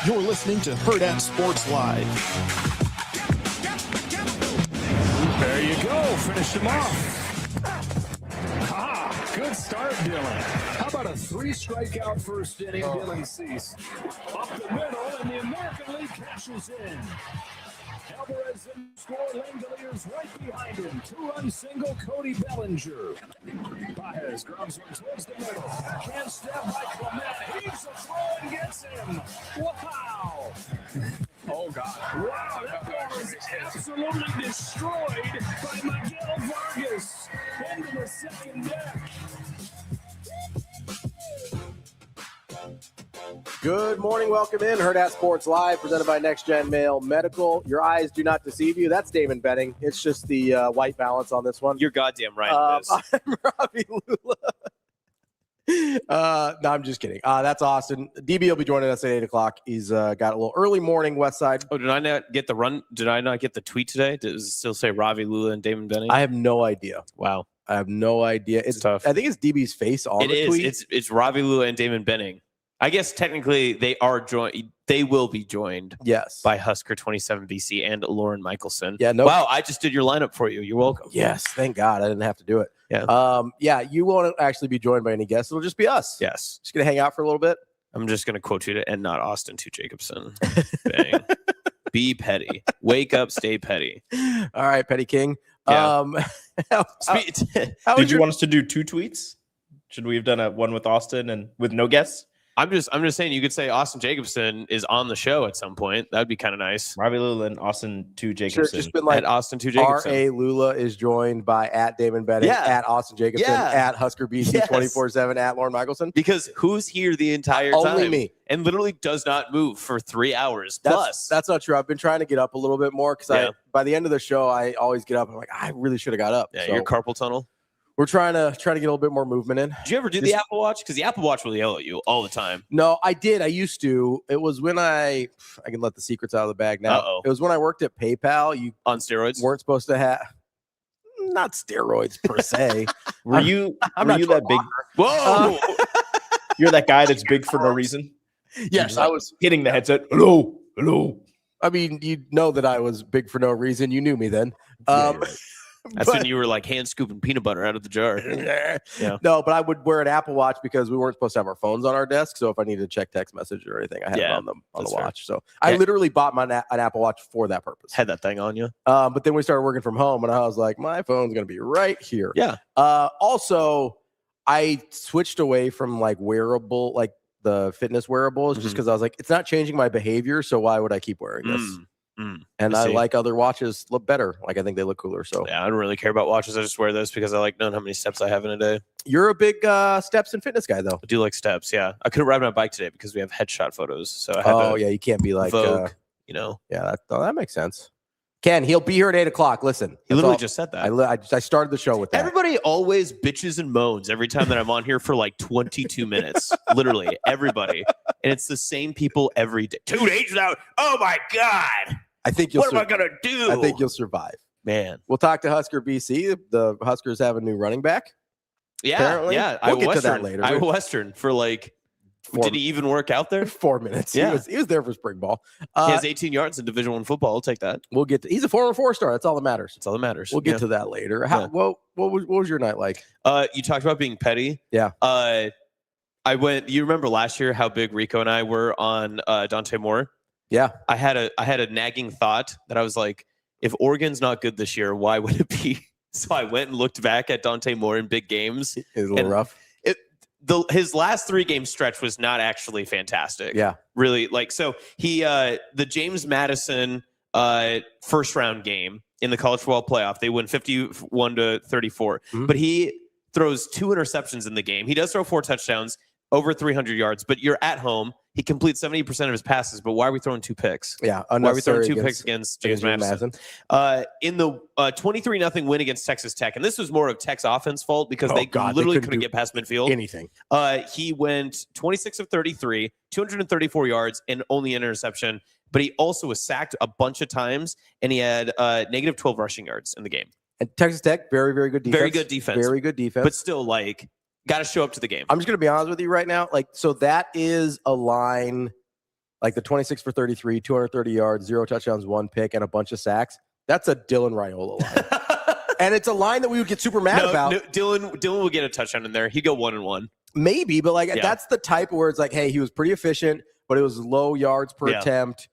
You're listening to Hurrdat Sports Live. There you go. Finish him off. Good start, Dylan. How about a 3-strikeout first inning, Dylan Cease? Up the middle, and the American League cashes in. Alvarez in score, Langoliers right behind him. 2-run single, Cody Bellinger. Baez grabs one towards the middle. Can't step by Clement. Heaves a throw and gets him. Wow. Oh, God. Wow, that ball is absolutely destroyed by Miguel Vargas into the second deck. Good morning. Welcome in. Hurrdat Sports Live, presented by Next Gen Mail Medical. Your eyes do not deceive you. That's Damon Benning. It's just the white balance on this one. You're goddamn right. I'm Ravi Lulla. No, I'm just kidding. That's Austin. DB will be joining us at 8 o'clock. He's got a little early morning West Side. Oh, did I not get the run? Did I not get the tweet today? Does it still say Ravi, Lulla, and Damon Benning? I have no idea. Wow. I have no idea. It's tough. I think it's DB's face on the tweet. It's Ravi, Lulla, and Damon Benning. I guess technically they are joined. They will be joined. Yes. By Husker 27 BC and Lauren Michelson. Yeah. No. Wow. I just did your lineup for you. You're welcome. Yes. Thank God I didn't have to do it. Yeah. Yeah. You won't actually be joined by any guests. It'll just be us. Yes. Just gonna hang out for a little bit. I'm just gonna quote you and not Austin to Jacobsen. Bang. Be petty. Wake up. Stay petty. All right, Petty King. Yeah. Did you want us to do 2 tweets? Should we have done one with Austin and with no guests? I'm just saying you could say Austin Jacobsen is on the show at some point. That'd be kind of nice. Ravi Lulla and Austin 2 Jacobsen. Sure, just been like at Austin 2 Jacobsen. R.A. Lulla is joined by at Damon Benning, at Austin Jacobsen, at Husker BC 24/7, at Lauren Michelson. Because who's here the entire time? Only me. And literally does not move for 3 hours plus. That's not true. I've been trying to get up a little bit more because by the end of the show, I always get up and I'm like, I really should have got up. Yeah, so your carpal tunnel. We're trying to get a little bit more movement in. Did you ever do the Apple Watch? Because the Apple Watch will yell at you all the time. No, I did. I used to. It was when I can let the secrets out of the bag now. Uh-oh. It was when I worked at PayPal. You on steroids weren't supposed to have. Not steroids per se. Were you that big? Whoa! You're that guy that's big for no reason. Yes, I was hitting the headset. Hello. I mean, you know that I was big for no reason. You knew me then. That's when you were like hand scooping peanut butter out of the jar. Yeah. No, but I would wear an Apple Watch because we weren't supposed to have our phones on our desk. So if I needed to check text message or anything, I had it on the watch. So I literally bought an Apple Watch for that purpose. Had that thing on you. But then we started working from home, and I was like, my phone's gonna be right here. Yeah. Also, I switched away from like wearable, like the fitness wearables, just because I was like, it's not changing my behavior. So why would I keep wearing this? And I like other watches look better. Like I think they look cooler. So yeah, I don't really care about watches. I just wear this because I like knowing how many steps I have in a day. You're a big steps and fitness guy, though. I do like steps. Yeah, I couldn't ride my bike today because we have headshot photos. So I had you can't be like Vogue, you know. Yeah, that makes sense. Ken, he'll be here at 8 o'clock. Listen, he literally just said that. I started the show with that. Everybody always bitches and moans every time that I'm on here for like 22 minutes. Literally, everybody, and it's the same people every day. 2 days out. Oh my god. I think you'll. What am I gonna do? I think you'll survive, man. We'll talk to Husker BC. The Huskers have a new running back. Yeah, apparently. Yeah. We'll get to that later. Iowa Western for like. Did he even work out there? 4 minutes. Yeah, he was there for spring ball. He has 18 yards in Division I football. I'll take that. We'll get to. He's a former 4-star. That's all that matters. That's all that matters. We'll get to that later. What was your night like? You talked about being petty. Yeah. I went. You remember last year how big Rico and I were on Dante Moore? Yeah, I had a nagging thought that I was like, if Oregon's not good this year, why would it be? So I went and looked back at Dante Moore in big games. It was a little rough. His last 3 game stretch was not actually fantastic. Yeah, really. Like so, he the James Madison first round game in the college football playoff, they win 51-34. But he throws 2 interceptions in the game. He does throw 4 touchdowns. Over 300 yards, but you're at home. He completes 70% of his passes, but why are we throwing 2 picks? Yeah, why are we throwing 2 picks against James Madison? In the 23-0 win against Texas Tech, and this was more of Tech's offense fault because they literally couldn't get past midfield. Anything. He went 26 of 33, 234 yards, and only an interception. But he also was sacked a bunch of times, and he had negative 12 rushing yards in the game. And Texas Tech, very, very good defense. Very good defense. Very good defense. But still, like, got to show up to the game. I'm just going to be honest with you right now. Like, so that is a line like the 26 for 33, 230 yards, 0 touchdowns, 1 pick, and a bunch of sacks, that's a Dylan Raiola line. And it's a line that we would get super mad about. No, Dylan will get a touchdown in there. He'd go 1-1. Maybe, but like that's the type where it's like, hey, he was pretty efficient, but it was low yards per attempt.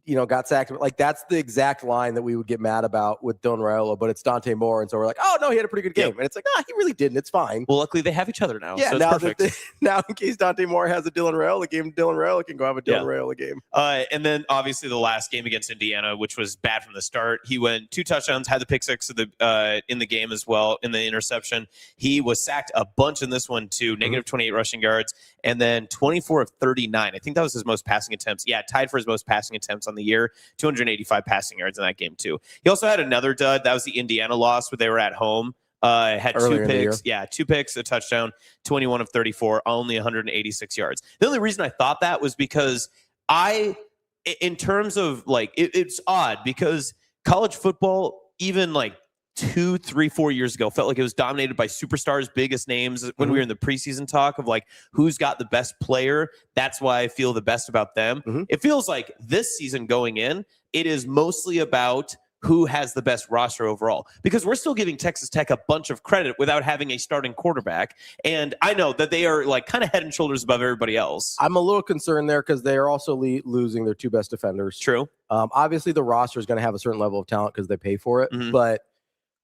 Got sacked. Like that's the exact line that we would get mad about with Dylan Raiola, but it's Dante Moore, and so we're like, oh no, he had a pretty good game, and it's like, he really didn't. It's fine. Well, luckily they have each other now. Yeah, so now it's perfect. Now in case Dante Moore has a Dylan Raiola game, Dylan Raiola can go have a Dylan Raiola game. And then obviously the last game against Indiana, which was bad from the start, he went 2 touchdowns, had the pick 6 of the in the game as well in the interception. He was sacked a bunch in this one too, negative 28 rushing yards, and then 24 of 39. I think that was his most passing attempts. Yeah, tied for his most passing attempts on the year. 285 passing yards in that game too. He also had another dud. That was the Indiana loss where they were at home. Had Earlier 2 picks. Yeah, 2 picks, a touchdown, 21 of 34, only 186 yards. The only reason I thought that was because in terms of like, it's odd because college football, even like 2, 3, 4 years ago, felt like it was dominated by superstars, biggest names. When we were in the preseason talk of like who's got the best player, that's why I feel the best about them. It feels like this season going in, it is mostly about who has the best roster overall, because we're still giving Texas Tech a bunch of credit without having a starting quarterback. And I know that they are like kind of head and shoulders above everybody else. I'm a little concerned there because they are also losing their 2 best defenders. True. Obviously the roster is going to have a certain level of talent because they pay for it, but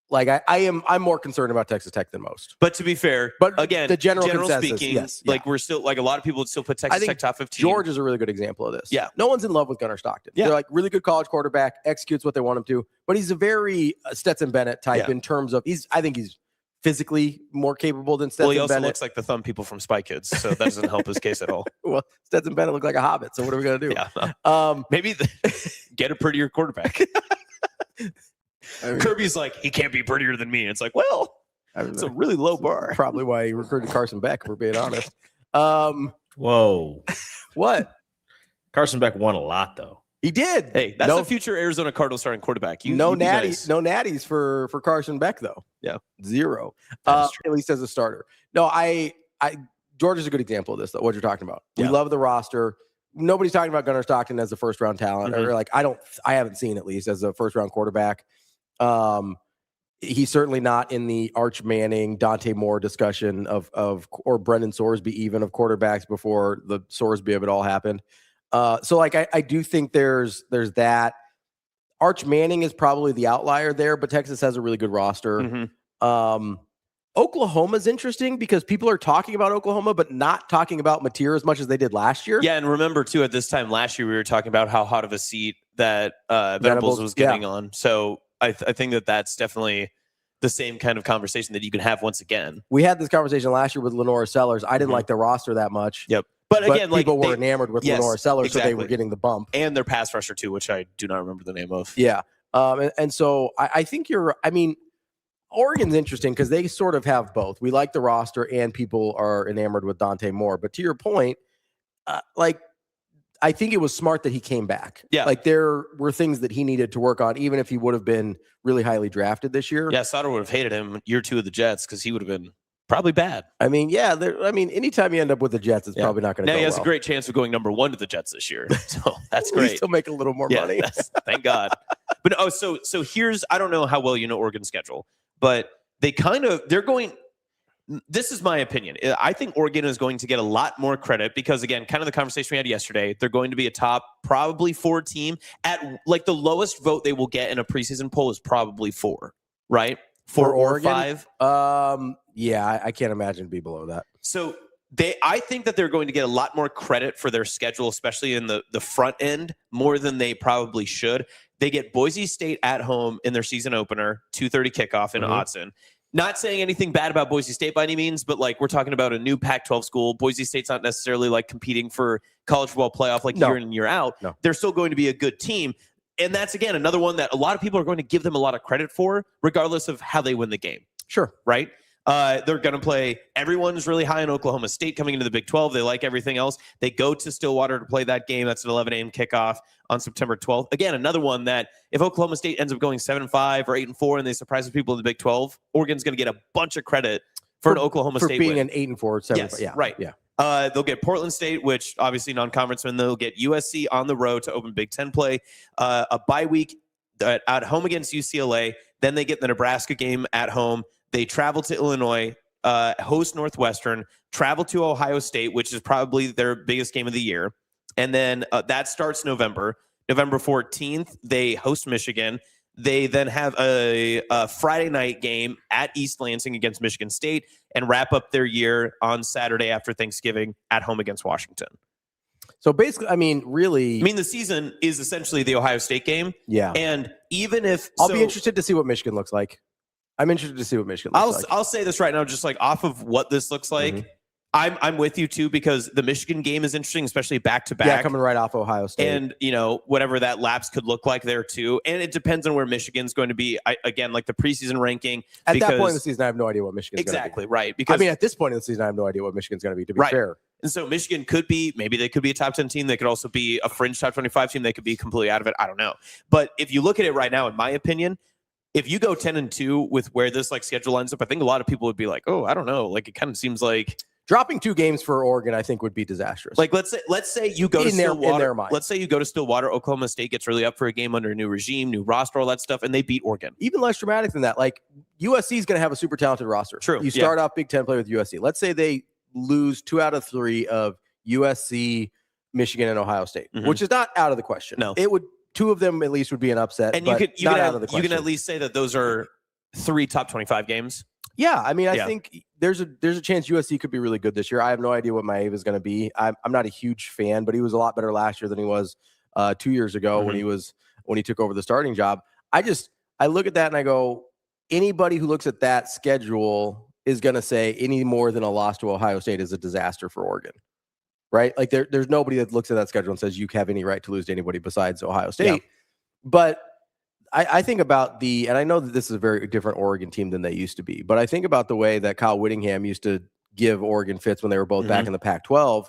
like I'm more concerned about Texas Tech than most. But to be fair, but again, the general speaking, yes, like we're still like a lot of people would still put Texas Tech top 15. George is a really good example of this. Yeah, no one's in love with Gunnar Stockton. Yeah, they're like really good college quarterback, executes what they want him to, but he's a very Stetson Bennett type in terms of I think he's physically more capable than Stetson Bennett. Well, he also looks like the thumb people from Spy Kids, so that doesn't help his case at all. Well, Stetson Bennett looked like a hobbit, so what are we gonna do? Yeah, maybe get a prettier quarterback. Kirby's like, he can't be prettier than me. It's like, well, it's a really low bar. Probably why he recruited Carson Beck, if we're being honest. Whoa. What? Carson Beck won a lot, though. He did. Hey, that's a future Arizona Cardinals starting quarterback. No natties for Carson Beck, though. Yeah. 0. At least as a starter. No, George is a good example of this, though, what you're talking about. We love the roster. Nobody's talking about Gunnar Stockton as a first-round talent, or like I haven't seen at least as a first-round quarterback. He's certainly not in the Arch Manning, Dante Moore discussion of or Brendan Sorsby even of quarterbacks before the Sorsby of it all happened. So like I do think there's that. Arch Manning is probably the outlier there, but Texas has a really good roster. Oklahoma's interesting because people are talking about Oklahoma, but not talking about Mateer as much as they did last year. Yeah, and remember too, at this time last year, we were talking about how hot of a seat that Venables was getting on. So I think that's definitely the same kind of conversation that you can have once again. We had this conversation last year with Lenora Sellers. I didn't like the roster that much. Yep. But again, people were enamored with Lenora Sellers, so they were getting the bump. And their pass rusher too, which I do not remember the name of. Yeah. And so I think Oregon's interesting because they sort of have both. We like the roster and people are enamored with Dante Moore. But to your point, I think it was smart that he came back. Yeah. Like there were things that he needed to work on, even if he would have been really highly drafted this year. Yeah, Sauter would have hated him year 2 of the Jets because he would have been probably bad. Anytime you end up with the Jets, it's probably not going to go Now he has well. a great chance of going number 1 to the Jets this year. So that's great. Still make a little more money. Thank God. But so here's, I don't know how well you know Oregon's schedule, but they're going, this is my opinion. I think Oregon is going to get a lot more credit because, again, kind of the conversation we had yesterday, they're going to be a top probably 4 team. At like the lowest vote they will get in a preseason poll is probably 4, right? 4 or Oregon? 5. Yeah, I can't imagine it'd be below that. So I think that they're going to get a lot more credit for their schedule, especially in the front end, more than they probably should. They get Boise State at home in their season opener, 2:30 kickoff in Autzen. Not saying anything bad about Boise State by any means, but like we're talking about a new Pac-12 school. Boise State's not necessarily like competing for college football playoff year in and year out. No. They're still going to be a good team. And that's, again, another one that a lot of people are going to give them a lot of credit for, regardless of how they win the game. Sure. Right? They're going to play. Everyone's really high on Oklahoma State coming into the Big 12. They like everything else. They go to Stillwater to play that game. That's an 11 a.m. kickoff on September 12th. Again, another one that if Oklahoma State ends up going 7-5 or 8-4 and they surprise the people in the Big 12, Oregon's going to get a bunch of credit for an Oklahoma State being win. an 8-4, 7-5. Yes, right. Yeah. They'll get Portland State, which obviously non-conference, and they'll get USC on the road to open Big Ten play. A bye week at home against UCLA. Then they get the Nebraska game at home. They travel to Illinois, host Northwestern, travel to Ohio State, which is probably their biggest game of the year. And then that starts November 14th. They host Michigan. They then have a Friday night game at East Lansing against Michigan State and wrap up their year on Saturday after Thanksgiving at home against Washington. So basically, the season is essentially the Ohio State game. Yeah. And even if I'll be interested to see what Michigan looks like. I'm interested to see what Michigan looks like. I'll say this right now, just like off of what this looks like. Mm-hmm. I'm with you too, because the Michigan game is interesting, especially back to back. Yeah, coming right off Ohio State. And, whatever that lapse could look like there too. And it depends on where Michigan's going to be. Again, like the preseason ranking. At that point in the season, I have no idea what Michigan's going to be. Exactly, right. Because at this point in the season, I have no idea what Michigan's going to be, to be fair. And so Michigan maybe they could be a top 10 team. They could also be a fringe top 25 team. They could be completely out of it. I don't know. But if you look at it right now, in my opinion, if you go 10-2 with where this schedule ends up, I think a lot of people would be like, oh, I don't know. Like, it kind of seems like dropping 2 games for Oregon, I think, would be disastrous. Like, let's say you go to Stillwater. In their mind. Let's say you go to Stillwater. Oklahoma State gets really up for a game under a new regime, new roster, all that stuff, and they beat Oregon. Even less dramatic than that. Like, USC is going to have a super talented roster. True. You start off Big Ten play with USC. Let's say they lose 2 out of 3 of USC, Michigan, and Ohio State, which is not out of the question. No, it would. 2 of them at least would be an upset. And you can at least say that those are 3 top 25 games. Yeah, I think there's a chance USC could be really good this year. I have no idea what Maeve is going to be. I'm not a huge fan, but he was a lot better last year than he was 2 years ago when he took over the starting job. I look at that and I go, anybody who looks at that schedule is going to say any more than a loss to Ohio State is a disaster for Oregon, right? Like there's nobody that looks at that schedule and says you have any right to lose to anybody besides Ohio State. Yeah. But I think about and I know that this is a very different Oregon team than they used to be, but I think about the way that Kyle Whittingham used to give Oregon fits when they were both back in the Pac-12.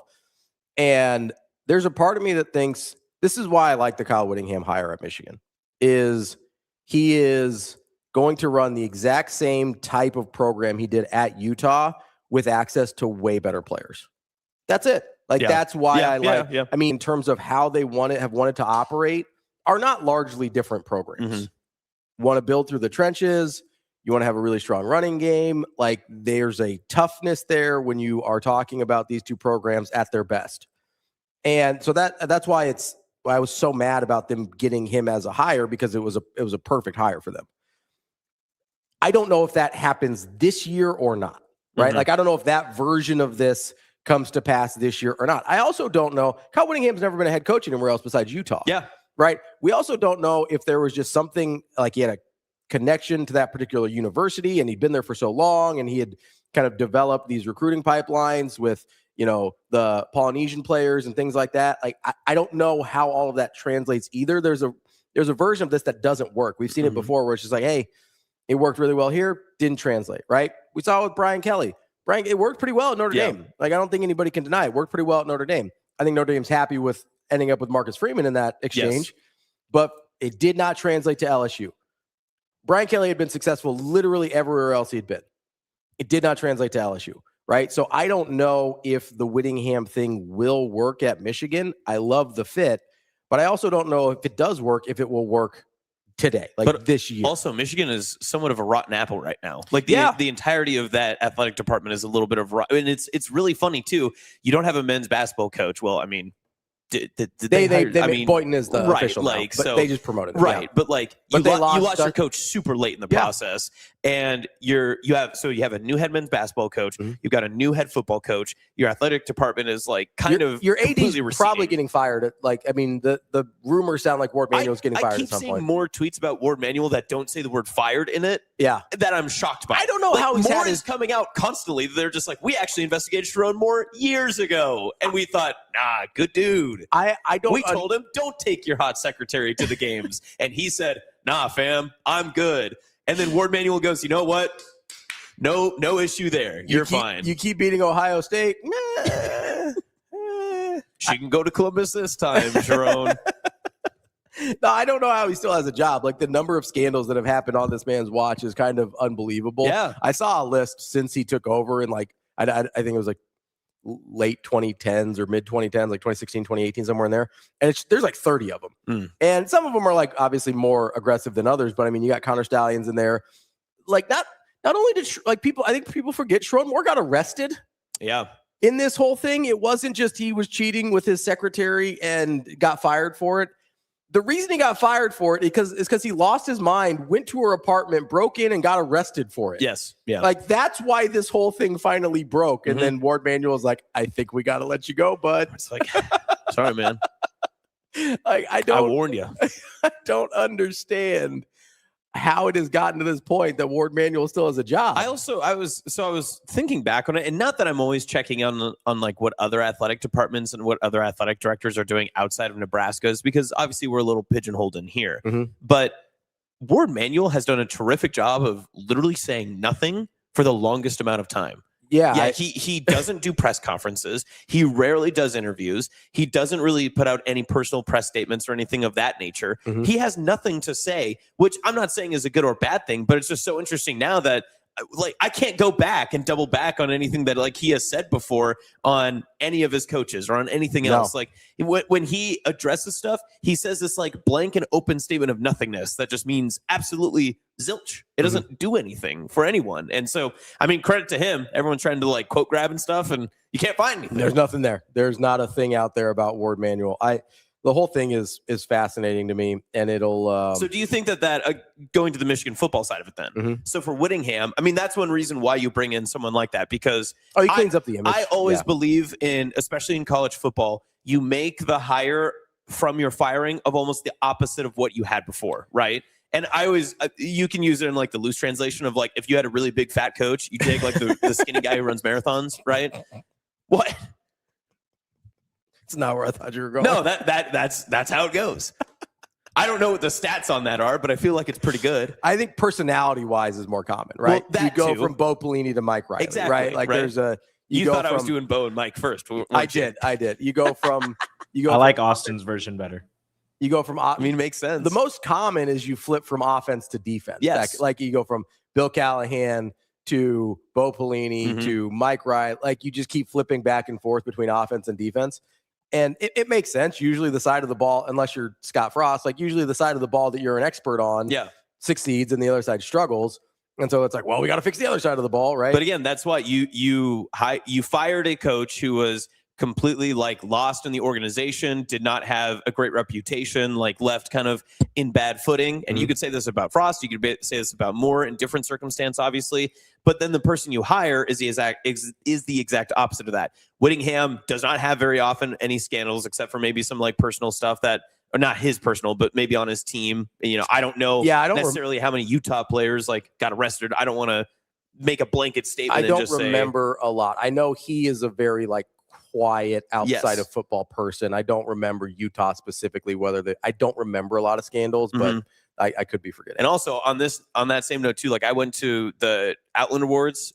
And there's a part of me that thinks this is why I like the Kyle Whittingham hire at Michigan, is he is going to run the exact same type of program he did at Utah with access to way better players. That's it. That's why I like, I mean, in terms of how they have wanted to operate, are not largely different programs. Want to build through the trenches. You want to have a really strong running game. Like, there's a toughness there when you are talking about these 2 programs at their best. And so that's why I was so mad about them getting him as a hire, because it was a perfect hire for them. I don't know if that happens this year or not, right? Like, I don't know if that version of this comes to pass this year or not. I also don't know. Kyle Whittingham's never been a head coach anywhere else besides Utah. Yeah. Right. We also don't know if there was just something like he had a connection to that particular university and he'd been there for so long and he had kind of developed these recruiting pipelines with, the Polynesian players and things like that. Like, I don't know how all of that translates either. There's a version of this that doesn't work. We've seen it before where it's just like, hey, it worked really well here, didn't translate. Right. We saw it with Brian Kelly. It worked pretty well at Notre Dame. Like, I don't think anybody can deny it worked pretty well at Notre Dame. I think Notre Dame's happy with ending up with Marcus Freeman in that exchange, but it did not translate to LSU. Brian Kelly had been successful literally everywhere else he'd been. It did not translate to LSU, right? So I don't know if the Whittingham thing will work at Michigan. I love the fit, but I also don't know if it does work, if it will work today, this year. Also, Michigan is somewhat of a rotten apple right now. Like the entirety of that athletic department is a little bit of rotten. And it's really funny too. You don't have a men's basketball coach. Well, I mean, Boynton is the official now, but so they just promoted him. Right. But you lost your coach super late in the process, and you have a new head men's basketball coach. You've got a new head football coach. Your athletic department is your AD's probably getting fired. The rumors sound like Ward Manuel's getting fired at some point. I keep seeing more tweets about Ward Manuel that don't say the word fired in it. Yeah. That I'm shocked by. I don't know how Moore is coming out constantly. They're just like, we actually investigated Sharon Moore years ago, and we thought, nah, good dude. We told him, don't take your hot secretary to the games. And he said, nah, fam, I'm good. And then Ward Manuel goes, you know what? No issue there. You're fine. You keep beating Ohio State. She can go to Columbus this time, Sharon. No, I don't know how he still has a job. Like, the number of scandals that have happened on this man's watch is kind of unbelievable. Yeah. I saw a list since he took over, and I think it was late 2010s or mid 2010s, like 2016, 2018, somewhere in there. And there's like 30 of them. And some of them are like obviously more aggressive than others. But I mean, you got Connor Stallions in there. Like not only did I think people forget Sherrod Moore got arrested. Yeah. In this whole thing, it wasn't just he was cheating with his secretary and got fired for it. The reason he got fired for it is because he lost his mind, went to her apartment, broke in, and got arrested for it. Yes. Yeah. Like, that's why this whole thing finally broke. And then Ward Manuel was like, I think we got to let you go, bud. It's like, sorry, man. Like, I warned you. I don't understand how it has gotten to this point that Ward Manuel still has a job. I was thinking back on it, and not that I'm always checking on like what other athletic departments and what other athletic directors are doing outside of Nebraska's, because obviously we're a little pigeonholed in here. But Ward Manuel has done a terrific job of literally saying nothing for the longest amount of time. Yeah, he doesn't do press conferences. He rarely does interviews. He doesn't really put out any personal press statements or anything of that nature. He has nothing to say, which I'm not saying is a good or bad thing, but it's just so interesting now that like I can't go back and double back on anything that like he has said before on any of his coaches or on anything else. Like when he addresses stuff, he says this like blank and open statement of nothingness that just means absolutely zilch. It doesn't do anything for anyone. And so, I mean, credit to him. Everyone's trying to like quote grab and stuff, and you can't find anything. There's nothing there. There's not a thing out there about Ward Manuel. The whole thing is fascinating to me, and it'll. So, do you think that going to the Michigan football side of it, then? So for Whittingham, I mean, that's one reason why you bring in someone like that, because he cleans up the image. I always believe in, especially in college football, you make the hire from your firing of almost the opposite of what you had before, right? And I always, you can use it in like the loose translation of like, if you had a really big fat coach, you take like the skinny guy who runs marathons, right? What? It's not where I thought you were going. No, that's how it goes. I don't know what the stats on that are, but I feel like it's pretty good. I think personality-wise is more common, right? Well, you go from Bo Pelini to Mike Riley, exactly, right? Like there's a. You thought I was doing Bo and Mike first. I did. You go from. I like Austin's version better. You go from. I mean, it makes sense. The most common is you flip from offense to defense. Yes. Like you go from Bill Callahan to Bo Pelini to Mike Riley. Like you just keep flipping back and forth between offense and defense. And it makes sense. Usually the side of the ball, unless you're Scott Frost, like usually the side of the ball that you're an expert on succeeds and the other side struggles. And so it's like, well, we got to fix the other side of the ball, right? But again, that's why you fired a coach who was completely like lost in the organization, did not have a great reputation, like left kind of in bad footing. And you could say this about Frost, you could say this about Moore in different circumstance, obviously. But then the person you hire is the exact opposite of that. Whittingham does not have very often any scandals, except for maybe some like personal stuff that, or not his personal, but maybe on his team. You know, I don't know necessarily how many Utah players like got arrested. I don't want to make a blanket statement. I don't remember a lot. I know he is a very like quiet outside of football person. I don't remember Utah specifically, I don't remember a lot of scandals, but I could be forgetting. And also on that same note too, like I went to the Outland Awards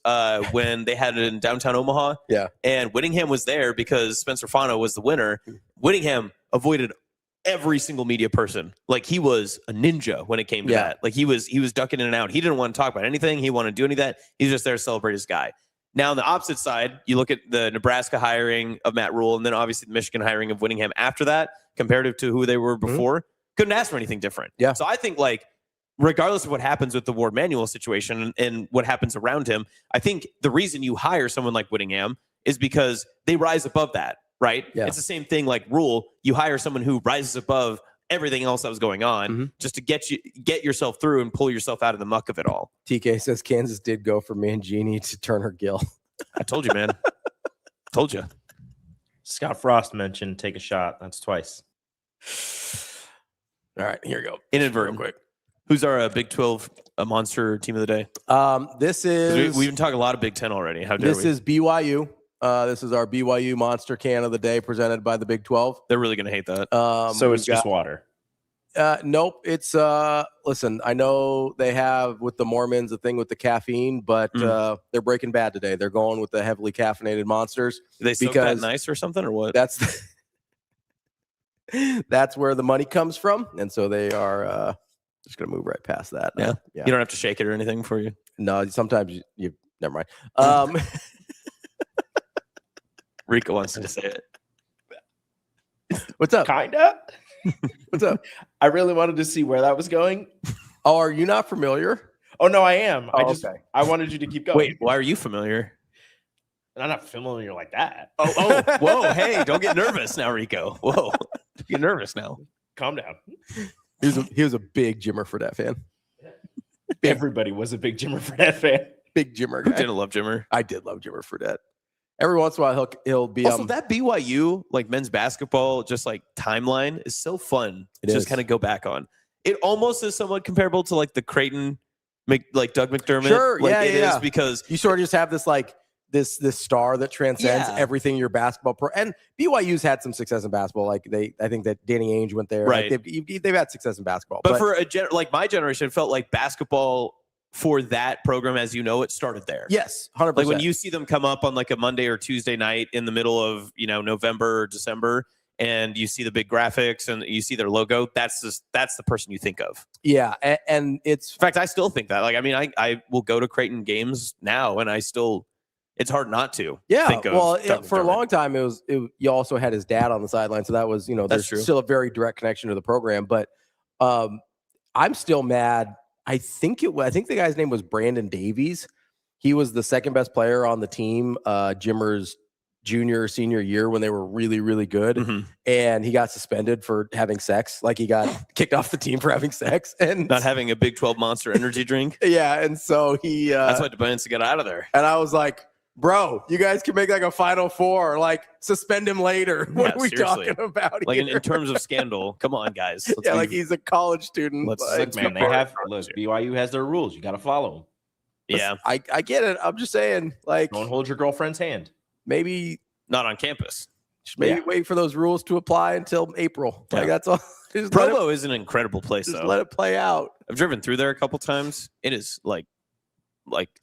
when they had it in downtown Omaha. Yeah. And Whittingham was there because Spencer Fano was the winner. Whittingham avoided every single media person. Like he was a ninja when it came to that. Like he was ducking in and out. He didn't want to talk about anything. He wanted to do any of that. He's just there to celebrate his guy. Now, on the opposite side, you look at the Nebraska hiring of Matt Rule and then obviously the Michigan hiring of Whittingham after that, comparative to who they were before. Couldn't ask for anything different. Yeah. So I think, like, regardless of what happens with the Ward Manuel situation and what happens around him, I think the reason you hire someone like Whittingham is because they rise above that, right? Yeah. It's the same thing like Rule. You hire someone who rises above everything else that was going on just to get yourself through and pull yourself out of the muck of it all. TK says Kansas did go for Mangini to Turner Gill. I told you, man. Told you. Scott Frost mentioned take a shot. That's twice. All right, here you go. Inadvertent. Real quick. Who's our Big 12 monster team of the day? This is... We've been talking a lot of Big 10 already. How dare we? This is BYU. This is our BYU Monster Can of the Day presented by the Big 12. They're really going to hate that. So it's just water. Nope. It's listen, I know they have with the Mormons a thing with the caffeine, but they're Breaking Bad today. They're going with the heavily caffeinated monsters. Do they soak that nice or something or what? That's where the money comes from. And so they are just gonna move right past that. Yeah. You don't have to shake it or anything for you. No, sometimes you never mind. Rico wants to say it. What's up? Kinda. What's up? I really wanted to see where that was going. Oh, are you not familiar? Oh no, I am. Oh, I wanted you to keep going. Wait, why are you familiar? I'm not familiar like that. Oh, whoa, hey, don't get nervous now, Rico. Whoa, get nervous now. Calm down. He was a big Jimmer Fredette fan. Everybody was a big Jimmer Fredette fan. Big Jimmer Who guy. didn't love Jimmer? I did love Jimmer Fredette. Every once in a while, he'll be also that BYU like men's basketball just like timeline is so fun. It Just is. kind of go back on. It almost is somewhat comparable to like the Creighton, like Doug McDermott. Sure, like yeah, it yeah. is because you sort of just have this like this star that transcends Yeah. everything your basketball pro. And BYU's had some success in basketball. Like I think that Danny Ainge went there. Right. Like they've had success in basketball. but for like my generation, it felt like basketball for that program, as you know, it started there. yes, 100%. Like when you see them come up on like a Monday or Tuesday night in the middle of, November or December, and you see the big graphics and you see their logo, that's the person you think of. yeah, and it's In fact, I still think that. Like, I mean, I will go to Creighton games now, and it's hard not to. yeah. think of Well, Doug for a McDermott. long time, you also had his dad on the sideline, so that was there's true. still a very direct connection to the program. But I'm still mad. I think the guy's name was Brandon Davies. He was the second best player on the team, Jimmer's senior year when they were really, really good. Mhm. And he got suspended for having sex. Like he got kicked off the team for having sex and Not having a Big 12 Monster energy drink. yeah. And so he, That's why DeBuenza got out of there. and I was like, bro, you guys can make like a Final Four, like suspend him later. What Yeah, are we seriously. talking about Like here? in terms of scandal, come on, guys. yeah, like he's a college student. Let's- Like, Look, man, they have BYU has their rules. You got to follow them. yeah, I get it. I'm just saying, like, Don't hold your girlfriend's hand. maybe not on campus. wait for those rules to apply until April. Yeah. Like that's all. Just let it- Provo is an incredible place, just though. let it play out. I've driven through there a couple times. It is like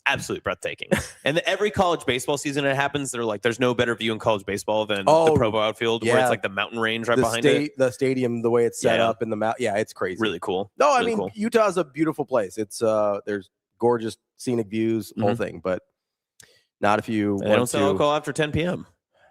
absolutely breathtaking. And every college baseball season it happens, they're like, there's no better view in college baseball than the Provo outfield, where yeah. it's like the mountain range right The behind it. the stadium, the way it's set Yeah. up in the mount. Yeah, it's crazy. Really cool. No, I really mean cool. Utah's a beautiful place. It's there's gorgeous scenic views, whole thing, but not if you They want don't sell to. alcohol after 10 p.m.,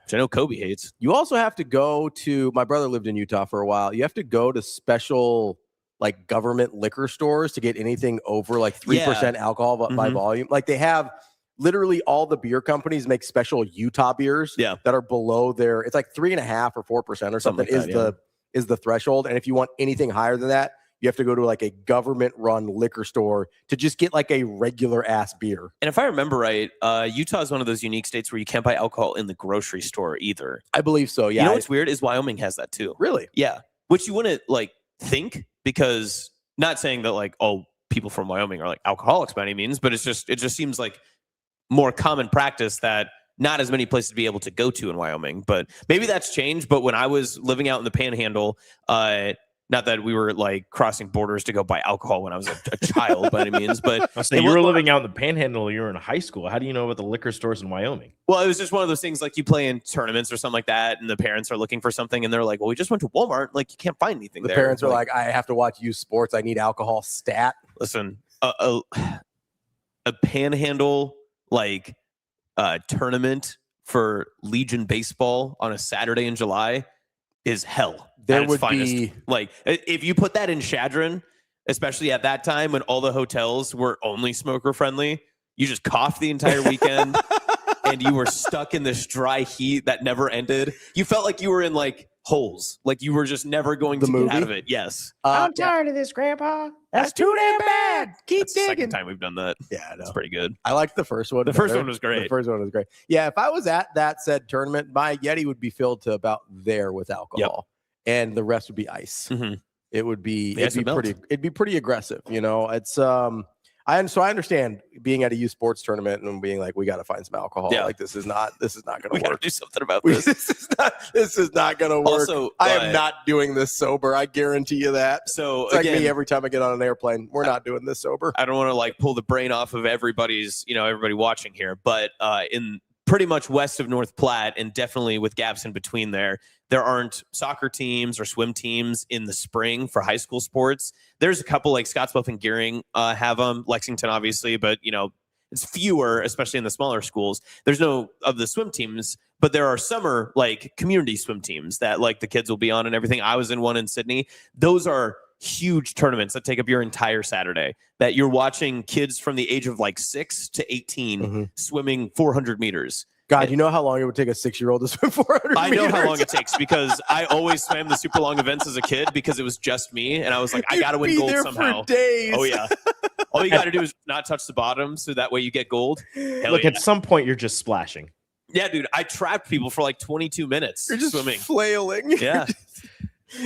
which I know Kobe hates. You also have to go to. My brother lived in Utah for a while. You have to go to special like government liquor stores to get anything over like 3% alcohol by Mhm. volume. Like they have literally all the beer companies make special Utah beers Yeah. that are below their. It's like 3.5 or 4% or something, Something like that, is the threshold. And if you want anything higher than that, you have to go to like a government run liquor store to just get like a regular ass beer. And if I remember right, Utah is one of those unique states where you can't buy alcohol in the grocery store either. I believe so. Yeah. You know what's weird is Wyoming has that too. Really? Yeah. Which you wouldn't like think, because not saying that like all people from Wyoming are like alcoholics by any means, but it just seems like more common practice that not as many places to be able to go to in Wyoming. But maybe that's changed. But when I was living out in the Panhandle, not that we were like crossing borders to go buy alcohol when I was a child by any means, but So you were living out in the Panhandle. You were in high school. How do you know about the liquor stores in Wyoming? well, it was just one of those things like you play in tournaments or something like that, and the parents are looking for something, and they're like, "Well, we just went to Walmart. Like, you can't find anything The there." parents are like, I have to watch youth sports. I need alcohol stat. "Listen, a Panhandle like tournament for Legion baseball on a Saturday in July is hell. There at its would finest. be Like if you put that in Chadron, especially at that time when all the hotels were only smoker friendly, you just coughed the entire weekend and you were stuck in this dry heat that never ended. You felt like you were in like holes, like you were just never going The to movie? get out of it. Yes. I'm tired of this, Grandpa. That's too damn bad. Keep That's the digging. second time we've done that. Yeah, I know. That's pretty good. I liked the first one. The first better. one was great. The first one was great. Yeah, if I was at that said tournament, my Yeti would be filled to about there with alcohol, and the rest would be ice. Mhm. It would be, The ice would melt. it'd be pretty aggressive. You know, it's I understand being at a youth sports tournament and being like, we got to find some alcohol. Yeah. Like this is not going We to got to work. do something about This this. is not going to work. Also, I am not doing this sober. I guarantee you that. So It's like again, me every time I get on an airplane. We're not doing this sober. I don't want to like pull the brain off of everybody watching here, but in pretty much west of North Platte and definitely with gaps in between there aren't soccer teams or swim teams in the spring for high school sports. There's a couple like Scottsbluff and Gearing have them, Lexington obviously, but It's fewer, especially in the smaller schools. There's no of the swim teams, but there are summer like community swim teams that like the kids will be on and everything. I was in one in Sydney. Those are huge tournaments that take up your entire Saturday, that you're watching kids from the age of like 6 to 18 swimming 400 meters. God, you know how long it would take a 6-year-old to swim 400 meters? I know how long it takes because I always swam the super long events as a kid because it was just me. And I was like, I got to win gold somehow. For days. Oh, yeah. All you got to do is not touch the bottom so that way you get gold. Look, at some point, you're just splashing. Yeah, dude. I trapped people for like 22 minutes You're just swimming. flailing. Yeah.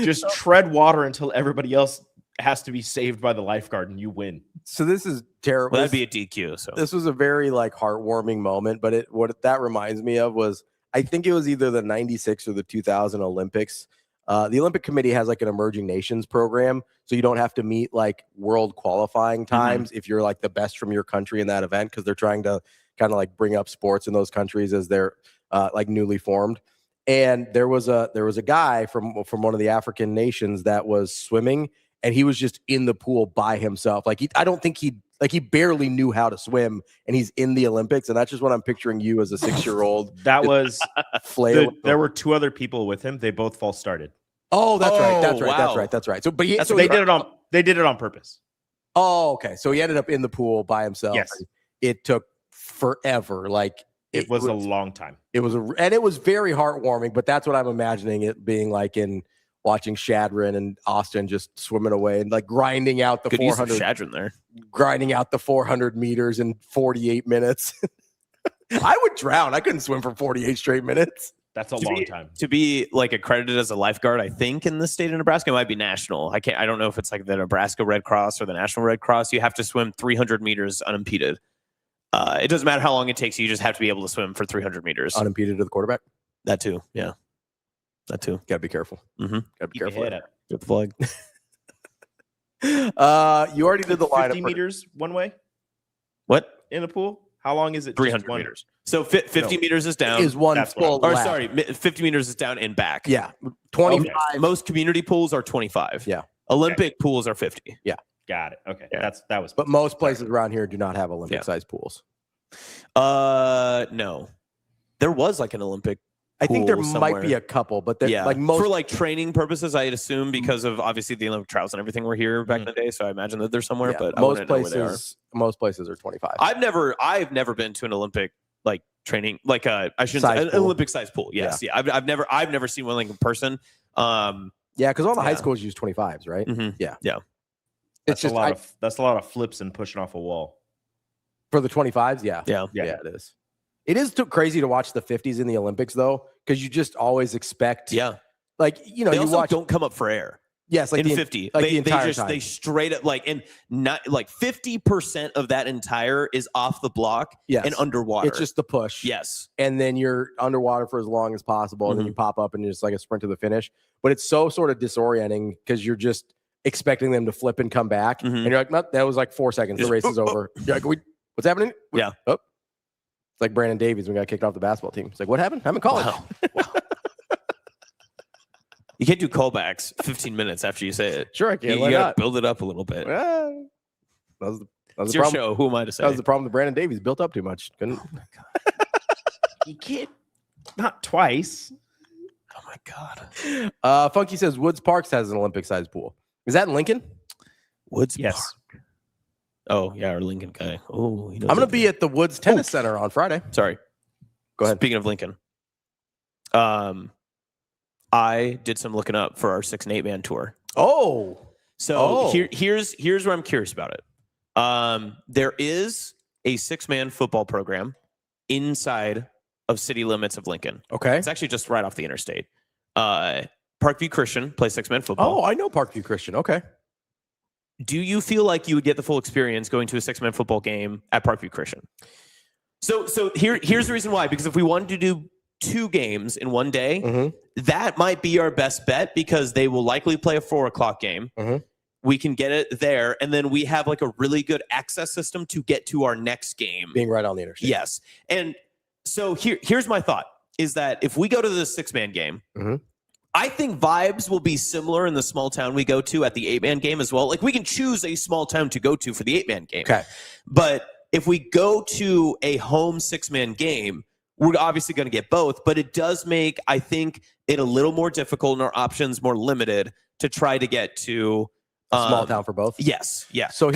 Just tread water until everybody else has to be saved by the lifeguard and you win. So this is terrible. Well, that'd be a DQ. So this was a very like heartwarming moment, but what that reminds me of was I think it was either the 96 or the 2000 Olympics. The Olympic Committee has like an emerging nations program, so you don't have to meet like world qualifying times if you're like the best from your country in that event, because they're trying to kind of like bring up sports in those countries as they're like newly formed. And there was a guy from one of the African nations that was swimming, and he was just in the pool by himself. Like I don't think he barely knew how to swim, and he's in the Olympics. And that's just what I'm picturing you as a 6-year-old. That was there were 2 other people with him. They both false started. Oh, that's right. That's right. Wow. That's right. That's right. So, but They did it on purpose. Oh, okay. So he ended up in the pool by himself. Yes. It took forever. Like it was a long time. It was very heartwarming, but that's what I'm imagining it being like in watching Shadron and Austin just swimming away and like grinding out the 400 Shadron there. Grinding out the 400 meters in 48 minutes. I would drown. I couldn't swim for 48 straight minutes. That's a long time. To be like accredited as a lifeguard, I think in the state of Nebraska, it might be national. I don't know if it's like the Nebraska Red Cross or the National Red Cross. You have to swim 300 meters unimpeded. It doesn't matter how long it takes you. You just have to be able to swim for 300 meters. Unimpeded to the quarterback? That too. Yeah. That too. Gotta be careful. Mm-hmm. Gotta be careful. Get the flag. You already did the lineup. 50 meters one way? What? In a pool? How long is it? 300 meters. So 50 meters is down. Is one full or lap. sorry, 50 meters is down and back. Yeah. 25. Okay. Most community pools are 25. Yeah. Olympic pools are 50. Yeah. Got it. Okay. Yeah. That was. But most places around here do not have Olympic-sized pools. No. There was like an Olympic I think there somewhere. might be a couple, but they're like most for like training purposes, I'd assume, because of obviously the Olympic trials and everything were here back in the day. So I imagine that they're somewhere, but most places are 25. I've never been to an Olympic like training, like I shouldn't say an Olympic sized pool. Yes. Yeah. I've never seen one like in person. Yeah. Cause all the high schools use 25s, right? Mm-hmm. Yeah. Yeah. That's a lot of flips and pushing off a wall. For the 25s. Yeah. Yeah. Yeah, it is. It is too crazy to watch the 50s in the Olympics, though, because you just always expect. Yeah. Like, you know, they you also watch. Don't come up for air. Yes. Like in 50. Like they straight up like, and not like 50% of that entire is off the block and underwater. It's just the push. Yes. And then you're underwater for as long as possible. And then you pop up and you're just like a sprint to the finish. But it's so sort of disorienting because you're just expecting them to flip and come back. And you're like, no, that was like 4 seconds. The race is over. You're like, what's happening? Yeah. Oh. It's like Brandon Davies when we got kicked off the basketball team. It's like, what happened? I'm in college. Wow. You can't do callbacks 15 minutes after you say it. Sure, I can. You got to build it up a little bit. That was it's the your problem. show. Who am I to say? That was the problem with Brandon Davies. Built up too much. Couldn't. Oh my God. You can't. Not twice. Oh my God. Funky says Woods Parks has an Olympic-sized pool. Is that in Lincoln? Woods Yes. Park. Oh, yeah, our Lincoln guy. Oh, I'm going to be at the Woods Tennis Center on Friday. Sorry. Go ahead. Speaking of Lincoln, I did some looking up for our 6 and 8 man tour. Oh. So here's where I'm curious about it. There is a 6-man football program inside of city limits of Lincoln. Okay. It's actually just right off the interstate. Parkview Christian plays 6-man football. Oh, I know Parkview Christian. Okay. Do you feel like you would get the full experience going to a 6-man football game at Parkview Christian? So here's the reason why. Because if we wanted to do 2 games in one day, that might be our best bet because they will likely play a 4:00 game. We can get it there, and then we have like a really good access system to get to our next game. Being right on the interstate. Yes. And so here's my thought, is that if we go to the 6-man game, I think vibes will be similar in the small town we go to at the 8-man game as well. Like we can choose a small town to go to for the 8-man game. Okay. But if we go to a home 6-man game, we're obviously going to get both, but it does make, I think, it a little more difficult and our options more limited to try to get to small town for both. Yes. Yeah. So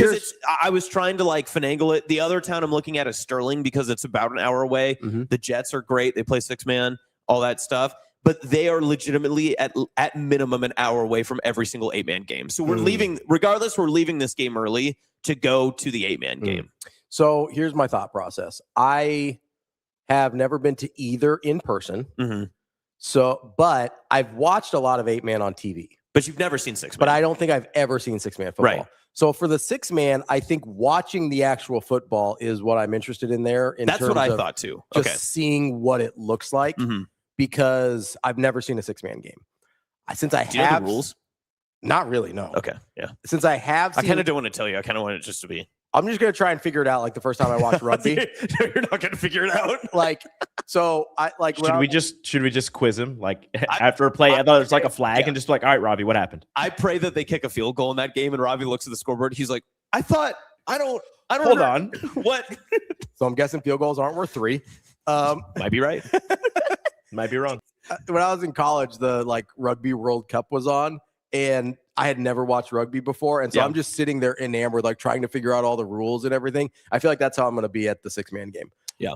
I was trying to like finagle it. The other town I'm looking at is Sterling because it's about an hour away. Mm-hmm. The Jets are great. They play 6-man, all that stuff. But they are legitimately at minimum an hour away from every single 8-man game. So we're leaving, regardless, we're leaving this game early to go to the 8-man game. So here's my thought process. I have never been to either in person. Mm-hmm. So, but I've watched a lot of 8-man on TV. But you've never seen 6-man. But I don't think I've ever seen 6-man football. Right. So for the 6-man, I think watching the actual football is what I'm interested in there. That's what I thought too. Just seeing what it looks like. Mm-hmm. Because I've never seen a 6-man game. Since I Do you know the rules? Not really, no. Okay, yeah. Since I have I kind of don't want to tell you. I kind of want it just to be. I'm just going to try and figure it out like the first time I watched rugby. You're not going to figure it out. Should we just quiz him? Like after a play, there's like a flag and just like, all right, Ravi, what happened? I pray that they kick a field goal in that game and Ravi looks at the scoreboard. He's like, I don't Hold on. What? So I'm guessing field goals aren't worth 3. Might be right. Might be wrong. When I was in college, the Rugby World Cup was on, and I had never watched rugby before, and so I'm just sitting there enamored, trying to figure out all the rules and everything. I feel like that's how I'm going to be at the 6-man game. Yeah.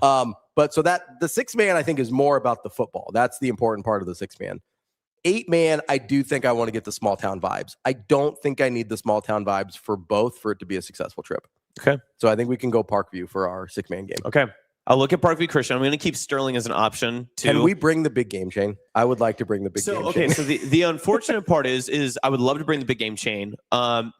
But so that the 6-man, I think, is more about the football. That's the important part of the 6-man. 8-man, I do think I want to get the small town vibes. I don't think I need the small town vibes for both for it to be a successful trip. Okay. So I think we can go Parkview for our 6-man game. Okay. I'll look at Parkview Christian. I'm going to keep Sterling as an option too. Can we bring the big game chain? I would like to bring the big game chain. Okay, so the unfortunate part is I would love to bring the big game chain.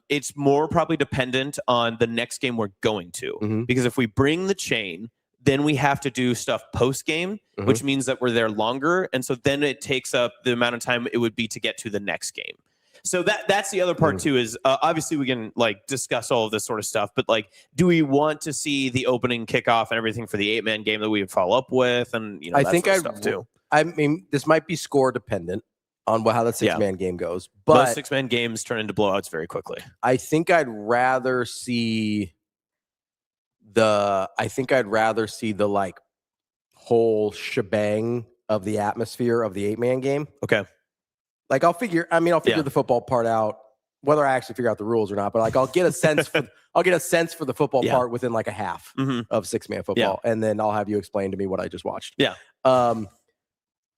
It's more probably dependent on the next game we're going to. Because if we bring the chain, then we have to do stuff post game, which means that we're there longer. And so then it takes up the amount of time it would be to get to the next game. So that's the other part too, is obviously we can discuss all of this sort of stuff, but do we want to see the opening kickoff and everything for the 8-man game that we would follow up with? And I think stuff too. I mean, this might be score dependent on how the 6-man game goes, but most 6-man games turn into blowouts very quickly. I think I'd rather see the whole shebang of the atmosphere of the 8-man game. Okay. I'll figure the football part out, whether I actually figure out the rules or not, but I'll get a sense for the football part within a half of 6-man football. And then I'll have you explain to me what I just watched. Yeah.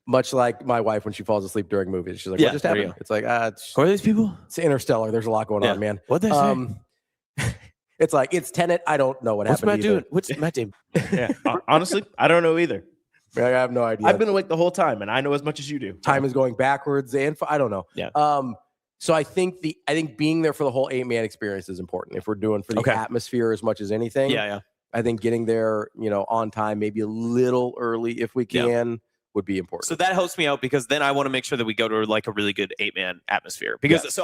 Much like my wife when she falls asleep during movies. She's like, what just happened? It's like, who are these people? It's Interstellar. There's a lot going on, man. What they say? It's like, it's Tenet. I don't know what happened. Matt doing? What's Matt doing? Yeah. Honestly, I don't know either. I have no idea. I've been awake the whole time, and I know as much as you do. Time is going backwards, and I don't know. Yeah. So I think being there for the whole 8-man experience is important. If we're doing for the atmosphere as much as anything, I think getting there, on time, maybe a little early if we can, would be important. So that helps me out because then I want to make sure that we go to a really good 8-man atmosphere. Because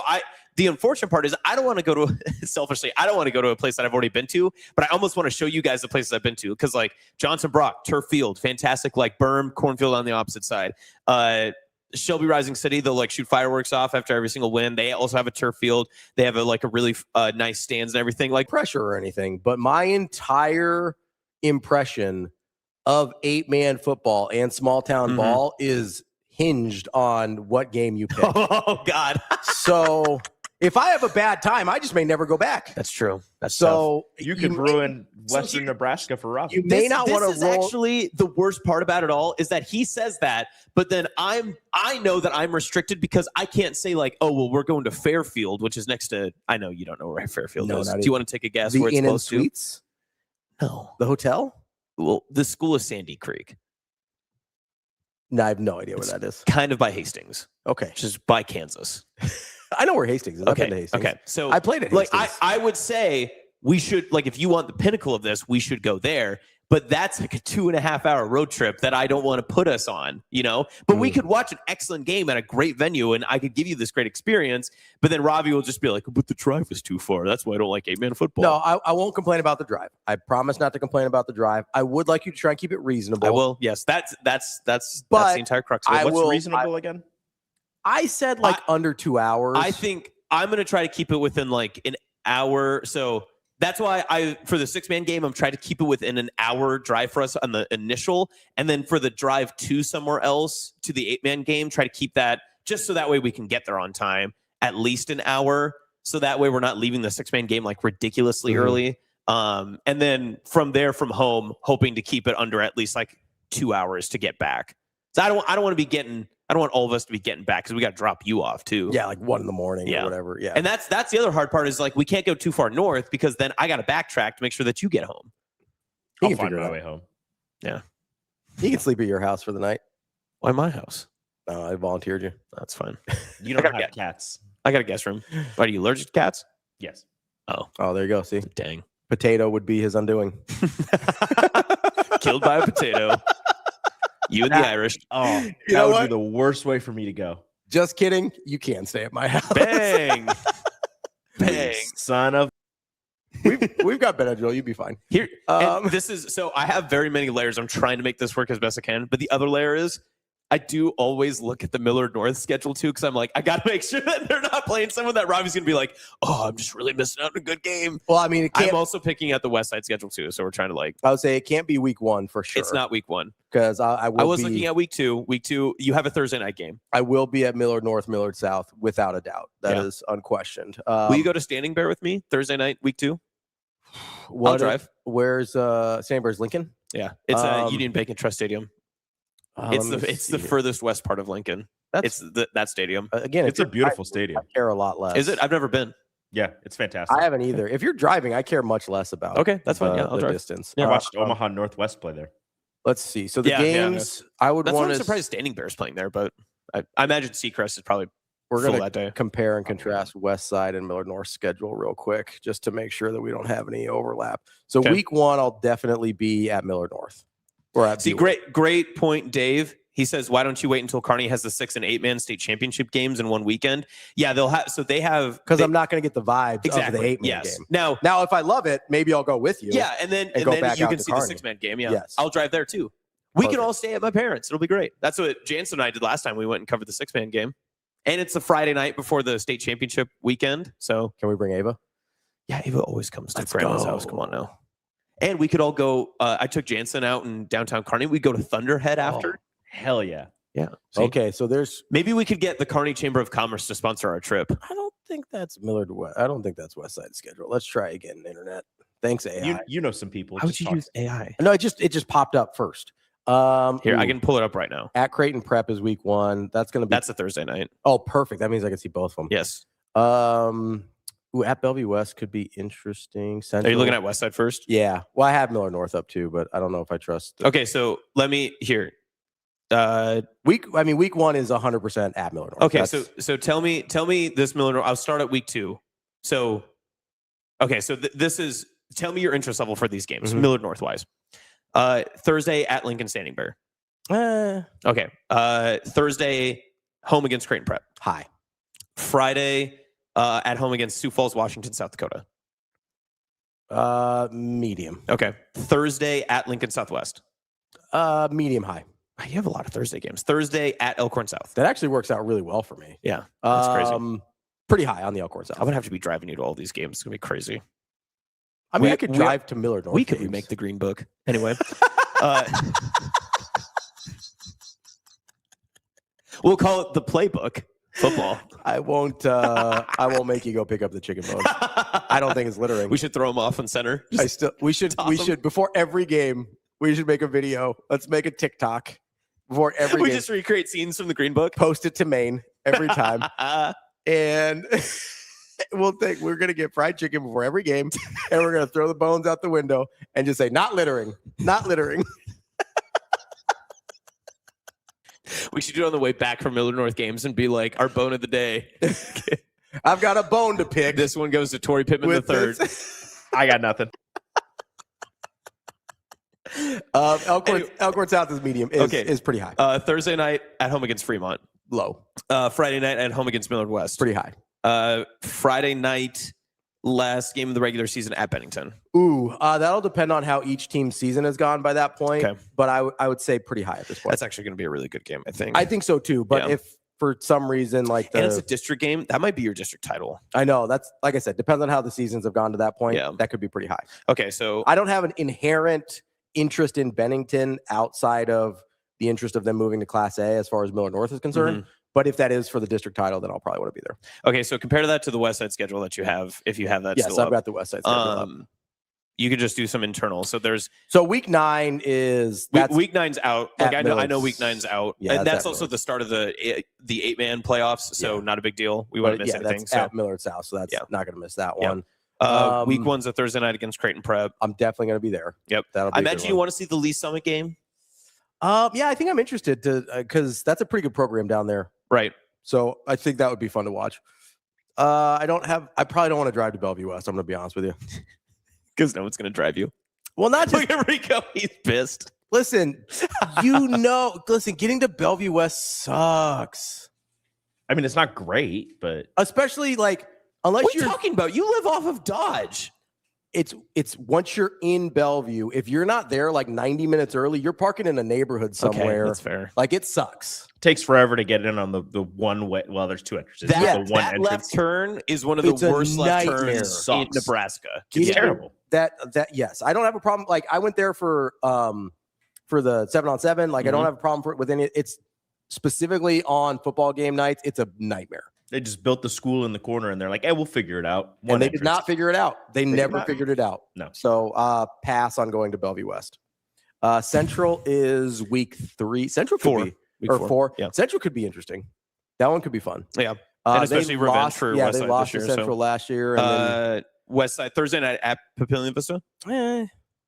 the unfortunate part is I don't want to go to selfishly, I don't want to go to a place that I've already been to, but I almost want to show you guys the places I've been to. Because Johnson Brock, turf field, fantastic, berm, cornfield on the opposite side. Shelby Rising City, they'll shoot fireworks off after every single win. They also have a turf field. They have a really nice stands and everything. Pressure or anything, but my entire impression of 8-man football and small town ball is hinged on what game you pick. Oh God. So if I have a bad time, I just may never go back. That's true. That's so tough. You could ruin Western Nebraska for Ravi. You may not want to roll. Actually, the worst part about it all is that he says that, but then I know that I'm restricted because I can't say we're going to Fairfield, which is next to. I know you don't know where Fairfield is. Do you want to take a guess where it's Inn close and Suites? To? No, the hotel. Well, the school is Sandy Creek. No, I have no idea where that is. Kind of by Hastings. Okay. Which is by Kansas. I know where Hastings is. Okay. Okay. So I played at Hastings. I would say we should, if you want the pinnacle of this, we should go there. But that's a 2.5 hour road trip that I don't want to put us on, But we could watch an excellent game at a great venue and I could give you this great experience. But then Ravi will just be like, but the drive is too far. That's why I don't like 8-man football. No, I won't complain about the drive. I promise not to complain about the drive. I would like you to try and keep it reasonable. I will. Yes. That's the entire crux of it. What's reasonable again? I said under 2 hours. I think I'm going to try to keep it within an hour. So That's why for the 6-man game, I'm trying to keep it within an hour drive for us on the initial. And then for the drive to somewhere else to the 8-man game, try to keep that just so that way we can get there on time, at least an hour. So that way we're not leaving the 6-man game like ridiculously early. And then from there, from home, hoping to keep it under at least like 2 hours to get back. So I don't want all of us to be getting back because we got to drop you off too. Yeah, like 1 a.m. or whatever. Yeah, and that's the other hard part is like we can't go too far north because then I got to backtrack to make sure that you get home. I'll find my way home. Yeah, you can sleep at your house for the night. Why my house? No, I volunteered you. That's fine. You don't have cats. I got a guest room. Are you allergic to cats? Yes. Oh, there you go. See, dang. Potato would be his undoing. Killed by a potato. You and the Irish. Oh, that would be the worst way for me to go. Just kidding. You can stay at my house. Bang. Bang. Son of. We've got Benadryl. You'd be fine. Here. This is so I have very many layers. I'm trying to make this work as best I can. But the other layer is I do always look at the Millard North schedule too, because I'm like, I got to make sure that they're not playing someone that Ravi's going to be like, oh, I'm just really missing out on a good game. Well, I mean, I'm also picking at the West Side schedule too, so we're trying to like. I would say it can't be week 1 for sure. It's not week 1 because I was looking at week 2. Week 2, you have a Thursday night game. I will be at Millard North, Millard South, without a doubt. That is unquestioned. Will you go to Standing Bear with me Thursday night, week 2? I'll drive. Where's Standing Bear's Lincoln? Yeah, it's Union Bank and Trust Stadium. It's the furthest west part of Lincoln. It's that stadium. Again, it's a beautiful stadium. I care a lot less. Is it? I've never been. Yeah, it's fantastic. I haven't either. If you're driving, I care much less about. Okay, that's fine. Yeah, I'll drive. Distance. Yeah, I watched Omaha Northwest play there. Let's see. So the games I would want to. I'm surprised Standing Bear's playing there, but I imagine Seacrest is probably. We're going to compare and contrast West Side and Millard North schedule real quick, just to make sure that we don't have any overlap. So week 1, I'll definitely be at Millard North. Or at great point, Dave. He says, why don't you wait until Kearney has the 6- and 8-man state championship games in one weekend? Yeah, they'll have. So they have because I'm not going to get the vibes of the 8-man game. Now, if I love it, maybe I'll go with you. Yeah, and then you can see the 6-man game. Yeah, yes. I'll drive there too. We can all stay at my parents. It'll be great. That's what Jansen and I did last time. We went and covered the 6-man game, and it's the Friday night before the state championship weekend. So can we bring Ava? Yeah, Ava always comes to grandma's house. Come on now. And we could all go. I took Jansen out in downtown Kearney. We go to Thunderhead after. Hell yeah. Yeah. Okay, so maybe we could get the Kearney Chamber of Commerce to sponsor our trip. I don't think that's Millard West. I don't think that's West Side schedule. Let's try again. Internet. Thanks, AI. You know some people. How would you use AI? No, it just popped up first. Here, I can pull it up right now. At Creighton Prep is week 1. That's a Thursday night. Oh, perfect. That means I can see both of them. Yes. At Bellevue West could be interesting. Are you looking at West Side first? Yeah. Well, I have Millard North up too, but I don't know if I trust. Okay, so let me here. Week 1 is 100% at Millard North. Okay, so tell me this Millard North. I'll start at week 2. So, okay, so this is tell me your interest level for these games, Millard North wise. Thursday at Lincoln Standing Bear. Okay. Thursday home against Creighton Prep. High. Friday at home against Sioux Falls, Washington, South Dakota. Medium. Okay. Thursday at Lincoln Southwest. Medium high. You have a lot of Thursday games. Thursday at Elkhorn South. That actually works out really well for me. Yeah. That's crazy. Pretty high on the Elkhorn South. I'm gonna have to be driving you to all these games. It's gonna be crazy. I mean, I could drive to Millard North. We could remake the Green Book. Anyway. We'll call it the Playbook. Football. I won't make you go pick up the chicken bones. I don't think it's littering. We should throw them off in center. We should before every game. We should make a video. Let's make a TikTok before every game. We just recreate scenes from the Green Book. Post it to Maine every time. And we're going to get fried chicken before every game. And we're going to throw the bones out the window and just say, not littering, not littering. We should do it on the way back from Millard North games and be like, our bone of the day. I've got a bone to pick. This one goes to Torrey Pittman III. I got nothing. Elkhorn South is medium. Is pretty high. Thursday night at home against Fremont. Low. Friday night at home against Millard West. Pretty high. Friday night, last game of the regular season at Bennington. Ooh, that'll depend on how each team's season has gone by that point. Okay. But I would say pretty high at this point. That's actually going to be a really good game, I think. I think so too. But if for some reason, like and it's a district game. That might be your district title. I know. That's, like I said, depends on how the seasons have gone to that point. Yeah. That could be pretty high. Okay, so I don't have an inherent interest in Bennington outside of the interest of them moving to Class A as far as Millard North is concerned. But if that is for the district title, then I'll probably want to be there. Okay, so compare that to the West Side schedule that you have, if you have that. Yes, still I've up. got the West Side schedule up. You could just do some internal. So there's week 9 is week 9's out. Like I know week 9's out. Yeah, and that's also the start of the 8-man playoffs. So not a big deal. We wouldn't miss anything. That's at Millard South, so that's not going to miss that one. Week 1's a Thursday night against Creighton Prep. I'm definitely going to be there. Yep. I imagine you want to see the Lee Summit game. Yeah, I think I'm interested to because that's a pretty good program down there. Right. So I think that would be fun to watch. I probably don't want to drive to Bellevue West. I'm going to be honest with you. Because no one's going to drive you. Well, not just look at Rico. He's pissed. Listen, getting to Bellevue West sucks. I mean, it's not great, but especially like unless what are you talking about? You live off of Dodge. It's once you're in Bellevue, if you're not there like 90 minutes early, you're parking in a neighborhood somewhere. Okay, that's fair. Like it sucks. Takes forever to get in on the one way. Well, there's 2 entrances. That entrance. left turn is one of the worst left turns in Nebraska. It's terrible. That yes, I don't have a problem. Like I went there for the 7-on-7. Like I don't have a problem with any. It's specifically on football game nights. It's a nightmare. They just built the school in the corner, and they're like, "Hey, we'll figure it out." And they did not figure it out. They never figured it out. No. So pass on going to Bellevue West. Central is week 3. Central could be or 4. Yeah. Central could be interesting. That one could be fun. Yeah. And especially revenge for West Side they lost this year, to Central last year. And then, West Side Thursday night at Papillion Vista.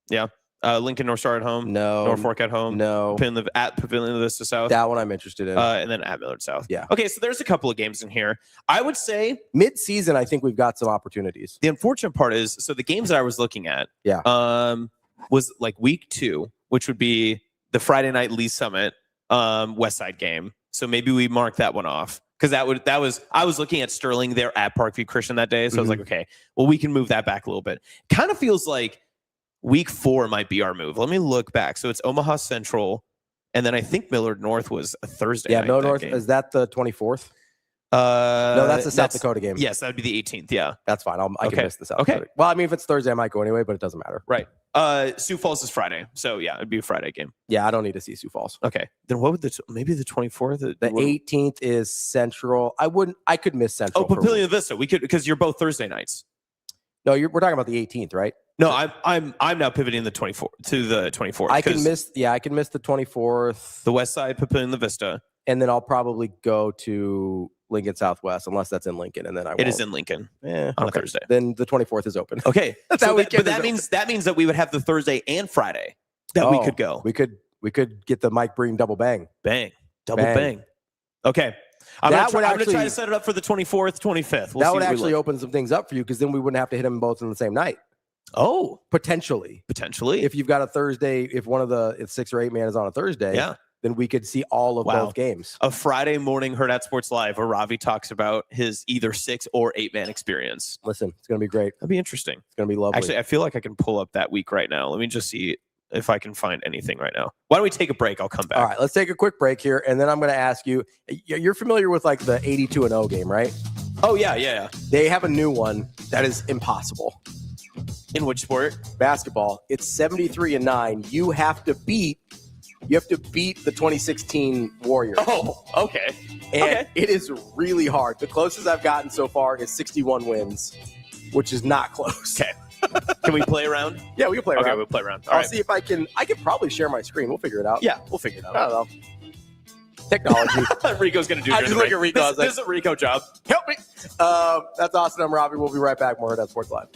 Yeah. Lincoln North Star at home. No. Norfolk at home. No. At Papillion Vista South. That one I'm interested in. And then at Millard South. Yeah. Okay, so there's a couple of games in here. I would say mid-season, I think we've got some opportunities. The unfortunate part is, so the games that I was looking at, was like week 2, which would be the Friday night Lee Summit West Side game. So maybe we mark that one off because I was looking at Sterling there at Parkview Christian that day. So I was like, okay, well, we can move that back a little bit. Kind of feels like week 4 might be our move. Let me look back. So it's Omaha Central, and then I think Millard North was a Thursday. Yeah, night Millard North. Is that the 24th? No, that's the South Dakota game. Yes, that would be the 18th. Yeah, that's fine. I can miss the South Dakota. Okay. Well, I mean, if it's Thursday, I might go anyway, but it doesn't matter. Right. Sioux Falls is Friday, so yeah, it'd be a Friday game. Yeah, I don't need to see Sioux Falls. Okay, then what would maybe the 24th? The 18th is Central. I could miss Central. Oh, Papillion Vista. We could because you're both Thursday nights. No, we're talking about the 18th, right? No, I'm now pivoting the 24th to the 24th. I can miss the 24th. The West Side, Papillion Vista, and then I'll probably go to Lincoln Southwest unless that's in Lincoln, and then it is in Lincoln on a Thursday. Then the 24th is open. Okay, but that means that we would have the Thursday and Friday that we could go. We could get the Mike Breen double bang, double bang. Okay. I'm going to try to set it up for the 24th, 25th. That would actually open some things up for you because then we wouldn't have to hit them both on the same night. Oh, potentially. If you've got a Thursday, if 6 or 8 man is on a Thursday, then we could see all of both games. A Friday morning Hurrdat Sports Live where Ravi talks about his either 6 or 8 man experience. Listen, it's going to be great. That'd be interesting. It's going to be lovely. Actually, I feel like I can pull up that week right now. Let me just see if I can find anything right now. Why don't we take a break? I'll come back. All right, let's take a quick break here, and then I'm going to ask you. You're familiar with like the 82-0 game, right? Oh yeah. They have a new one that is impossible. In which sport? Basketball. It's 73-9. You have to beat the 2016 Warriors. Oh, okay. And it is really hard. The closest I've gotten so far is 61 wins, which is not close. Okay. Can we play around? Yeah, we can play around. Okay, we'll play around. I'll see if I can probably share my screen. We'll figure it out. Yeah, we'll figure it out. I don't know. Technology. Rico's going to do it. I just look at Rico. This is a Rico job. Help me. That's awesome. I'm Ravi. We'll be right back. More Hurrdat Sports Live.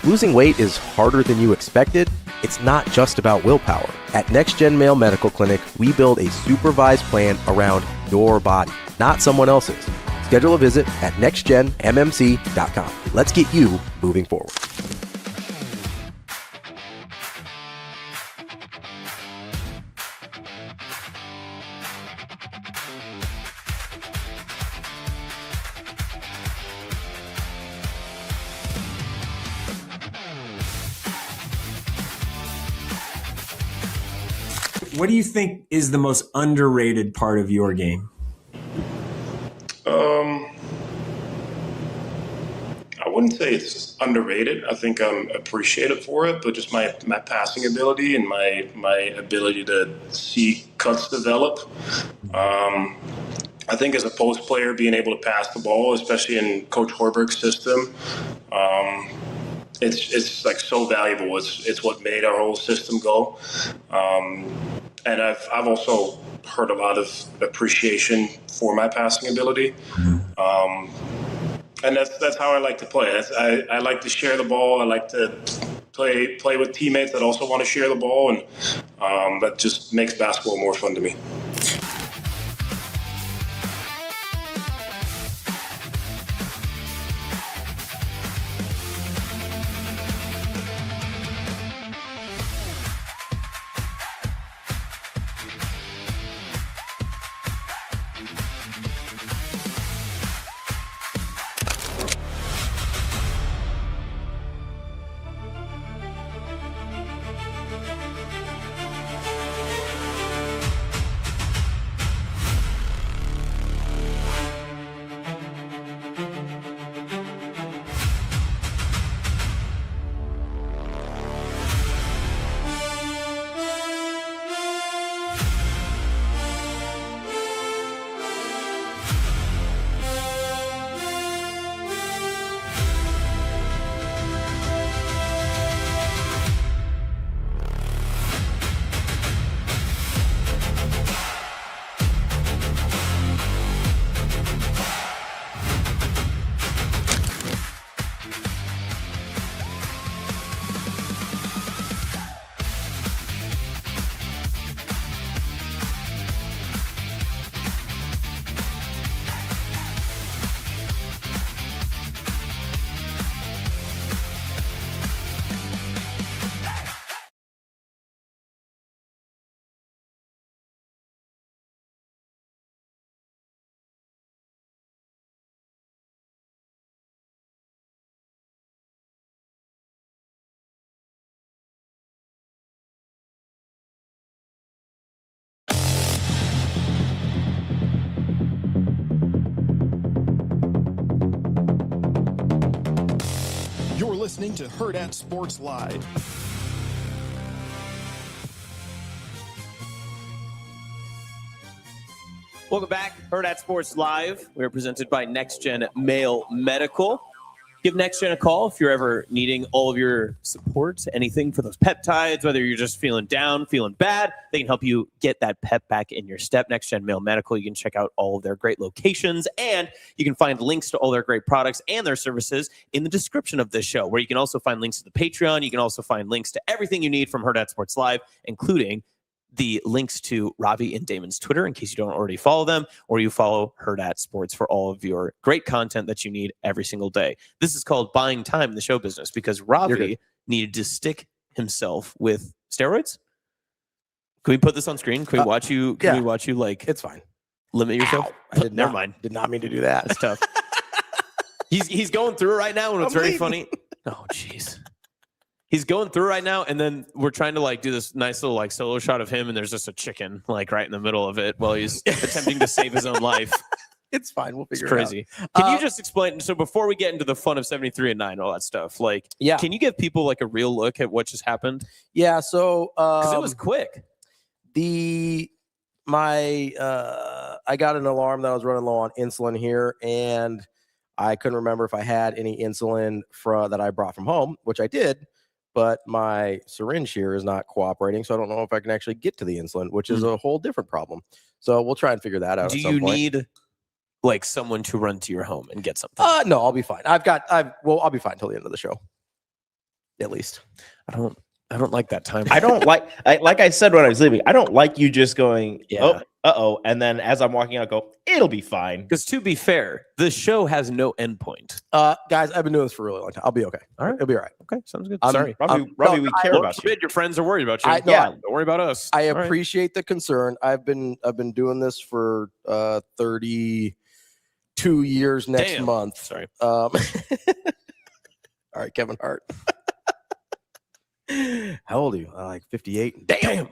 Losing weight is harder than you expected. It's not just about willpower. At Next Gen Male Medical Clinic, we build a supervised plan around your body, not someone else's. Schedule a visit at nextgenmmc.com. Let's get you moving forward. What do you think is the most underrated part of your game? I wouldn't say it's underrated. I think I'm appreciative for it, but just my passing ability and my ability to see cuts develop. I think as a post player, being able to pass the ball, especially in Coach Horberg's system, it's like so valuable. It's what made our whole system go. And I've also heard a lot of appreciation for my passing ability. And that's how I like to play. I like to share the ball. I like to play with teammates that also want to share the ball, and that just makes basketball more fun to me. You're listening to Hurrdat Sports Live. Welcome back, Hurrdat Sports Live. We are presented by Next Gen Male Medical. Give Next Gen a call if you're ever needing all of your support, anything for those peptides, whether you're just feeling down, feeling bad, they can help you get that pep back in your step. Next Gen Male Medical, you can check out all of their great locations, and you can find links to all their great products and their services in the description of this show, where you can also find links to the Patreon. You can also find links to everything you need from Hurrdat Sports Live, including the links to Ravi and Damon's Twitter in case you don't already follow them, or you follow Hurrdat Sports for all of your great content that you need every single day. This is called buying time in the show business because Ravi needed to stick himself with steroids. Can we put this on screen? Can we watch you? Can we watch you like? It's fine. Limit yourself. Never mind. Did not mean to do that. That's tough. He's going through it right now, and it's very funny. Oh, jeez. He's going through right now, and then we're trying to like do this nice little like solo shot of him, and there's just a chicken like right in the middle of it while he's attempting to save his own life. It's fine. We'll figure it out. It's crazy. Can you just explain? So before we get into the fun of 73 and 9, all that stuff, like, can you give people like a real look at what just happened? Yeah. So because it was quick. I got an alarm that I was running low on insulin here, and I couldn't remember if I had any insulin that I brought from home, which I did. But my syringe here is not cooperating, so I don't know if I can actually get to the insulin, which is a whole different problem. So we'll try and figure that out. Do you need like someone to run to your home and get something? No, I'll be fine. I'll be fine till the end of the show, at least. I I don't like that time. I don't like I said when I was leaving, I don't like you just going, Yeah. and then as I'm walking out, go, it'll be fine. Because to be fair, the show has no endpoint. Guys, I've been doing this for a really long time. I'll be okay. All right. It'll be all right. Okay, sounds good. Sorry, Robbie, we care about you. Your friends are worried about you. Don't worry about us. I appreciate the concern. I've been doing this for 32 years next month. Sorry. All right, Kevin Hart. How old are you? Like 58. Damn.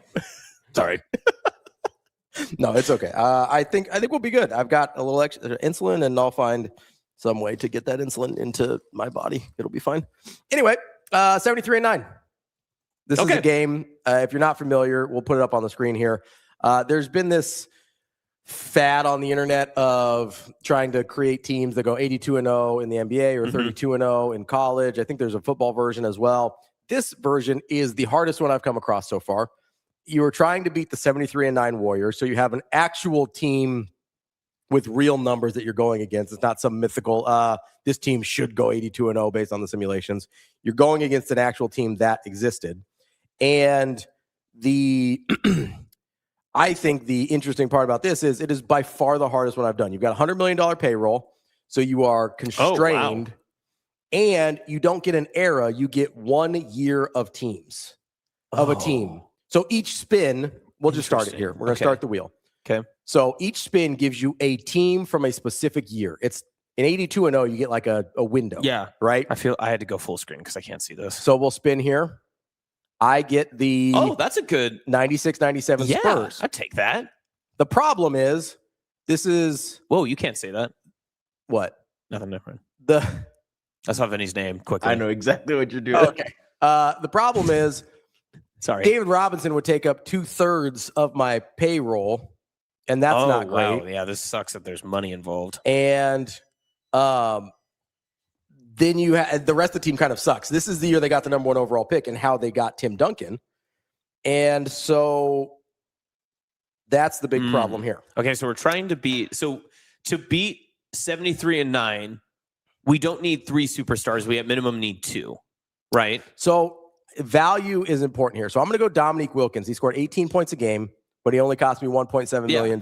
Sorry. No, it's okay. I think we'll be good. I've got a little extra insulin, and I'll find some way to get that insulin into my body. It'll be fine. Anyway, 73-9. This is a game. If you're not familiar, we'll put it up on the screen here. There's been this fad on the internet of trying to create teams that go 82-0 in the NBA or 32-0 in college. I think there's a football version as well. This version is the hardest one I've come across so far. You are trying to beat the 73-9 Warriors, so you have an actual team with real numbers that you're going against. It's not some mythical, this team should go 82-0 based on the simulations. You're going against an actual team that existed. And I think the interesting part about this is it is by far the hardest one I've done. You've got a $100 million payroll, so you are constrained. And you don't get an era, you get 1 year of teams, of a team. So each spin, we'll just start it here. We're going to start the wheel. Okay. So each spin gives you a team from a specific year. It's in 82-0, you get like a window. Yeah. Right? I feel I had to go full screen because I can't see this. So we'll spin here. I get the that's a good 96-97 Spurs. I'd take that. The problem is, this is... Whoa, you can't say that. What? Nothing different. I saw Vinny's name quickly. I know exactly what you're doing. Okay. The problem is... Sorry. David Robinson would take up 2/3 of my payroll, and that's not great. Wow. Yeah, this sucks that there's money involved. And then you have the rest of the team kind of sucks. This is the year they got the number 1 overall pick and how they got Tim Duncan. And so that's the big problem here. Okay, so we're trying to beat 73-9, we don't need 3 superstars. We at minimum need 2, right? So value is important here. So I'm going to go Dominique Wilkins. He scored 18 points a game, but he only cost me $1.7 million.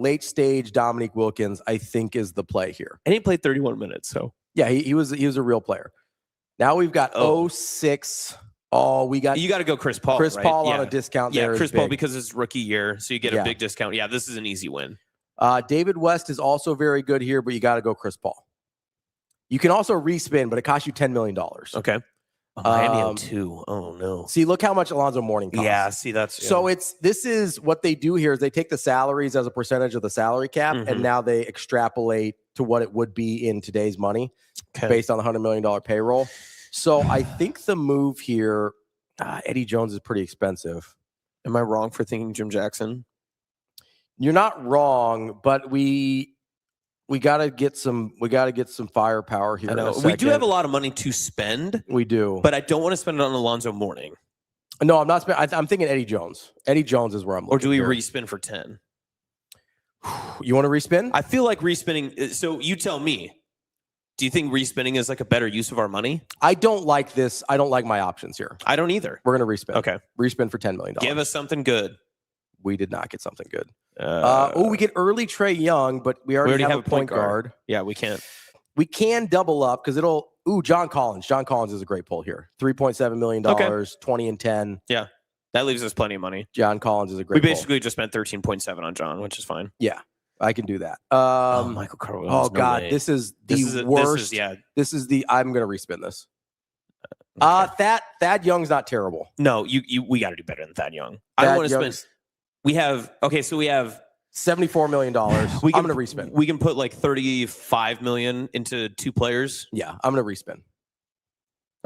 Late stage Dominique Wilkins, I think, is the play here. And he played 31 minutes. So yeah, he was a real player. Now we've got 06. You got to go Chris Paul. Chris right? Paul on a discount. Yeah, there Chris Paul because it's rookie year, so you get a big discount. Yeah, this is an easy win. David West is also very good here, but you got to go Chris Paul. You can also respin, but it costs you $10 million. Okay. Miami on 2. Oh no. See, look how much Alonzo Mourning costs. Yeah, see that's so this is what they do here is they take the salaries as a percentage of the salary cap, and now they extrapolate to what it would be in today's money based on the $100 million payroll. So I think the move here, Eddie Jones is pretty expensive. Am I wrong for thinking Jim Jackson? You're not wrong, but we gotta get some firepower here. I know. We do have a lot of money to spend. We do, but I don't want to spend it on Alonzo Mourning. No, I'm not spending. I'm thinking Eddie Jones. Eddie Jones is where I'm looking. Or do we respin for 10? You want to respin? I feel like respinning. So you tell me. Do you think respinning is like a better use of our money? I don't like this. I don't like my options here. I don't either. We're gonna respin. Okay, respin for $10 million. Give us something good. We did not get something good. We get early Trae Young, but we already have a point guard. Yeah, we can't. We can double up because it'll. John Collins. John Collins is a great pull here. $3.7 million, 20 and 10. Yeah, that leaves us plenty of money. John Collins is a great. We basically just spent 13.7 on John, which is fine. Yeah, I can do that. Michael Carter. Oh God, this is the worst. This is the. I'm gonna respin this. Thad Young's not terrible. No, we got to do better than Thad Young. I don't want to spend. We have $74 million. I'm going to respin. We can put like $35 million into 2 players. Yeah, I'm going to respin.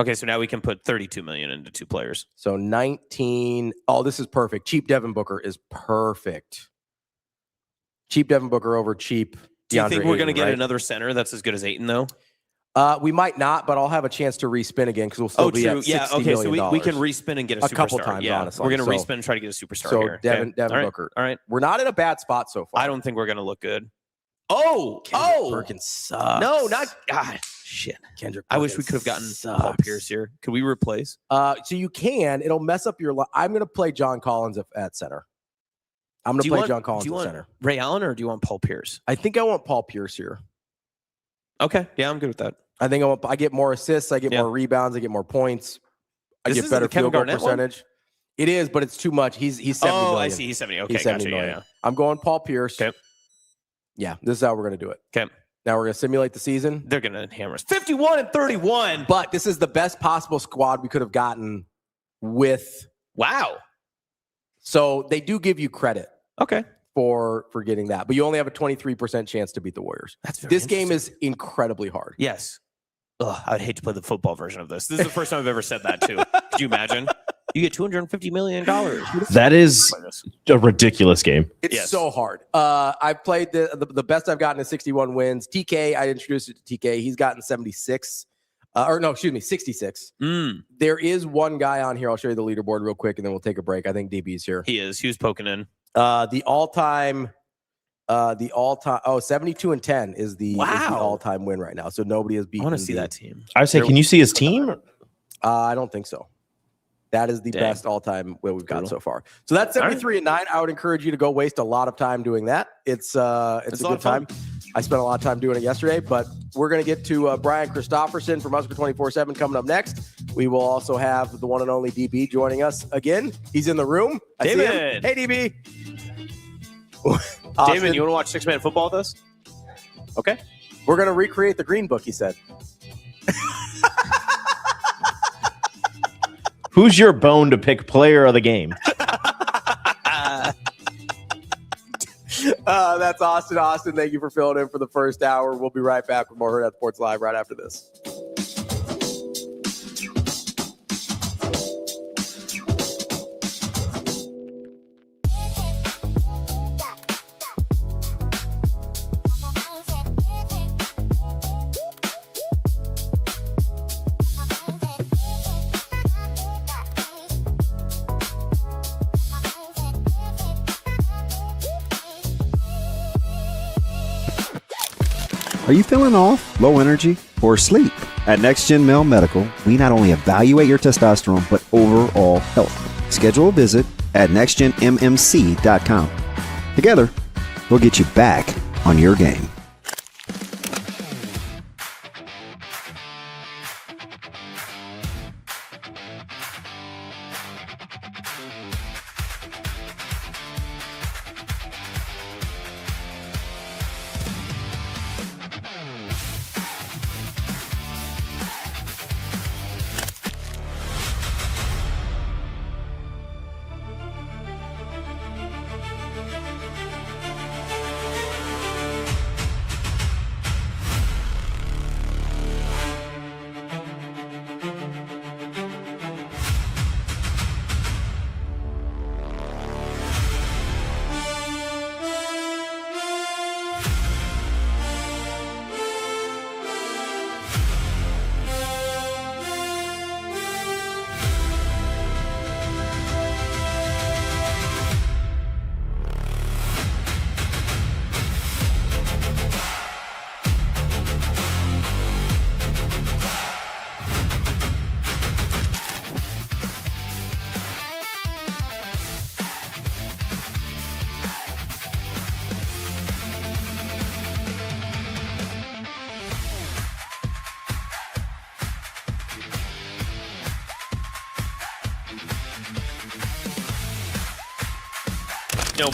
Okay, so now we can put $32 million into 2 players. So 19. Oh, this is perfect. Cheap Devin Booker is perfect. Cheap Devin Booker over cheap. Do you think we're going to get another center that's as good as Ayton though? We might not, but I'll have a chance to respin again because we'll still be at $60 million. So we can respin and get a superstar. Couple times, honestly. We're going to respin and try to get a superstar here. Devin Booker. All right. We're not in a bad spot so far. I don't think we're going to look good. Perkins sucks. No, not God. Shit. Kendrick. I wish we could have gotten Paul Pierce here. Could we replace? So you can. It'll mess up your. I'm going to play John Collins at center. I'm going to play John Collins at center. Ray Allen or do you want Paul Pierce? I think I want Paul Pierce here. Okay. Yeah, I'm good with that. I think I get more assists. I get more rebounds. I get more points. I get better field goal percentage. One? It is, but it's too much. He's 70 million. I see. He's 70. Okay, he's 70 million. Yeah. I'm going Paul Pierce. Okay. Yeah, this is how we're going to do it. Okay. Now we're going to simulate the season. They're going to hammer us. 51-31. But this is the best possible squad we could have gotten with. Wow. So they do give you credit. Okay. For getting that. But you only have a 23% chance to beat the Warriors. This game is incredibly hard. Yes. Ugh, I would hate to play the football version of this. This is the first time I've ever said that, too. Could you imagine? You get $250 million. That is a ridiculous game. It's so hard. I've played the best I've gotten is 61 wins. TK, I introduced it to TK. He's gotten 76. 66. There is one guy on here. I'll show you the leaderboard real quick, and then we'll take a break. I think DB's here. He is. He was poking in. The all-time 72-10 is the all-time win right now. So nobody has beaten. I want to see that team. I would say, can you see his team? I don't think so. That is the best all-time win we've got so far. So that's 73-9. I would encourage you to go waste a lot of time doing that. It's a good time. I spent a lot of time doing it yesterday, but we're going to get to Brian Christopherson from Husker 24/7 coming up next. We will also have the one and only DB joining us again. He's in the room. Damon. Hey, DB. Damon, you want to watch 6-man football with us? Okay. We're going to recreate the Green Book, he said. Who's your bone to pick player of the game? That's Austin. Austin, thank you for filling in for the first hour. We'll be right back with more Hurrdat Sports Live right after this. Are you feeling off, low energy, or asleep? At Next Gen Male Medical, we not only evaluate your testosterone, but overall health. Schedule a visit at nextgenmmc.com. Together, we'll get you back on your game.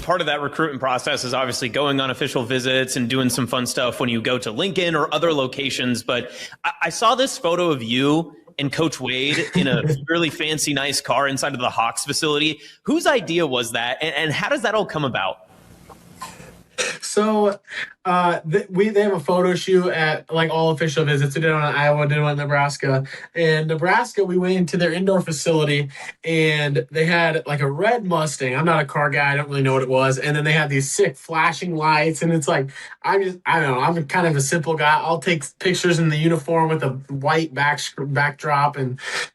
Part of that recruitment process is obviously going on official visits and doing some fun stuff when you go to Lincoln or other locations. But I saw this photo of you and Coach Wade in a really fancy, nice car inside of the Hawks facility. Whose idea was that? And how does that all come about? So they have a photo shoot at like all official visits. We did one in Iowa, did one in Nebraska. And Nebraska, we went into their indoor facility and they had like a red Mustang. I'm not a car guy. I don't really know what it was. And then they had these sick flashing lights. And it's like, I don't know. I'm kind of a simple guy. I'll take pictures in the uniform with a white backdrop.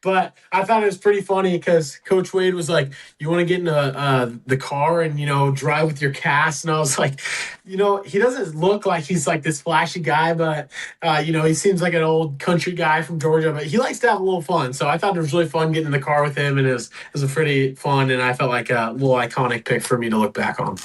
But I thought it was pretty funny because Coach Wade was like, you want to get in the car and, drive with your cast? And I was like, he doesn't look like he's like this flashy guy, but he seems like an old country guy from Georgia, but he likes to have a little fun. So I thought it was really fun getting in the car with him, and it was a pretty fun, and I felt like a little iconic pick for me to look back on.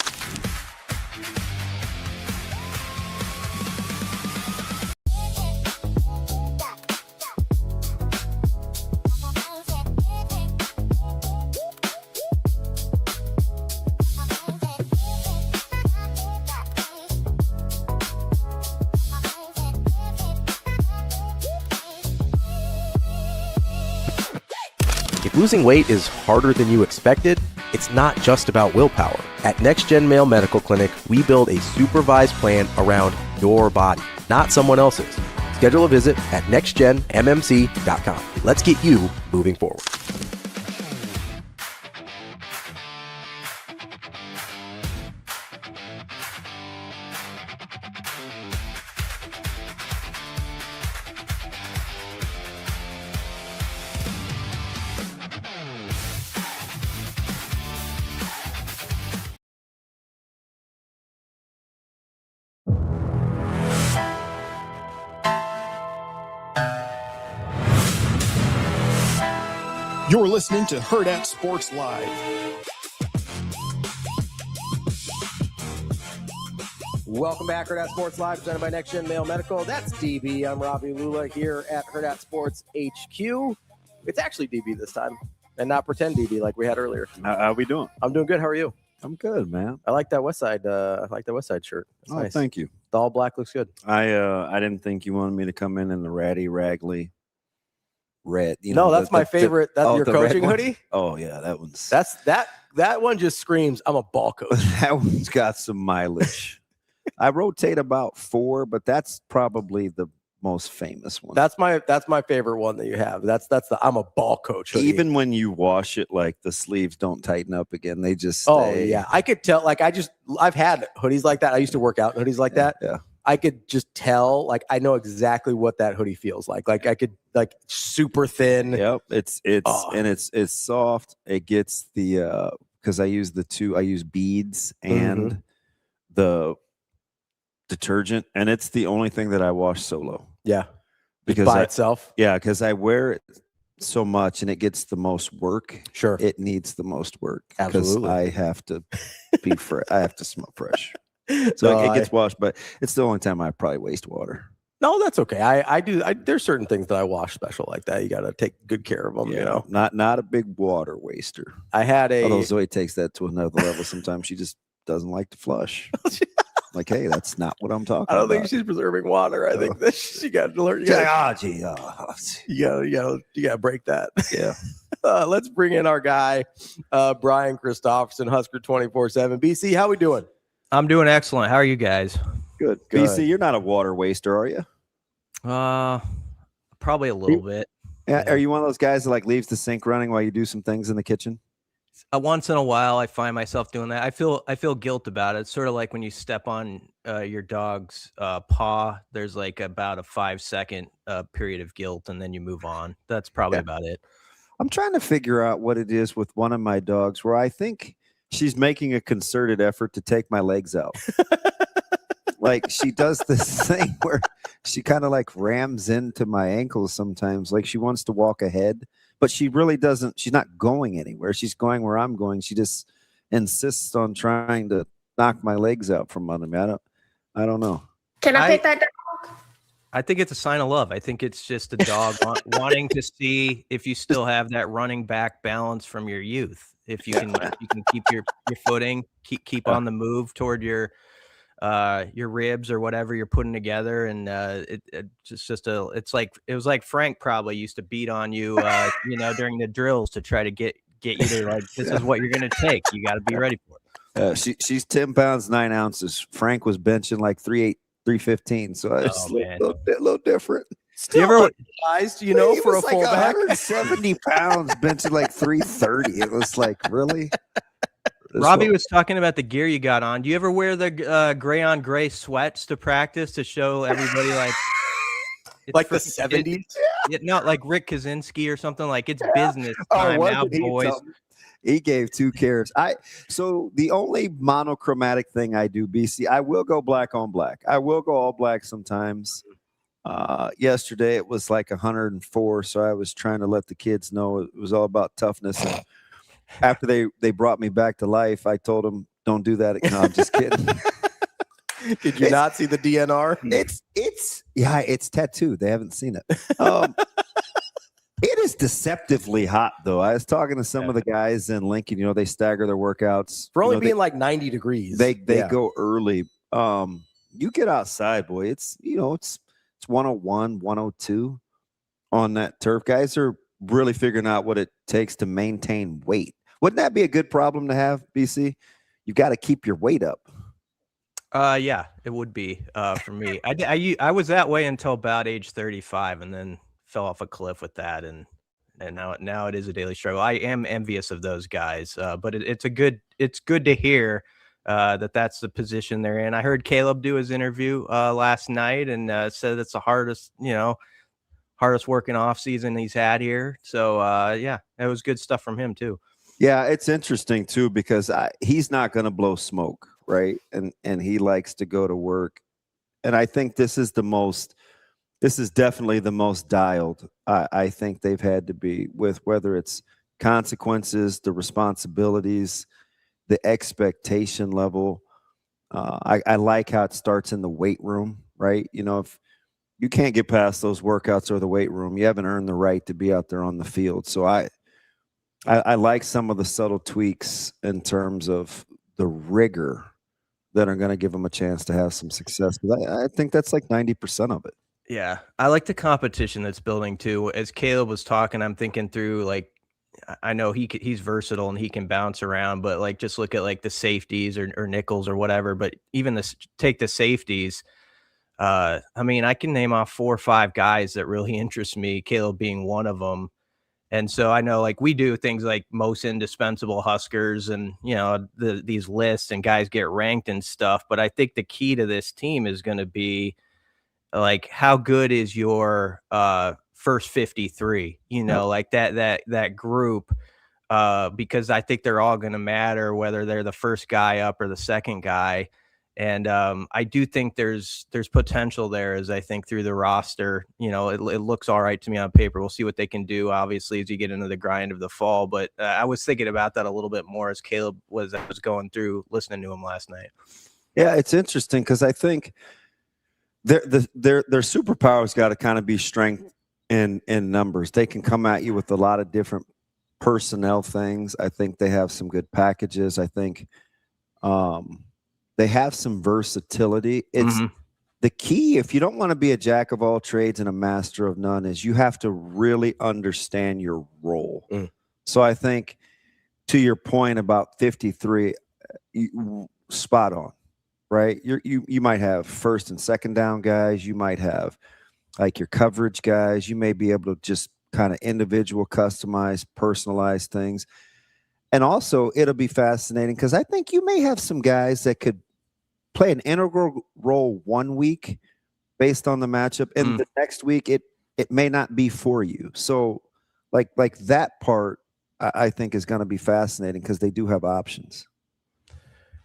If losing weight is harder than you expected, it's not just about willpower. At Next Gen Male Medical Clinic, we build a supervised plan around your body, not someone else's. Schedule a visit at nextgenmmc.com. Let's get you moving forward. You're listening to Hurrdat Sports Live. Welcome back, Hurrdat Sports Live, presented by Next Gen Male Medical. That's DB. I'm Ravi Lulla here at Hurrdat Sports HQ. It's actually DB this time, and not pretend DB like we had earlier. How we doing? I'm doing good. How are you? I'm good, man. I like that West Side. Shirt. That's nice. Thank you. The all black looks good. I didn't think you wanted me to come in the ratty raggly red. That's my favorite. That's your coaching hoodie. Oh yeah, that one's. That one just screams, I'm a ball coach. That one's got some mileage. I rotate about 4, but that's probably the most famous one. That's my favorite one that you have. That's the I'm a ball coach hoodie. Even when you wash it, like the sleeves don't tighten up again. They just stay. Oh yeah, I could tell. Like I've had hoodies like that. I used to work out in hoodies like that. Yeah. I could just tell, like I know exactly what that hoodie feels like. Like I could, like super thin. Yep, it's soft. It gets the because I use beads and the detergent, and it's the only thing that I wash solo. Yeah, because by itself. Yeah, because I wear it so much, and it gets the most work. Sure, it needs the most work. Absolutely, I have to be fresh. I have to smell fresh. So it gets washed, but it's the only time I probably waste water. No, that's okay. I do. There's certain things that I wash special like that. You got to take good care of them. Yeah, not a big water waster. I had although Zoe takes that to another level. Sometimes she just doesn't like to flush. Like, hey, that's not what I'm talking about. I don't think she's preserving water. I think that she got to learn. You got to break that. Yeah. Let's bring in our guy, Brian CHRISTOPHERSON, Husker 24/7. BC, how we doing? I'm doing excellent. How are you guys? Good. BC, you're not a water waster, are you? Probably a little bit. Yeah. Are you one of those guys that like leaves the sink running while you do some things in the kitchen? Once in a while, I find myself doing that. I feel guilt about it. It's sort of like when you step on your dog's paw. There's like about a 5-second period of guilt, and then you move on. That's probably about it. I'm trying to figure out what it is with one of my dogs where I think she's making a concerted effort to take my legs out. Like she does this thing where she kind of like rams into my ankles sometimes. Like she wants to walk ahead, but she really doesn't. She's not going anywhere. She's going where I'm going. She just insists on trying to knock my legs out from under me. I don't know. Can I pick that dog? I think it's a sign of love. I think it's just a dog wanting to see if you still have that running back balance from your youth. If you can keep your footing, keep on the move toward your ribs or whatever you're putting together, and it was like Frank probably used to beat on you, during the drills to try to get you to like, this is what you're gonna take. You got to be ready for it. She's 10 pounds 9 ounces. Frank was benching like 315, so it's a little different. Still undersized, for a like fullback. 170 pounds, benching like 330. It was like, really? Robbie was talking about the gear you got on. Do you ever wear the gray on gray sweats to practice to show everybody like the 70s? Not like Rick Kaczynski or something. Like it's business time now, boys. He gave 2 cares. So the only monochromatic thing I do, BC, I will go black on black. I will go all black sometimes. Yesterday it was like 104, so I was trying to let the kids know it was all about toughness. And after they brought me back to life, I told them, don't do that. No, I'm just kidding. Did you not see the DNR? It's tattooed. They haven't seen it. It is deceptively hot, though. I was talking to some of the guys in Lincoln. You know, they stagger their workouts for only being like 90 degrees. They go early. You get outside, boy. It's 101, 102 on that turf. Guys are really figuring out what it takes to maintain weight. Wouldn't that be a good problem to have, BC? You've got to keep your weight up. Yeah, it would be for me. I was that way until about age 35, and then fell off a cliff with that, and now it is a daily struggle. I am envious of those guys, but it's good to hear that's the position they're in. I heard Caleb do his interview last night and said it's the hardest working off season he's had here. So yeah, it was good stuff from him too. Yeah, it's interesting too because he's not going to blow smoke, right? And he likes to go to work, and I think this is definitely the most dialed I think they've had to be with, whether it's consequences, the responsibilities, the expectation level. I like how it starts in the weight room, right? You know, if you can't get past those workouts or the weight room, you haven't earned the right to be out there on the field. So I like some of the subtle tweaks in terms of the rigor that are going to give them a chance to have some success. I think that's like 90% of it. Yeah, I like the competition that's building too. As Caleb was talking, I'm thinking through, like, I know he's versatile and he can bounce around, but like just look at like the safeties or nickels or whatever. But even take the safeties. I mean, I can name off 4 or 5 guys that really interest me, Caleb being one of them. And so I know, like, we do things like most indispensable Huskers and, you know, these lists and guys get ranked and stuff. But I think the key to this team is going to be, like, how good is your first 53, you know, like that group, because I think they're all going to matter, whether they're the first guy up or the second guy. And I do think there's potential there, as I think through the roster. You know, it looks all right to me on paper. We'll see what they can do, obviously, as you get into the grind of the fall. But I was thinking about that a little bit more as Caleb was going through listening to him last night. Yeah, it's interesting because I think their superpower's got to kind of be strength in numbers. They can come at you with a lot of different personnel things. I think they have some good packages. I think they have some versatility. It's the key, if you don't want to be a jack of all trades and a master of none, is you have to really understand your role. So I think, to your point about 53, spot on, right? You might have first and second down guys. You might have like your coverage guys. You may be able to just kind of individual, customize, personalize things. And also, it'll be fascinating because I think you may have some guys that could play an integral role one week based on the matchup, and the next week it may not be for you. So like that part I think is going to be fascinating because they do have options.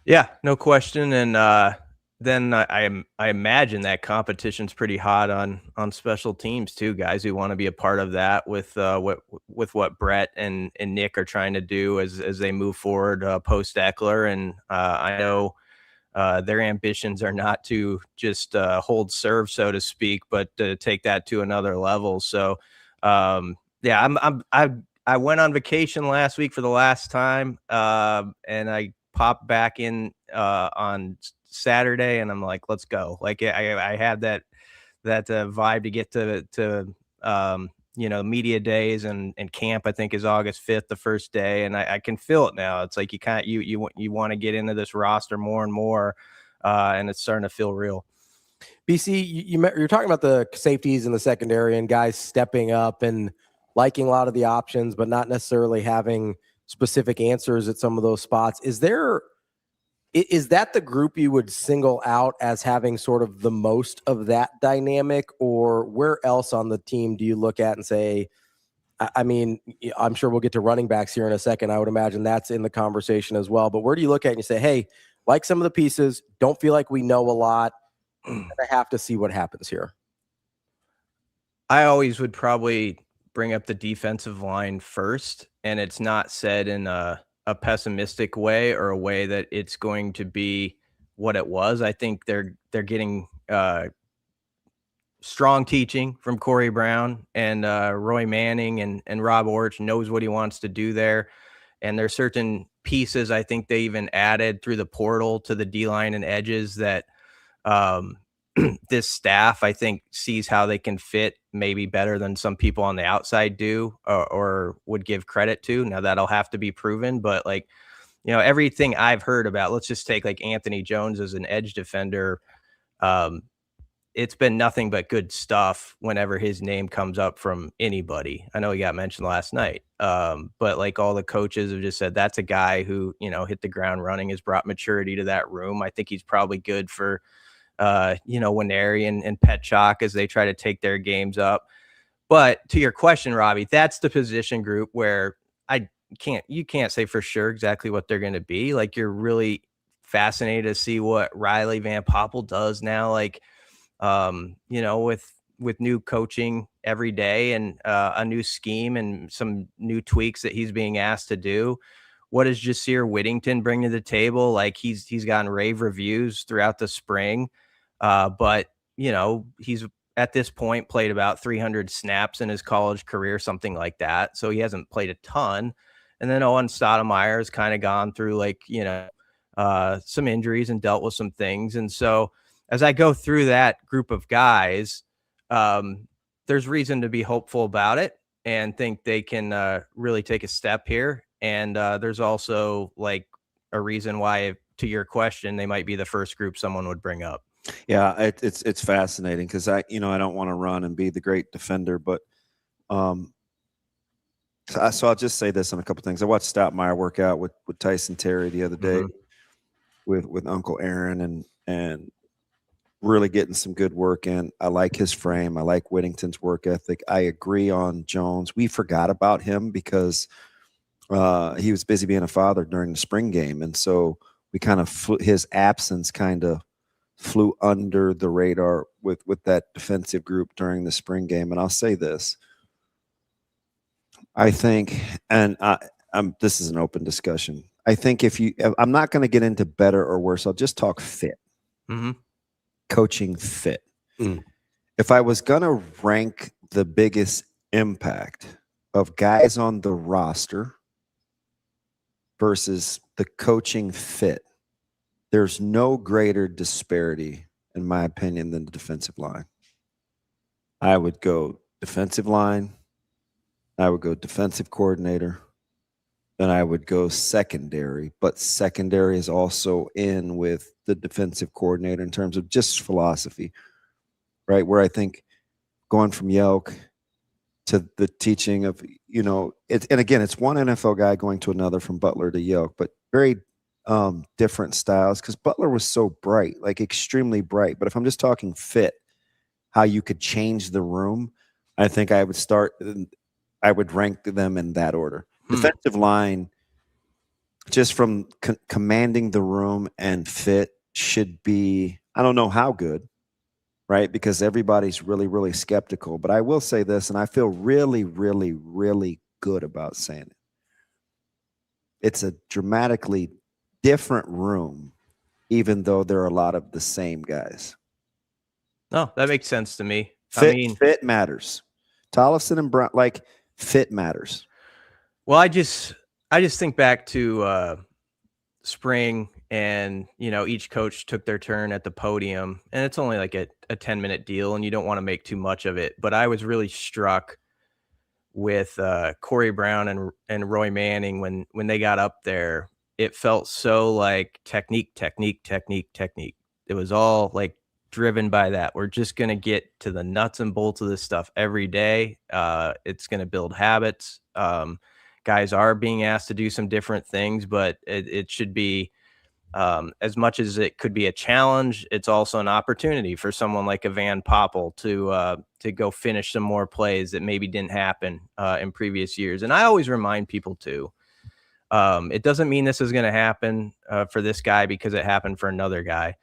Yeah, no question. And then I imagine that competition's pretty hot on special teams too, guys who want to be a part of that with what Brett and Nick are trying to do as they move forward post Eckler. And I know their ambitions are not to just hold serve, so to speak, but to take that to another level. So yeah, I went on vacation last week for the last time, and I popped back in on Saturday, and I'm like, let's go. Like I had that vibe to get to you know, media days and camp. I think is August 5th, the first day, and I can feel it now. It's like you want to get into this roster more and more, and it's starting to feel real. BC, you're talking about the safeties in the secondary and guys stepping up and liking a lot of the options, but not necessarily having specific answers at some of those spots. Is that the group you would single out as having sort of the most of that dynamic, or where else on the team do you look at and say, I mean, I'm sure we'll get to running backs here in a second. I would imagine that's in the conversation as well. But where do you look at it and you say, hey, like some of the pieces, don't feel like we know a lot. I have to see what happens here. I always would probably bring up the defensive line first, and it's not said in a pessimistic way or a way that it's going to be what it was. I think they're getting strong teaching from Corey Brown and Roy Manning, and Rob Orch knows what he wants to do there. And there's certain pieces I think they even added through the portal to the D-line and edges that this staff, I think, sees how they can fit maybe better than some people on the outside do or would give credit to. Now that'll have to be proven, but like, everything I've heard about, let's just take like Anthony Jones as an edge defender. It's been nothing but good stuff whenever his name comes up from anybody. I know he got mentioned last night, but like all the coaches have just said, that's a guy who, hit the ground running, has brought maturity to that room. I think he's probably good for, Winery and Petchak as they try to take their games up. But to your question, Ravi, that's the position group where you can't say for sure exactly what they're going to be. Like, you're really fascinated to see what Riley Van Poppel does now. Like, with new coaching every day and a new scheme and some new tweaks that he's being asked to do. What does Jasir Whittington bring to the table? Like, he's gotten rave reviews throughout the spring. But he's at this point played about 300 snaps in his college career, something like that. So he hasn't played a ton. And then Owen Stoudemire has kind of gone through some injuries and dealt with some things. And so as I go through that group of guys, there's reason to be hopeful about it and think they can really take a step here. And there's also like a reason why, to your question, they might be the first group someone would bring up. Yeah, it's fascinating because I don't want to run and be the great defender, but so I'll just say this on a couple things. I watched Stoudemire work out with Tyson Terry the other day with Uncle Aaron and really getting some good work in. I like his frame. I like Whittington's work ethic. I agree on Jones. We forgot about him because he was busy being a father during the spring game, and so we kind of his absence kind of flew under the radar with that defensive group during the spring game. And I'll say this. I think, and this is an open discussion. I think I'm not going to get into better or worse. I'll just talk fit. Coaching fit. If I was going to rank the biggest impact of guys on the roster versus the coaching fit, there's no greater disparity, in my opinion, than the defensive line. I would go defensive line. I would go defensive coordinator. Then I would go secondary. But secondary is also in with the defensive coordinator in terms of just philosophy, right? Where I think going from Yelk to the teaching of, and again, it's one NFL guy going to another from Butler to Yelk, but very different styles because Butler was so bright, like extremely bright. But if I'm just talking fit, how you could change the room, I think I would rank them in that order. Defensive line, just from commanding the room and fit, should be, I don't know how good, right? Because everybody's really, really skeptical. But I will say this, and I feel really, really, really good about saying it. It's a dramatically different room, even though there are a lot of the same guys. No, that makes sense to me. Fit matters. Tollefson and Brown, fit matters. Well, I just think back to spring, and each coach took their turn at the podium, and it's only like a 10-minute deal, and you don't want to make too much of it. But I was really struck with Corey Brown and Roy Manning when they got up there. It felt so like technique. It was all like driven by that. We're just going to get to the nuts and bolts of this stuff every day. It's going to build habits. Guys are being asked to do some different things, but it should be As much as it could be a challenge, it's also an opportunity for someone like a Van Poppel to go finish some more plays that maybe didn't happen in previous years. And I always remind people too, it doesn't mean this is going to happen for this guy because it happened for another guy.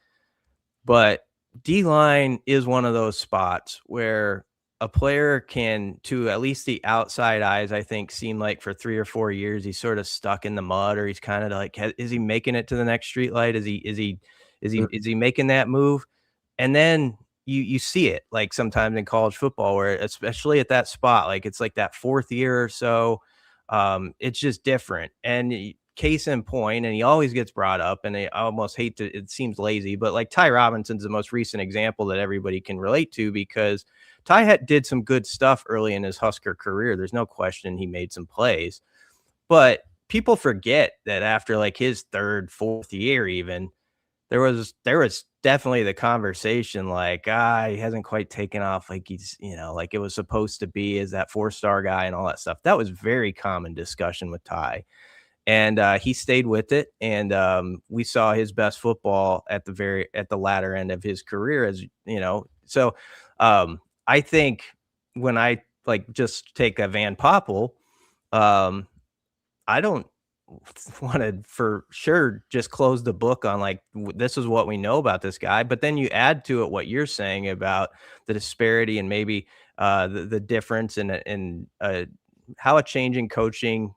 But D-line is one of those spots where a player can, to at least the outside eyes, I think, seem like for 3 or 4 years he's sort of stuck in the mud, or he's kind of like, is he making it to the next street light? Is he making that move? And then you see it like sometimes in college football, where especially at that spot, like it's like that 4th year or so, it's just different. And case in point, and he always gets brought up, and I almost hate to, it seems lazy, but like Ty Robinson's the most recent example that everybody can relate to, because Ty did some good stuff early in his Husker career. There's no question he made some plays, but people forget that after like his 3rd, 4th year, even there was definitely the conversation like, he hasn't quite taken off like he's, like it was supposed to be as that 4-star guy and all that stuff. That was very common discussion with Ty. And he stayed with it, and we saw his best football at the latter end of his career, as So I think when I just take a Van Poppel, I don't want to for sure just close the book on like this is what we know about this guy. But then you add to it what you're saying about the disparity and maybe the difference in how a change in coaching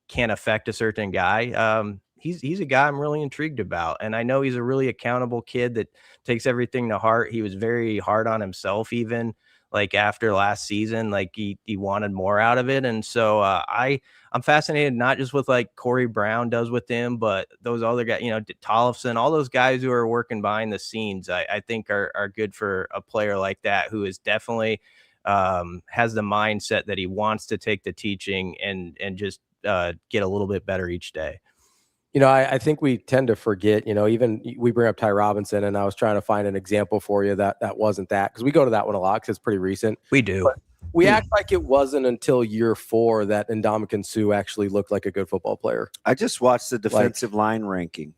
can affect a certain guy. He's a guy I'm really intrigued about. And I know he's a really accountable kid that takes everything to heart. He was very hard on himself, even like after last season, like he wanted more out of it. And so I'm fascinated, not just with like Corey Brown does with him, but those other guys, Tollefson, all those guys who are working behind the scenes, I think are good for a player like that, who is definitely has the mindset that he wants to take the teaching and just get a little bit better each day. I think we tend to forget, even we bring up Ty Robinson, and I was trying to find an example for you that wasn't that, because we go to that one a lot because it's pretty recent. We do. But we act like it wasn't until year 4 that Ndamukong Suh actually looked like a good football player. I just watched the defensive line ranking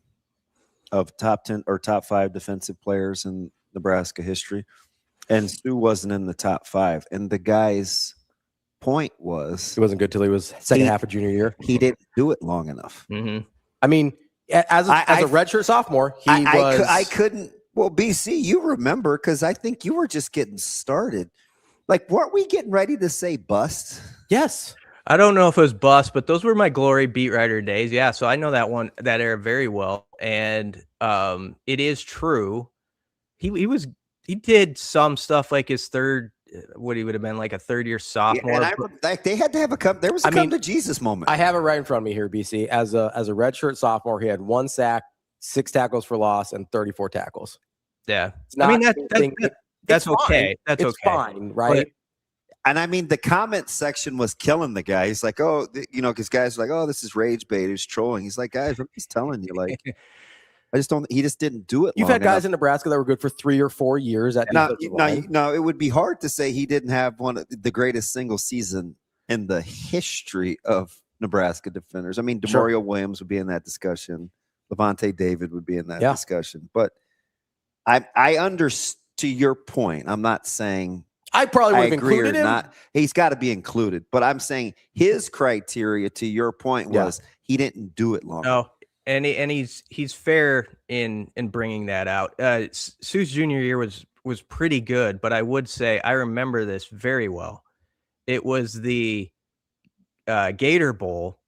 of top 10 or top 5 defensive players in Nebraska history, and Suh wasn't in the top 5. And the guy's point was he wasn't good till he was second half of junior year. He didn't do it long enough. Mm-hmm. I mean, as a redshirt sophomore, I couldn't. Well, BC, you remember, because I think you were just getting started. Like, weren't we getting ready to say bust? Yes. I don't know if it was bust, but those were my glory beat writer days. Yeah, so I know that era very well, and it is true. He did some stuff like his third. What he would have been like a 3rd-year sophomore. Yeah, and they had to have there was a come to Jesus moment. I have it right in front of me here, BC. As a redshirt sophomore, he had 1 sack, 6 tackles for loss, and 34 tackles. Yeah. That's okay. That's okay. Fine, right? And I mean, the comment section was killing the guy. He's like, because guys are like, oh, this is rage bait. He's trolling. He's like, guys, I'm just telling you, like, he just didn't do it. You've had guys in Nebraska that were good for 3 or 4 years. No, it would be hard to say he didn't have one of the greatest single season in the history of Nebraska defenders. I mean, Demario Williams would be in that discussion. Levante David would be in that discussion. But I understand to your point. I'm not saying I probably would have included him. Not. He's got to be included. But I'm saying his criteria, to your point, was he didn't do it long. No. And he's fair in bringing that out. Suh's junior year was pretty good, but I would say I remember this very well. It was the Gator Bowl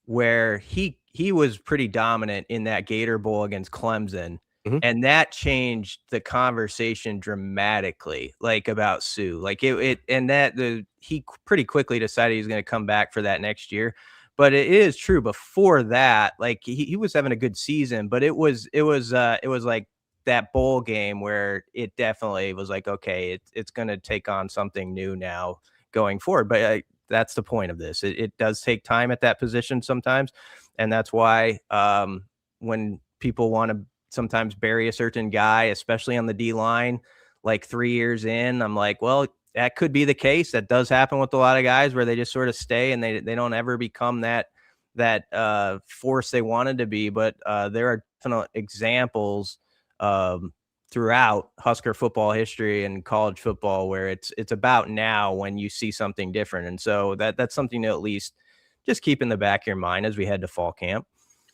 where he was pretty dominant in that Gator Bowl against Clemson, and that changed the conversation dramatically, like about Suh. Like he pretty quickly decided he was going to come back for that next year. But it is true. Before that, like he was having a good season, but it was like that bowl game where it definitely was like, okay, it's going to take on something new now going forward. But that's the point of this. It does take time at that position sometimes, and that's why when people want to sometimes bury a certain guy, especially on the D line, like 3 years in, I'm like, well, that could be the case. That does happen with a lot of guys where they just sort of stay and they don't ever become that force they wanted to be, but there are definite examples throughout Husker football history and college football where it's about now when you see something different. And so that's something to at least just keep in the back of your mind as we head to fall camp.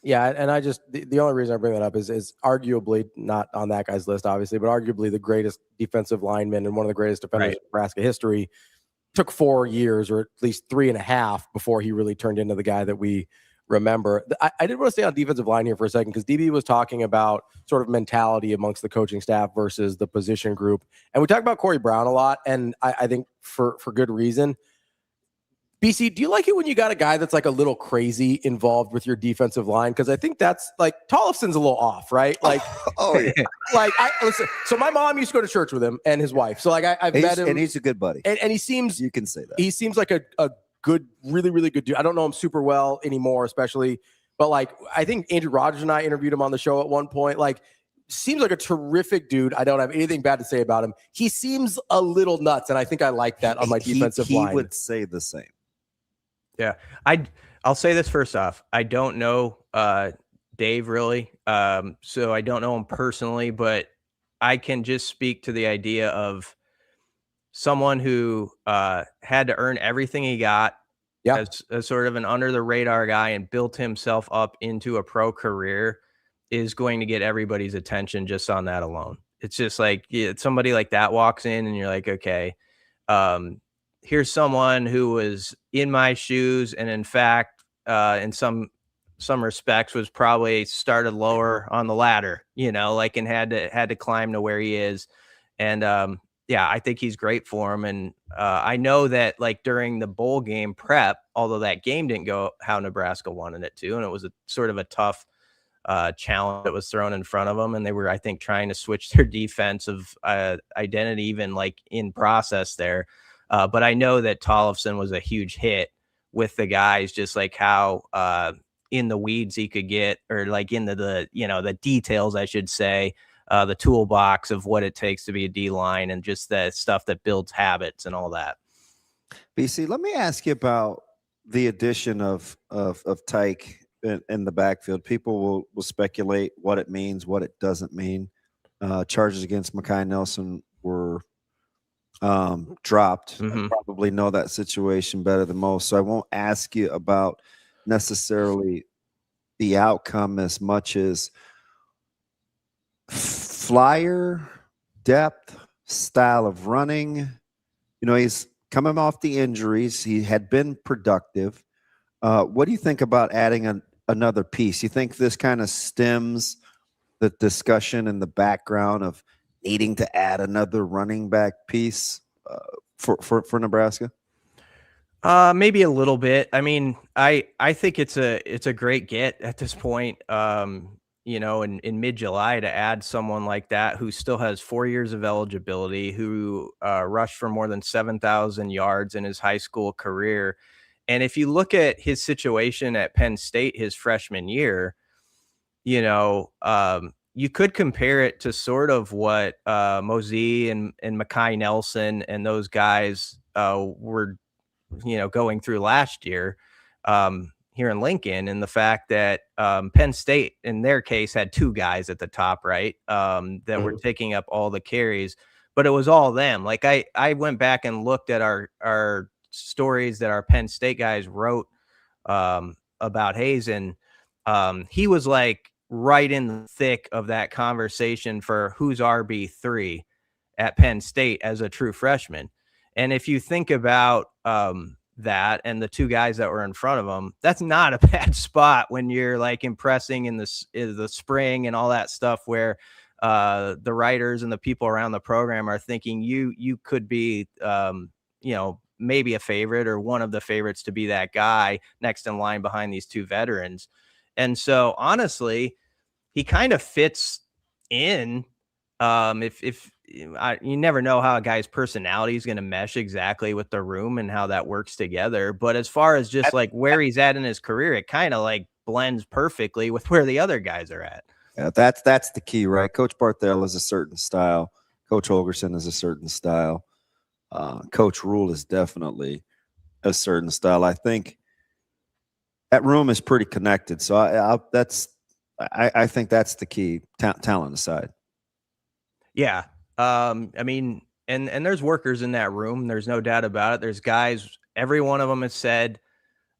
Yeah, and I just the only reason I bring that up is arguably not on that guy's list, obviously, but arguably the greatest defensive lineman and one of the greatest defenders in Nebraska history. Took 4 years or at least 3.5 before he really turned into the guy that we remember. I did want to stay on defensive line here for a second because DB was talking about sort of mentality amongst the coaching staff versus the position group, and we talk about Corey Brown a lot, and I think for good reason. BC, do you like it when you got a guy that's like a little crazy involved with your defensive line? Because I think that's like Tollefson's a little off, right? Like, like listen. So my mom used to go to church with him and his wife. So like I've met him, and he's a good buddy. And he seems, you can say that, he seems like a good, really, really good dude. I don't know him super well anymore, especially, but like I think Andrew Rogers and I interviewed him on the show at one point. Like, seems like a terrific dude. I don't have anything bad to say about him. He seems a little nuts, and I think I like that on my defensive line. He would say the same. Yeah, I'll say this first off. I don't know Dave really, so I don't know him personally, but I can just speak to the idea of someone who had to earn everything he got as sort of an under the radar guy and built himself up into a pro career is going to get everybody's attention just on that alone. It's just like somebody like that walks in and you're like, okay, here's someone who was in my shoes, and in fact, in some respects, was probably started lower on the ladder, like, and had to climb to where he is. And yeah, I think he's great for him. And I know that like during the bowl game prep, although that game didn't go how Nebraska wanted it to, and it was a sort of a tough challenge that was thrown in front of them, and they were, I think, trying to switch their defensive identity even like in process there. But I know that Tollefson was a huge hit with the guys, just like how in the weeds he could get, or like into the details, I should say, the toolbox of what it takes to be a D-line and just the stuff that builds habits and all that. BC, let me ask you about the addition of Tikey in the backfield. People will speculate what it means, what it doesn't mean. Charges against Mekhi Nelson were dropped. I probably know that situation better than most, so I won't ask you about necessarily the outcome as much as flyer, depth, style of running. He's coming off the injuries. He had been productive. What do you think about adding another piece? You think this kind of stems the discussion in the background of needing to add another running back piece for Nebraska? Maybe a little bit. I mean, I think it's a great get at this point. In mid-July to add someone like that who still has 4 years of eligibility, who rushed for more than 7,000 yards in his high school career. And if you look at his situation at Penn State his freshman year, you could compare it to sort of what Mosey and Mekhi Nelson and those guys were, going through last year here in Lincoln, and the fact that Penn State, in their case, had two guys at the top, right, that were taking up all the carries, but it was all them. Like I went back and looked at our stories that our Penn State guys wrote about Hayes, and he was like right in the thick of that conversation for who's RB3 at Penn State as a true freshman. And if you think about that and the two guys that were in front of him, that's not a bad spot when you're like impressing in the spring and all that stuff, where the writers and the people around the program are thinking you could be, maybe a favorite or one of the favorites to be that guy next in line behind these two veterans. And so honestly, he kind of fits in. You never know how a guy's personality is going to mesh exactly with the room and how that works together. But as far as just like where he's at in his career, it kind of like blends perfectly with where the other guys are at. Yeah, that's the key, right? Coach Barthel is a certain style. Coach Holgerson is a certain style. Coach Rule is definitely a certain style. I think that room is pretty connected. So I think that's the key, talent aside. Yeah. I mean, and there's workers in that room. There's no doubt about it. There's guys, every one of them has said,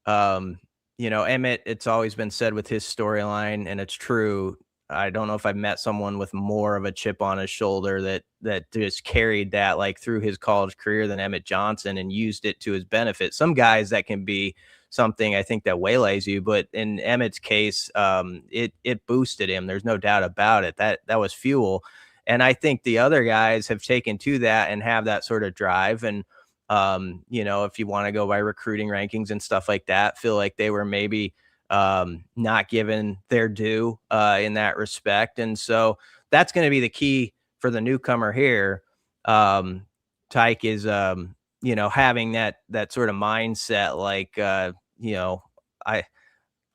Emmett, it's always been said with his storyline, and it's true. I don't know if I've met someone with more of a chip on his shoulder that just carried that like through his college career than Emmett Johnson and used it to his benefit. Some guys that can be something I think that waylays you, but in Emmett's case, it boosted him. There's no doubt about it. That was fuel. And I think the other guys have taken to that and have that sort of drive. And, if you want to go by recruiting rankings and stuff like that, feel like they were maybe not given their due in that respect. And so that's going to be the key for the newcomer here. Tyke is, having that sort of mindset, like, I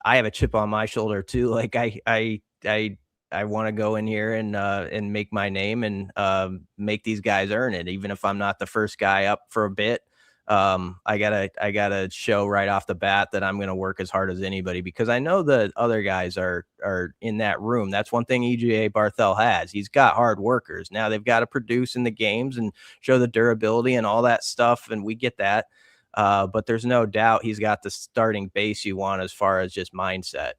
have a chip on my shoulder too. Like I want to go in here and make my name and make these guys earn it. Even if I'm not the first guy up for a bit, I gotta show right off the bat that I'm going to work as hard as anybody, because I know the other guys are in that room. That's one thing EJ Barthel has. He's got hard workers. Now they've got to produce in the games and show the durability and all that stuff, and we get that. But there's no doubt he's got the starting base you want as far as just mindset.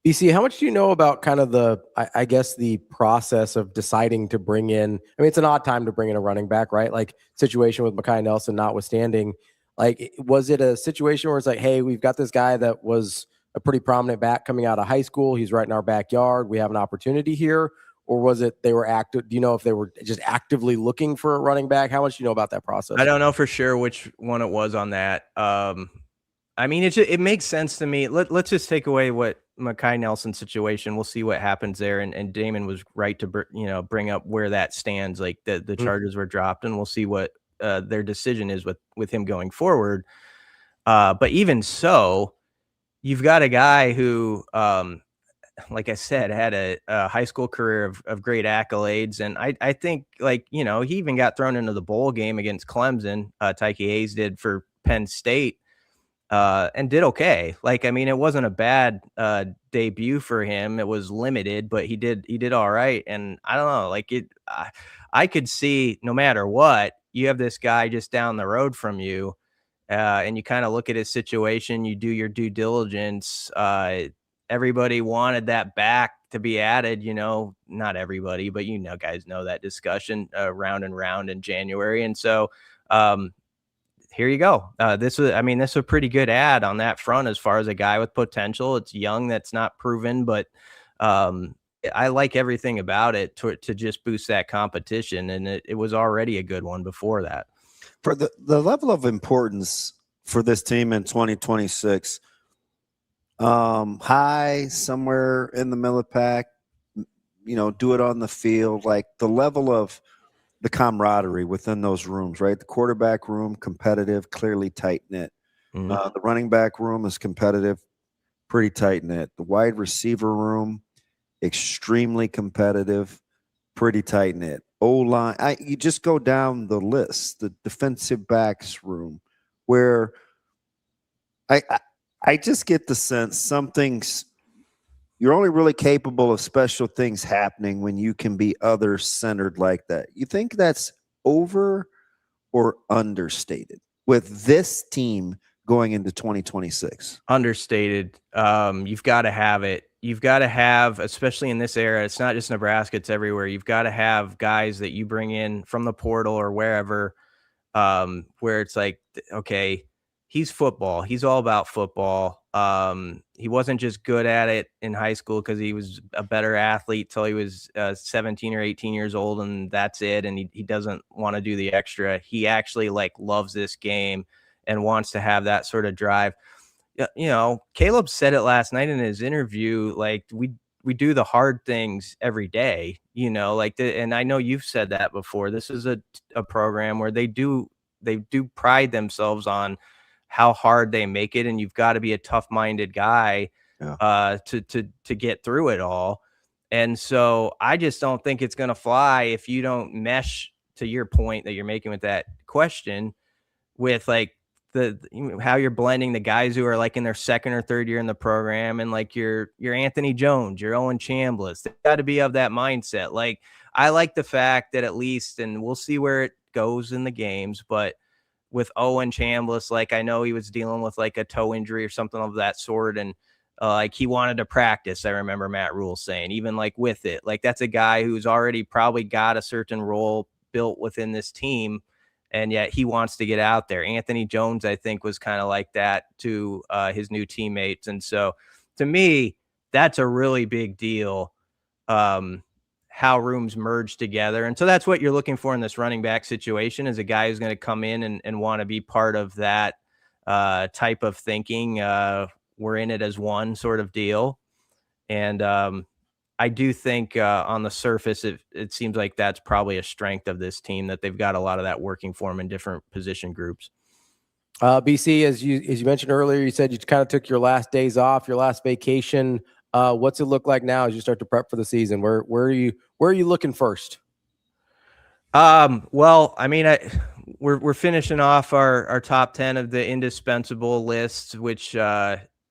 BC, how much do you know about kind of the process of deciding to bring in? I mean, it's an odd time to bring in a running back, right? Like situation with Mekhi Nelson notwithstanding. Like, was it a situation where it's like, hey, we've got this guy that was a pretty prominent back coming out of high school. He's right in our backyard. We have an opportunity here. Or was it they were active? Do you know if they were just actively looking for a running back? How much do you know about that process? I don't know for sure which one it was on that. I mean, it makes sense to me. Let's just take away what Mekhi Nelson's situation. We'll see what happens there. And Damon was right to bring up where that stands. Like the charges were dropped, and we'll see what their decision is with him going forward. But even so, you've got a guy who, like I said, had a high school career of great accolades. And I think, like, he even got thrown into the bowl game against Clemson. Tikey Hayes did for Penn State. And did okay. Like, I mean, it wasn't a bad debut for him. It was limited, but he did all right. And I don't know, like I could see no matter what, you have this guy just down the road from you, and you kind of look at his situation, you do your due diligence. Everybody wanted that back to be added, not everybody, but guys know that discussion round and round in January. And so here you go. This was a pretty good ad on that front as far as a guy with potential. It's young, that's not proven, but I like everything about it to just boost that competition. And it was already a good one before that. For the level of importance for this team in 2026, high, somewhere in the middle of the pack, do it on the field, like the level of the camaraderie within those rooms, right? The quarterback room, competitive, clearly tight-knit. The running back room is competitive, pretty tight-knit. The wide receiver room, extremely competitive, pretty tight-knit. O-line, you just go down the list. The defensive backs room, where I just get the sense you're only really capable of special things happening when you can be other-centered like that. You think that's over or understated with this team going into 2026? Understated. You've got to have it. You've got to have, especially in this era, it's not just Nebraska, it's everywhere. You've got to have guys that you bring in from the portal or wherever, where it's like, okay, he's football. He's all about football. He wasn't just good at it in high school because he was a better athlete till he was 17 or 18 years old, and that's it. And he doesn't want to do the extra. He actually loves this game and wants to have that sort of drive. Caleb said it last night in his interview. Like we do the hard things every day. And I know you've said that before. This is a program where they do pride themselves on how hard they make it, and you've got to be a tough-minded guy to get through it all. And so I just don't think it's going to fly if you don't mesh, to your point that you're making with that question, with how you're blending the guys who are like in their second or third year in the program, and like your Anthony Jones, your Owen Chambliss. They got to be of that mindset. Like, I like the fact that at least, and we'll see where it goes in the games, but with Owen Chambliss, like, I know he was dealing with like a toe injury or something of that sort, and like he wanted to practice. I remember Matt Rule saying, even like with it, like that's a guy who's already probably got a certain role built within this team, and yet he wants to get out there. Anthony Jones, I think, was kind of like that to his new teammates. And so to me, that's a really big deal, how rooms merge together. And so that's what you're looking for in this running back situation, is a guy who's going to come in and want to be part of that type of thinking. We're in it as one sort of deal. And I do think on the surface, it seems like that's probably a strength of this team, that they've got a lot of that working for them in different position groups. BC, as you mentioned earlier, you said you kind of took your last days off, your last vacation. What's it look like now as you start to prep for the season? Where are you looking first? Well, I mean, we're finishing off our top 10 of the indispensable list, which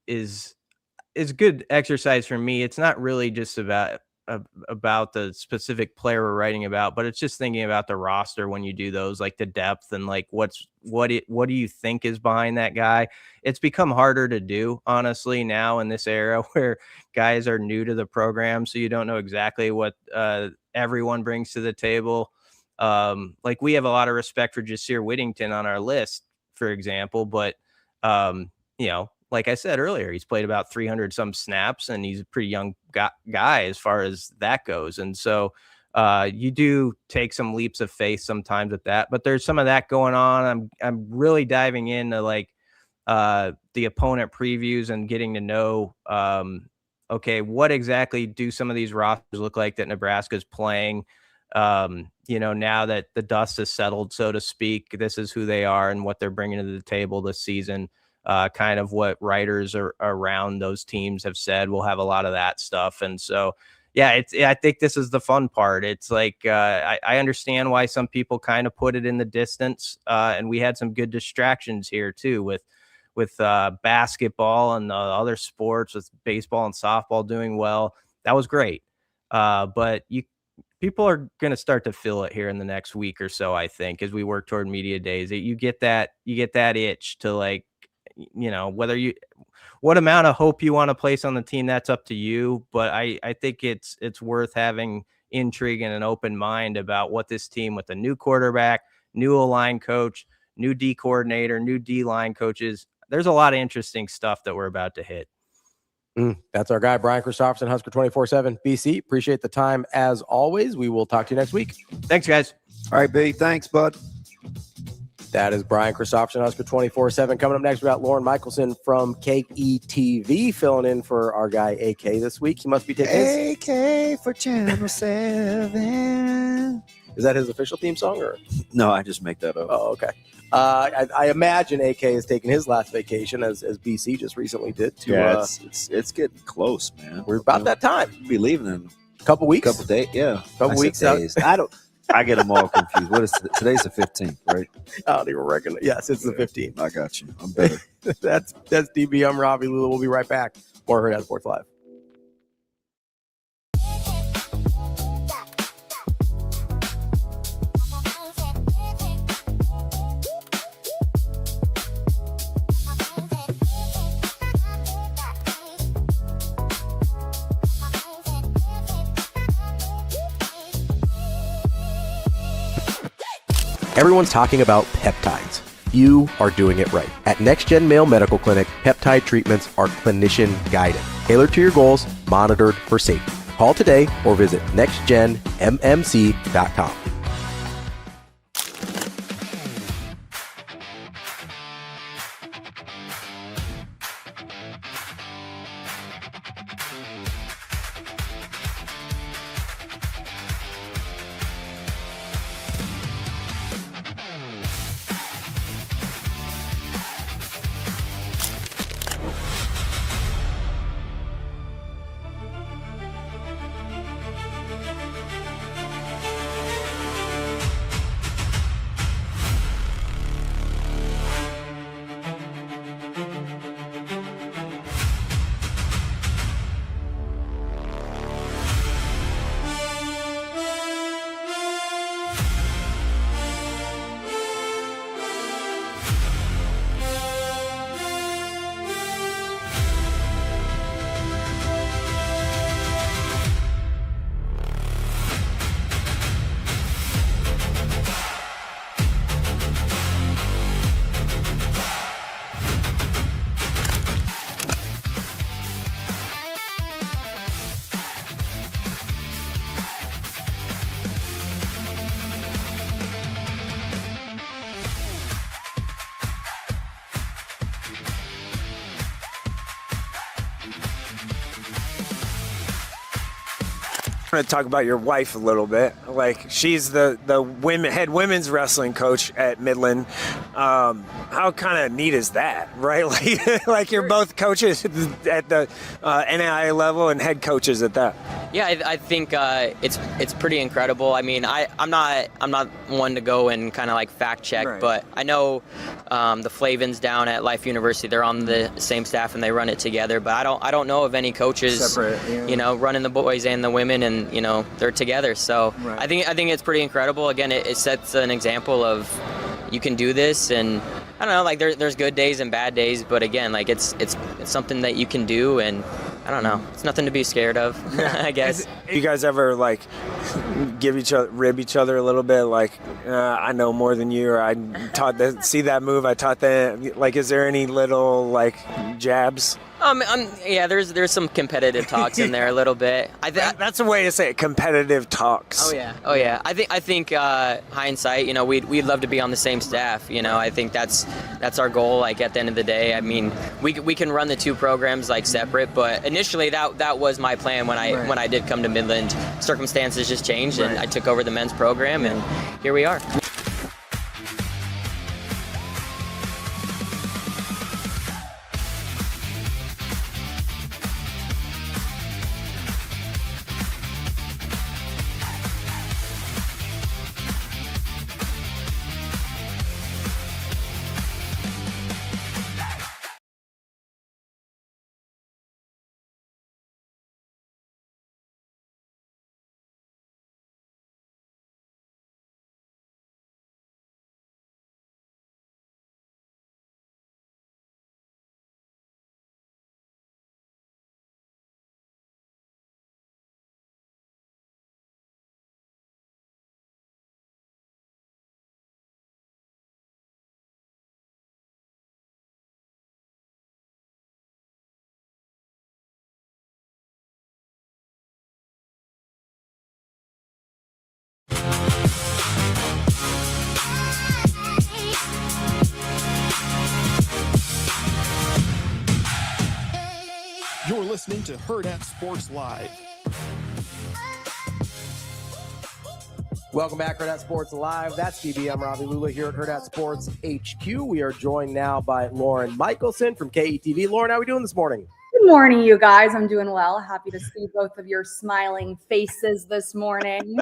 is good exercise for me. It's not really just about the specific player we're writing about, but it's just thinking about the roster when you do those, like the depth and like what do you think is behind that guy. It's become harder to do, honestly, now in this era where guys are new to the program, so you don't know exactly what everyone brings to the table. Like, we have a lot of respect for Jasir Whittington on our list, for example, but like I said earlier, he's played about 300 some snaps, and he's a pretty young guy as far as that goes. And so you do take some leaps of faith sometimes with that, but there's some of that going on. I'm really diving into like the opponent previews and getting to know, okay, what exactly do some of these rosters look like that Nebraska's playing? Now that the dust has settled, so to speak, this is who they are and what they're bringing to the table this season. Kind of what writers around those teams have said. We'll have a lot of that stuff. And so, yeah, I think this is the fun part. It's like, I understand why some people kind of put it in the distance. And we had some good distractions here too, with basketball and other sports, with baseball and softball doing well. That was great. But people are going to start to feel it here in the next week or so, I think, as we work toward media days. You get that itch to, like, what amount of hope you want to place on the team, that's up to you. But I think it's worth having intrigue and an open mind about what this team, with a new quarterback, new O-line coach, new D coordinator, new D-line coaches, there's a lot of interesting stuff that we're about to hit. That's our guy, Brian Christopherson, Husker 24/7. BC, appreciate the time as always. We will talk to you next week. Thanks, guys. All right, B. Thanks, bud. That is Brian Christopherson, Husker 24/7. Coming up next, we got Lauren Michelson from KETV filling in for our guy AK this week. He must be taking his AK for Channel 7. Is that his official theme song, or? No, I just make that up. Oh, okay. I imagine AK is taking his last vacation, as BC just recently did. It's getting close, man. We're about that time. We'll be leaving in a couple weeks. Couple days, yeah. Couple weeks. Days. I get them all confused. What is today's the 15th, right? I don't even reckon. Yes, it's the 15th. I got you. I'm better. That's DB. I'm Ravi. Lulla. We'll be right back. More Hurrdat Sports Live. Everyone's talking about peptides. You are doing it right. At Next Gen Male Medical Clinic, peptide treatments are clinician guided, tailored to your goals, monitored for safety. Call today or visit nextgenmmc.com. want to talk about your wife a little bit. Like, she's the head women's wrestling coach at Midland. How kind of neat is that, right? Like you're both coaches at the NAIA level and head coaches at that. Yeah, I think it's pretty incredible. I mean, I'm not one to go and kind of like fact check, right. But I know the Flavins down at Life University, they're on the same staff and they run it together. But I don't know of any coaches separate, running the boys and the women, and they're together. So right. I think it's pretty incredible. Again, it sets an example of you can do this, and I don't know, like there's good days and bad days, but again, like it's something that you can do, and I don't know, it's nothing to be scared of. I guess. You guys ever like rib each other a little bit, like I know more than you, or I taught that, see that move, I taught that, like is there any little like jabs? Yeah, there's some competitive talks in there a little bit. That's a way to say it, competitive talks. Oh yeah. I think hindsight, we'd love to be on the same staff. I think that's our goal. Like at the end of the day, I mean, we can run the two programs like separate, but initially that was my plan when I did come to Midland. Circumstances just changed, and I took over the men's program, and here we are. You're listening to Hurrdat Sports Live. Welcome back, Hurrdat Sports Live. That's DB. I'm Ravi Lulla here at Hurrdat Sports HQ. We are joined now by Lauren Michelson from KETV. Lauren, how are we doing this morning? Good morning, you guys. I'm doing well. Happy to see both of your smiling faces this morning.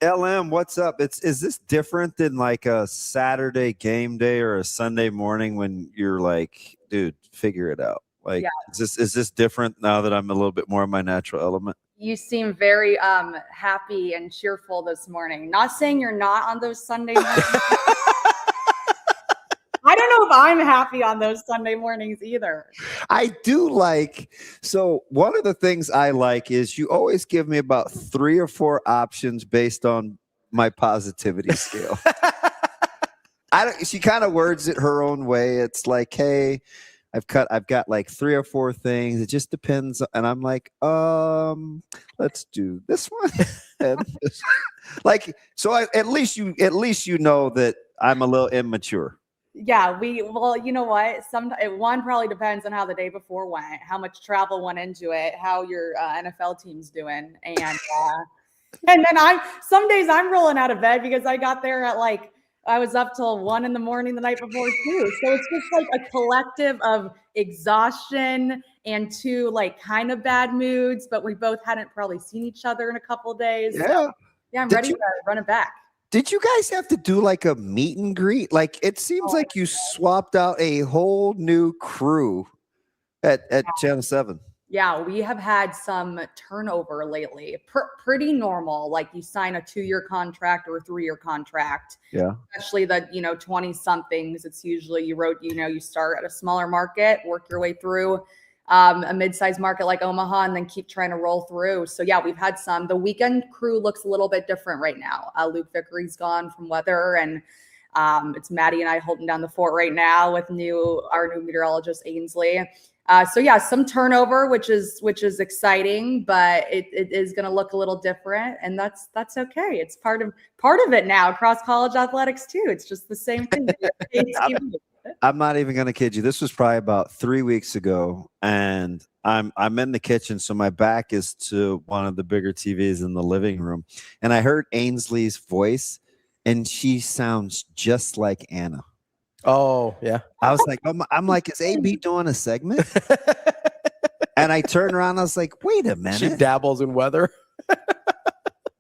LM, what's up? Is this different than like a Saturday game day or a Sunday morning when you're like, dude, figure it out? Like, yeah. Is this different now that I'm a little bit more in my natural element? You seem very happy and cheerful this morning. Not saying you're not on those Sunday mornings. I don't know if I'm happy on those Sunday mornings either. I do like, so one of the things I like is you always give me about 3 or 4 options based on my positivity scale. She kind of words it her own way. It's like, hey, I've got like 3 or 4 things. It just depends. And I'm like, let's do this one. Like, so at least you know that I'm a little immature. Yeah, well, you know what? One probably depends on how the day before went, how much travel went into it, how your NFL team's doing, and then some days I'm rolling out of bed because I got there at I was up till 1 a.m. the night before too. So it's just like a collective of exhaustion and 2 kind of bad moods, but we both hadn't probably seen each other in a couple of days. Yeah, so, I'm ready to run it back. Did you guys have to do like a meet and greet? Like it seems like you swapped out a whole new crew at Channel 7. Yeah, we have had some turnover lately. Pretty normal. Like you sign a 2-year contract or a 3-year contract. Yeah. Especially the 20-somethings. It's usually you start at a smaller market, work your way through a mid-sized market like Omaha, and then keep trying to roll through. So yeah, we've had some. The weekend crew looks a little bit different right now. Luke Vickery's gone from weather, and it's Maddie and I holding down the fort right now with our new meteorologist Ainsley. So yeah, some turnover, which is exciting, but it is going to look a little different, and that's okay. It's part of it now across college athletics too. It's just the same thing. I'm not even going to kid you. This was probably about 3 weeks ago, and I'm in the kitchen, so my back is to one of the bigger TVs in the living room, and I heard Ainsley's voice, and she sounds just like Anna. Oh, yeah. I was like, I'm like, is AB doing a segment? And I turned around, I was like, wait a minute. She dabbles in weather.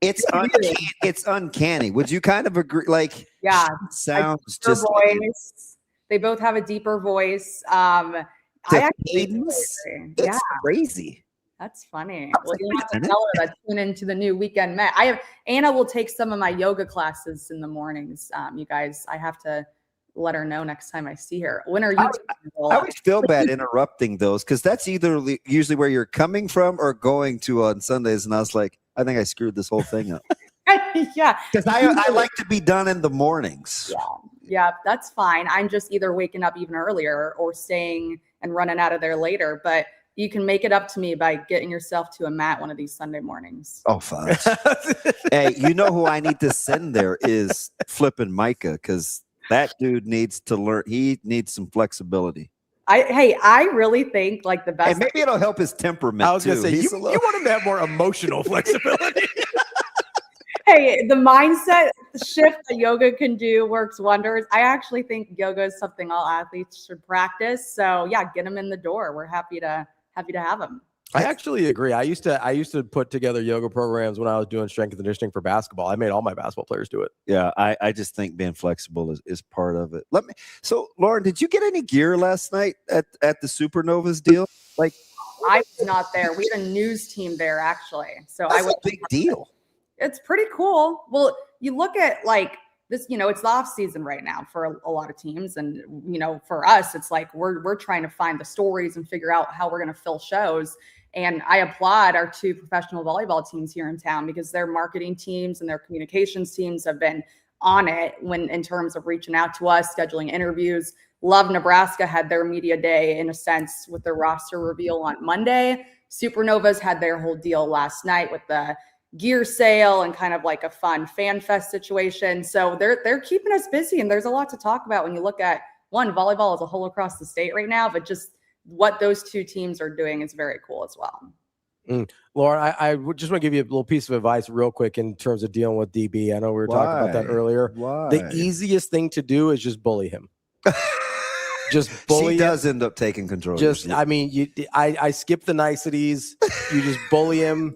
It's uncanny. It's uncanny. Would you kind of agree? Like, yeah, sounds just like voice. They both have a deeper voice. I actually That's crazy. That's funny. Well, you have to tell her to tune into the new Weekend Met. Anna will take some of my yoga classes in the mornings. You guys, I have to let her know next time I see her. When are you? I always feel bad interrupting those because that's either usually where you're coming from or going to on Sundays. And I was like, I think I screwed this whole thing up. Yeah, because I like to be done in the mornings. Yeah, that's fine. I'm just either waking up even earlier or staying and running out of there later. But you can make it up to me by getting yourself to a mat one of these Sunday mornings. Oh, fine. Hey, you know who I need to send there is flipping Micah because that dude needs to learn. He needs some flexibility. I really think like the best. And maybe it'll help his temperament. I was going to say, you little... want him to have more emotional flexibility. Hey, the mindset shift that yoga can do works wonders. I actually think yoga is something all athletes should practice. So yeah, get them in the door. We're happy to have them. I actually agree. I used to put together yoga programs when I was doing strength and conditioning for basketball. I made all my basketball players do it. Yeah, I just think being flexible is part of it. So Lauren, did you get any gear last night at the Supernovas deal? Like, I was not there. We had a news team there actually. So that's a big deal. It's pretty cool. Well, you look at like this, it's the off season right now for a lot of teams. And, for us, it's like, we're trying to find the stories and figure out how we're going to fill shows. And I applaud our two professional volleyball teams here in town because their marketing teams and their communications teams have been on it in terms of reaching out to us, scheduling interviews. Love Nebraska had their media day in a sense with their roster reveal on Monday. Supernovas had their whole deal last night with the gear sale and kind of like a fun fan fest situation. So they're keeping us busy, and there's a lot to talk about when you look at volleyball as a whole across the state right now, but just what those two teams are doing is very cool as well. Lauren, I just want to give you a little piece of advice real quick in terms of dealing with DB. I know we were talking about that earlier. Why? The easiest thing to do is just bully him. Just bully. She does end up taking control. I skip the niceties. You just bully him.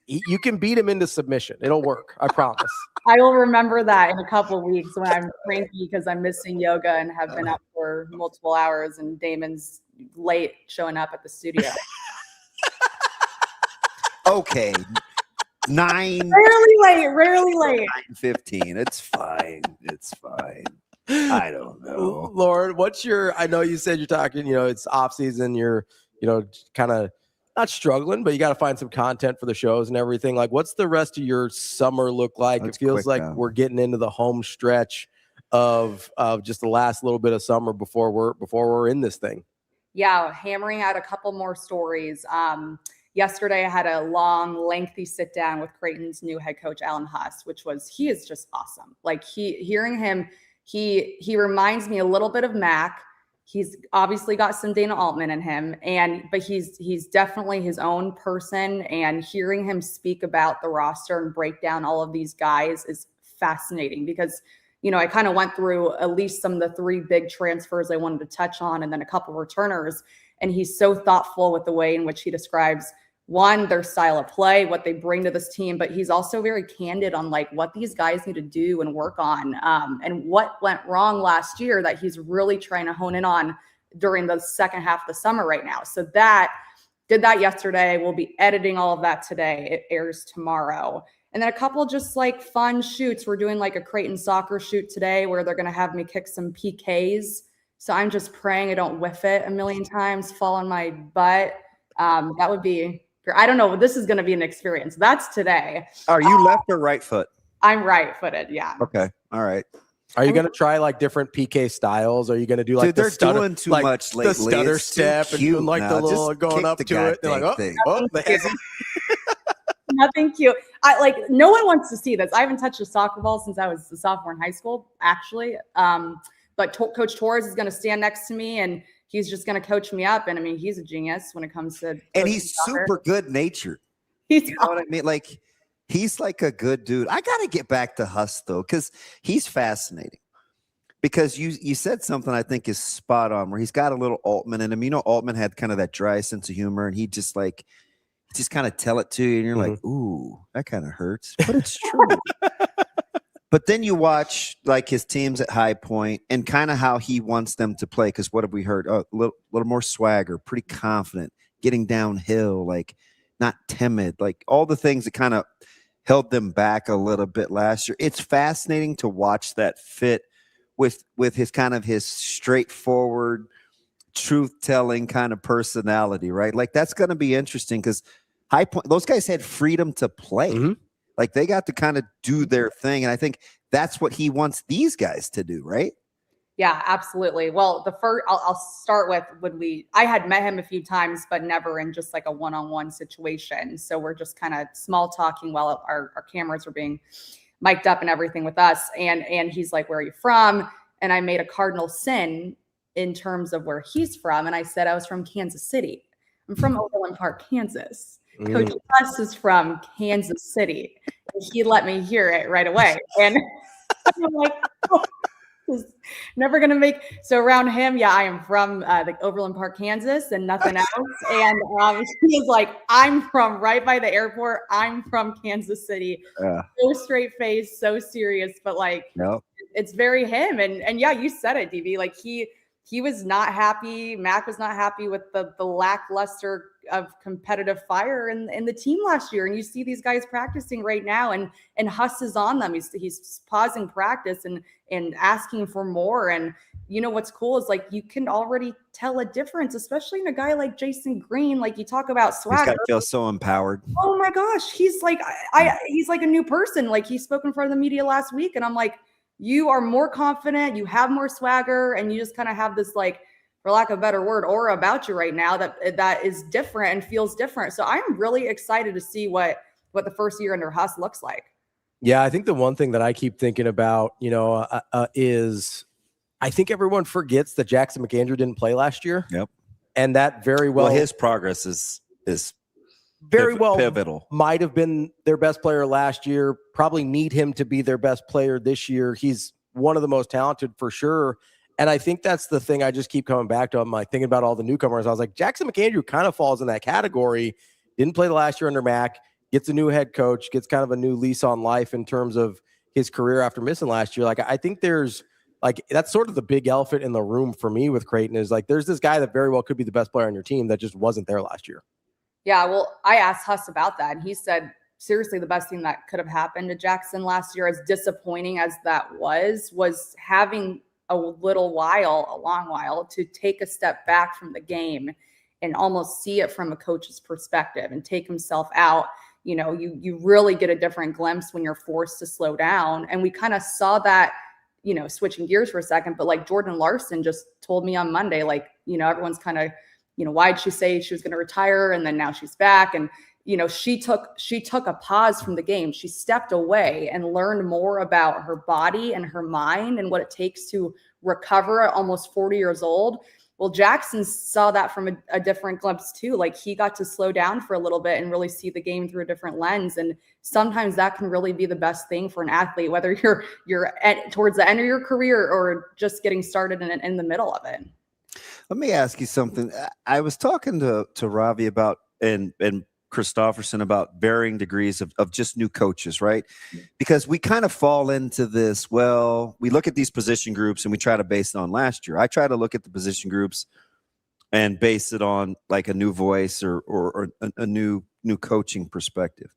You can beat him into submission. It'll work. I promise. I will remember that in a couple of weeks when I'm cranky because I'm missing yoga and have been up for multiple hours and Damon's late showing up at the studio. Okay. 9. Rarely late. 9:15. It's fine. I don't know. Lauren, I know you said you're talking, it's off season. You're, kind of not struggling, but you got to find some content for the shows and everything. Like, what's the rest of your summer look like? It feels like we're getting into the home stretch of just the last little bit of summer before we're in this thing. Yeah, hammering out a couple more stories. Yesterday, I had a long, lengthy sit down with Creighton's new head coach, Alan Huss, he is just awesome. Like hearing him, he reminds me a little bit of Mac. He's obviously got some Dana Altman in him, but he's definitely his own person. And hearing him speak about the roster and break down all of these guys is fascinating because, I kind of went through at least some of the 3 big transfers I wanted to touch on and then a couple returners. And he's so thoughtful with the way in which he describes, one, their style of play, what they bring to this team, but he's also very candid on like what these guys need to do and work on and what went wrong last year that he's really trying to hone in on during the second half of the summer right now. So did that yesterday. We'll be editing all of that today. It airs tomorrow. And then a couple just like fun shoots. We're doing like a Creighton soccer shoot today where they're going to have me kick some PKs. So I'm just praying I don't whiff it a million times, fall on my butt. That would be, I don't know. This is going to be an experience. That's today. Are you left or right foot? I'm right-footed. Yeah. Okay. All right. Are you going to try like different PK styles? Are you going to do like they're doing too much lately. The stutter it's step and doing like the little going up to it. They're like, the hezzy. Nothing cute. No one wants to see this. I haven't touched a soccer ball since I was a sophomore in high school, actually. but Coach Torres is going to stand next to me and he's just going to coach me up. And I mean, he's a genius when it comes to, and he's super good natured. You know what I mean? Like, he's like a good dude. I got to get back to Huss though, because he's fascinating. Because you said something I think is spot on, where he's got a little Altman in him. You know, Altman had kind of that dry sense of humor, and he just kind of tell it to you, and you're like, ooh, that kind of hurts, but it's true. But then you watch like his teams at High Point and kind of how he wants them to play. Because what have we heard? A little more swagger, pretty confident, getting downhill, like not timid, like all the things that kind of held them back a little bit last year. It's fascinating to watch that fit with his kind of his straightforward, truth-telling kind of personality, right? Like, that's going to be interesting because High Point, those guys had freedom to play. Like, they got to kind of do their thing, and I think that's what he wants these guys to do, right? Yeah, absolutely. Well, I'll start with I had met him a few times, but never in just like a one-on-one situation. So we're just kind of small talking while our cameras were being mic'd up and everything with us. And he's like, where are you from? And I made a cardinal sin in terms of where he's from. And I said, I was from Kansas City. I'm from Overland Park, Kansas. Coach Huss is from Kansas City. And he let me hear it right away. And I'm like, oh, never going to make. So around him, yeah, I am from the Overland Park, Kansas, and nothing else. And he's like, I'm from right by the airport. I'm from Kansas City. So straight face, so serious, but like, it's very him. And yeah, you said it, DB. Like he was not happy. Mac was not happy with the lackluster of competitive fire in the team last year. And you see these guys practicing right now, and Huss is on them. He's pausing practice and asking for more. And you know what's cool is like you can already tell a difference, especially in a guy like Jason Green. Like, you talk about swagger. He's got to feel so empowered. Oh my gosh, he's like he's like a new person. Like, he spoke in front of the media last week, and I'm like, you are more confident, you have more swagger, and you just kind of have this, like, for lack of a better word, aura about you right now that is different and feels different. So I'm really excited to see what the first year under Huss looks like. Yeah, I think the one thing that I keep thinking about, is I think everyone forgets that Jackson McAndrew didn't play last year. Yep. And that very well his progress is very well pivotal. Might have been their best player last year, probably need him to be their best player this year. He's one of the most talented for sure. And I think that's the thing I just keep coming back to. I'm like thinking about all the newcomers. I was like, Jackson McAndrew kind of falls in that category. Didn't play the last year under Mac, gets a new head coach, gets kind of a new lease on life in terms of his career after missing last year. Like, I think there's like, that's sort of the big elephant in the room for me with Creighton is like, there's this guy that very well could be the best player on your team that just wasn't there last year. Yeah, well, I asked Huss about that, and he said, seriously, the best thing that could have happened to Jackson last year, as disappointing as that was having a long while to take a step back from the game and almost see it from a coach's perspective and take himself out. You know, you really get a different glimpse when you're forced to slow down. And we kind of saw that, switching gears for a second, but like Jordan Larson just told me on Monday, like, everyone's kind of, why'd she say she was going to retire? And then now she's back. And, she took a pause from the game. She stepped away and learned more about her body and her mind and what it takes to recover at almost 40 years old. Well, Jackson saw that from a different glimpse too. Like, he got to slow down for a little bit and really see the game through a different lens. And sometimes that can really be the best thing for an athlete, whether you're towards the end of your career or just getting started in the middle of it. Let me ask you something. I was talking to Ravi about and CHRISTOPHERSON about varying degrees of just new coaches, right? Because we kind of fall into this, well, we look at these position groups and we try to base it on last year. I try to look at the position groups and base it on like a new voice or a new coaching perspective.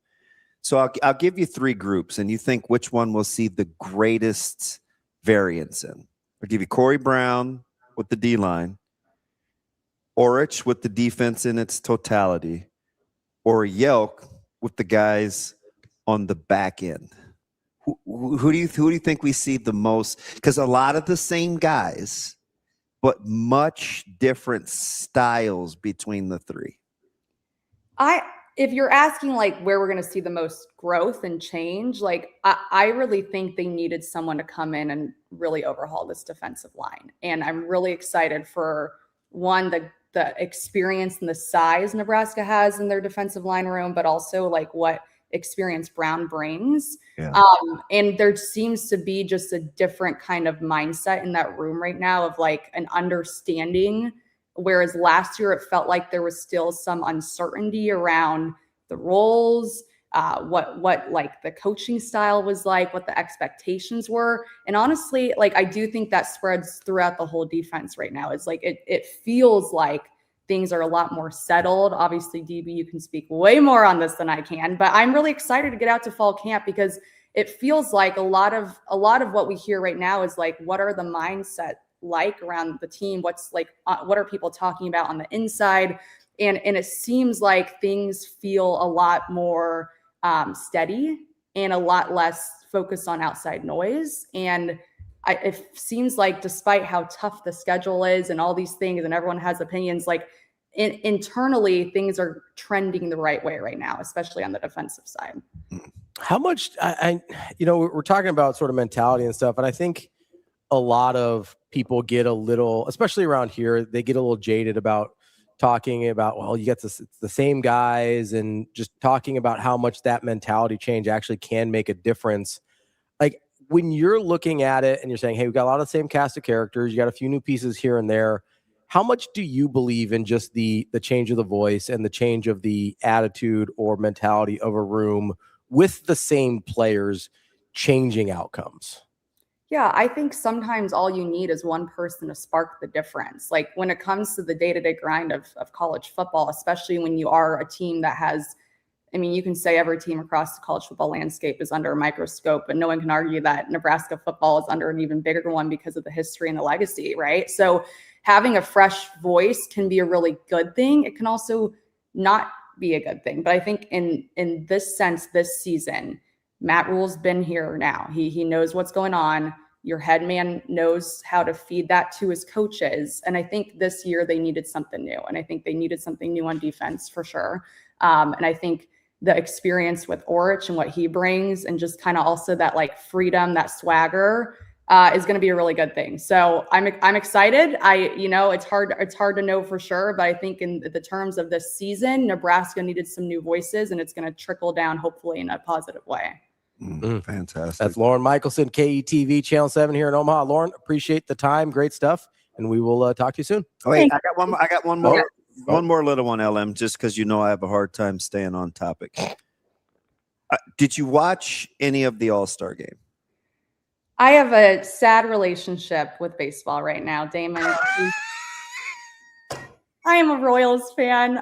So I'll give you three groups and you think which one will see the greatest variance in. I'll give you Corey Brown with the D-line, Orich with the defense in its totality, or Yelk with the guys on the back end. Who do you think we see the most? Because a lot of the same guys, but much different styles between the three. I if you're asking like where we're going to see the most growth and change, like I really think they needed someone to come in and really overhaul this defensive line. And I'm really excited for the experience and the size Nebraska has in their defensive line room, but also like what experience Brown brings. Yeah. And there seems to be just a different kind of mindset in that room right now of like an understanding. Whereas last year, it felt like there was still some uncertainty around the roles, what like the coaching style was like, what the expectations were. And honestly, like I do think that spreads throughout the whole defense right now. It's like it feels like things are a lot more settled. Obviously, DB, you can speak way more on this than I can, but I'm really excited to get out to fall camp because it feels like a lot of what we hear right now is like, what are the mindset like around the team? What's like, what are people talking about on the inside? And it seems like things feel a lot more steady and a lot less focused on outside noise. And it seems like despite how tough the schedule is and all these things and everyone has opinions, like internally things are trending the right way right now, especially on the defensive side. How much we're talking about sort of mentality and stuff. And I think a lot of people get a little, especially around here, they get a little jaded about talking about, well, you get the same guys and just talking about how much that mentality change actually can make a difference. Like when you're looking at it and you're saying, hey, we've got a lot of the same cast of characters, you got a few new pieces here and there. How much do you believe in just the change of the voice and the change of the attitude or mentality of a room with the same players changing outcomes? Yeah, I think sometimes all you need is one person to spark the difference. Like when it comes to the day-to-day grind of college football, especially when you are a team that has, I mean, you can say every team across the college football landscape is under a microscope, but no one can argue that Nebraska football is under an even bigger one because of the history and the legacy, right? So having a fresh voice can be a really good thing. It can also not be a good thing. But I think in this sense, this season, Matt Rule's been here now. He knows what's going on. Your head man knows how to feed that to his coaches. And I think this year they needed something new. And I think they needed something new on defense for sure. And I think the experience with Orich and what he brings and just kind of also that like freedom, that swagger is going to be a really good thing. So I'm excited. It's hard to know for sure, but I think in the terms of this season, Nebraska needed some new voices and it's going to trickle down hopefully in a positive way. Fantastic. That's Lauren Michelson, KETV Channel 7 here in Omaha. Lauren, appreciate the time. Great stuff. And we will talk to you soon. Oh, wait, I got one more. Okay. One more little one, LM, just because I have a hard time staying on topic. Did you watch any of the All-Star game? I have a sad relationship with baseball right now, Damon. I am a Royals fan.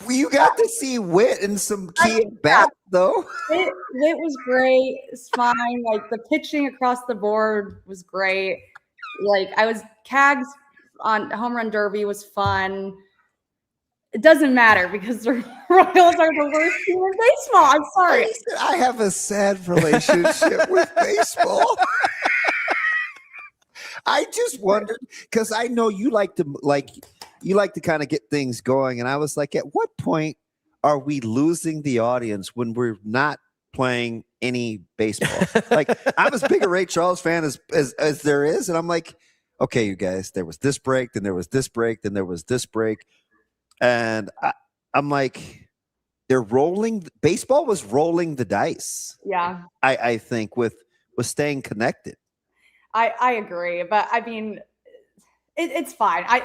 You got to see Witt and some key at bat, though. It was great. It's fine. Like the pitching across the board was great. Like Cags on Home Run Derby was fun. It doesn't matter because the Royals are the worst team in baseball. I'm sorry. I have a sad relationship with baseball. I just wondered because I know you like to kind of get things going, and I was like, at what point are we losing the audience when we're not playing any baseball? Like I'm as big a Ray Charles fan as there is, and I'm like, okay, you guys, there was this break, then there was this break, then there was this break. And I'm like, they're rolling. Baseball was rolling the dice. Yeah. I think with staying connected. I agree. But I mean, it's fine. I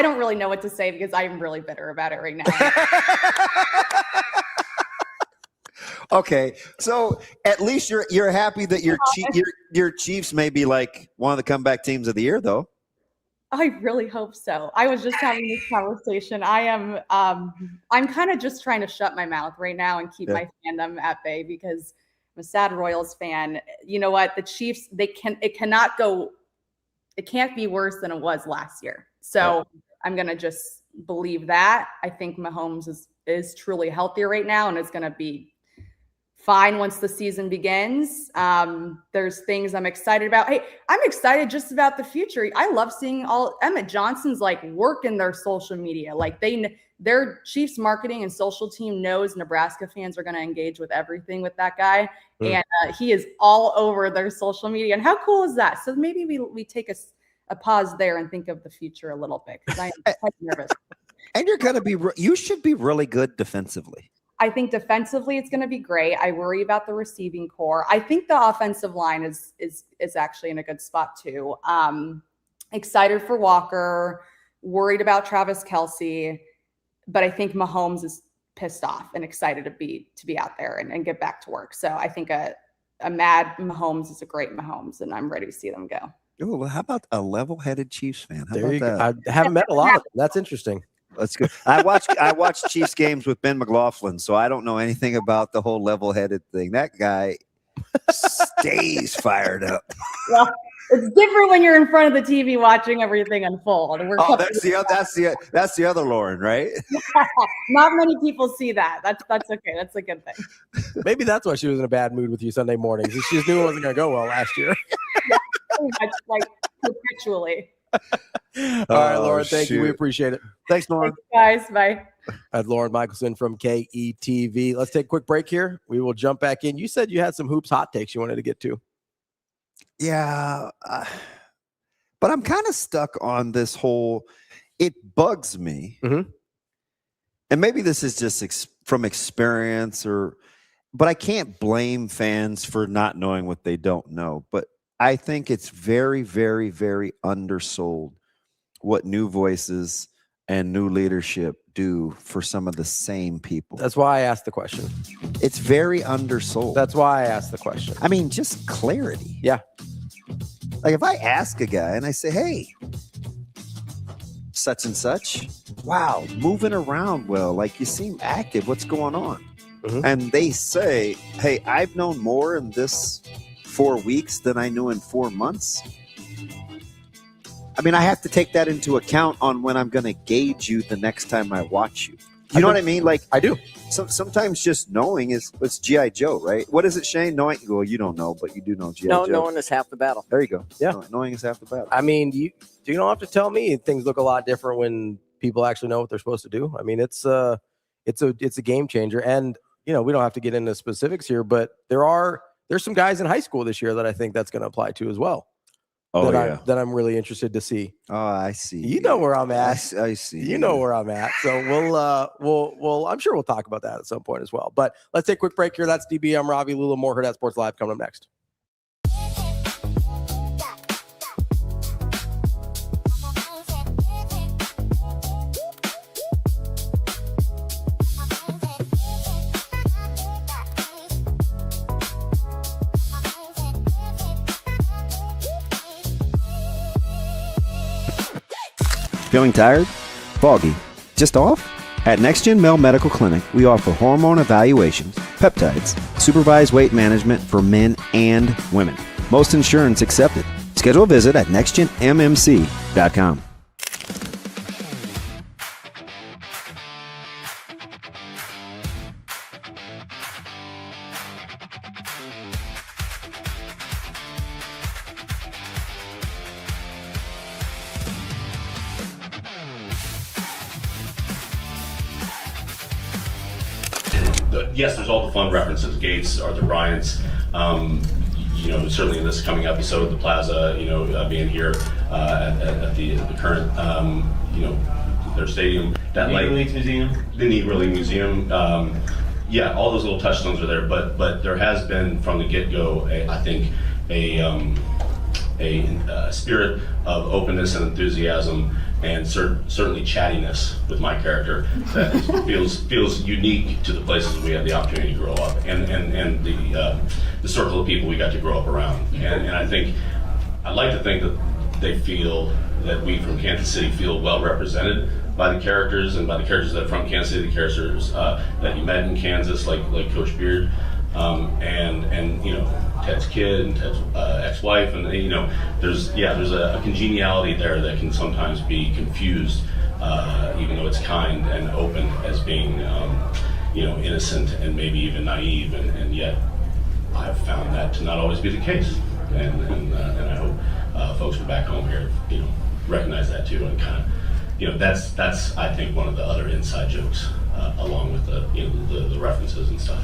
don't really know what to say because I'm really bitter about it right now. Okay. So at least you're happy that your Chiefs may be like one of the comeback teams of the year, though. I really hope so. I was just having this conversation. I'm kind of just trying to shut my mouth right now and keep my fandom at bay because I'm a sad Royals fan. You know what? The Chiefs, it can't be worse than it was last year. So I'm going to just believe that. I think Mahomes is truly healthier right now and is going to be fine once the season begins. There's things I'm excited about. Hey, I'm excited just about the future. I love seeing Emmett Johnson's like working their social media. Like their Chiefs marketing and social team knows Nebraska fans are going to engage with everything with that guy. And he is all over their social media. And how cool is that? So maybe we take a pause there and think of the future a little bit, because I am quite nervous. And you're going to be, you should be really good defensively. I think defensively it's going to be great. I worry about the receiving core. I think the offensive line is actually in a good spot too. Excited for Walker, worried about Travis Kelce, but I think Mahomes is pissed off and excited to be out there and get back to work. So I think a mad Mahomes is a great Mahomes, and I'm ready to see them go. Oh, well, how about a level-headed Chiefs fan? How There about you go. that? I haven't met a lot of them. That's interesting. That's good. I watch Chiefs games with Ben McLaughlin, so I don't know anything about the whole level-headed thing. That guy stays fired up. Well, it's different when you're in front of the TV watching everything unfold. That's the other Lauren, right? Not many people see that. That's okay. That's a good thing. Maybe that's why she was in a bad mood with you Sunday mornings. She just knew it wasn't going to go well last year. Yeah, pretty much, like perpetually. All right, Lauren, thank you. We appreciate it. Thanks, Lauren. Thanks, guys. Bye. That's Lauren Michelson from KETV. Let's take a quick break here. We will jump back in. You said you had some hoops hot takes you wanted to get to. Yeah, but I'm kind of stuck on this whole, it bugs me. And maybe this is just from experience, but I can't blame fans for not knowing what they don't know. But I think it's very, very, very undersold what new voices and new leadership do for some of the same people. That's why I asked the question. It's very undersold. That's why I asked the question. I mean, just clarity. Yeah. Like if I ask a guy and I say, hey, such and such, wow, moving around well, like you seem active, what's going on? And they say, hey, I've known more in this 4 weeks than I knew in 4 months. I mean, I have to take that into account on when I'm going to gauge you the next time I watch you. You know what I mean? Like I do. Sometimes just knowing it's G.I. Joe, right? What is it, Shane? Knowing, well, you don't know, but you do know G.I. Joe. Knowing is half the battle. There you go. Yeah. Knowing is half the battle. I mean, you don't have to tell me things look a lot different when people actually know what they're supposed to do. I mean, it's a game changer. And, we don't have to get into specifics here, but there's some guys in high school this year that I think that's going to apply to as well. Oh, that I'm really interested to see. Oh, I see. You know where I'm at. I see. You know where I'm at. So we'll I'm sure we'll talk about that at some point as well. But let's take a quick break here. That's DB. I'm Ravi. Lulla, more Hurrdat Sports Live coming up next. Feeling tired? Foggy? Just off? At NextGen Male Medical Clinic, we offer hormone evaluations, peptides, supervised weight management for men and women. Most insurance accepted. Schedule a visit at nextgenmmc.com. Yes, there's all the fun references, Gates, Arthur Bryant's, certainly in this coming episode, the Plaza, being here at the current, their stadium. That Negro Leagues Museum? The Negro League Museum. All those little touchstones are there, but there has been from the get-go, I think, a spirit of openness and enthusiasm and certainly chattiness with my character that feels unique to the places we had the opportunity to grow up and the circle of people we got to grow up around. And I'd like to think that they feel that we from Kansas City feel well represented by the characters and by the characters that are from Kansas City, the characters that you met in Kansas, like Coach Beard, and Ted's kid and Ted's ex-wife, and there's a congeniality there that can sometimes be confused, even though it's kind and open as being innocent and maybe even naive, and yet I've found that to not always be the case. And I hope folks back home here, recognize that too, and kind of, that's I think one of the other inside jokes, along with the references and stuff.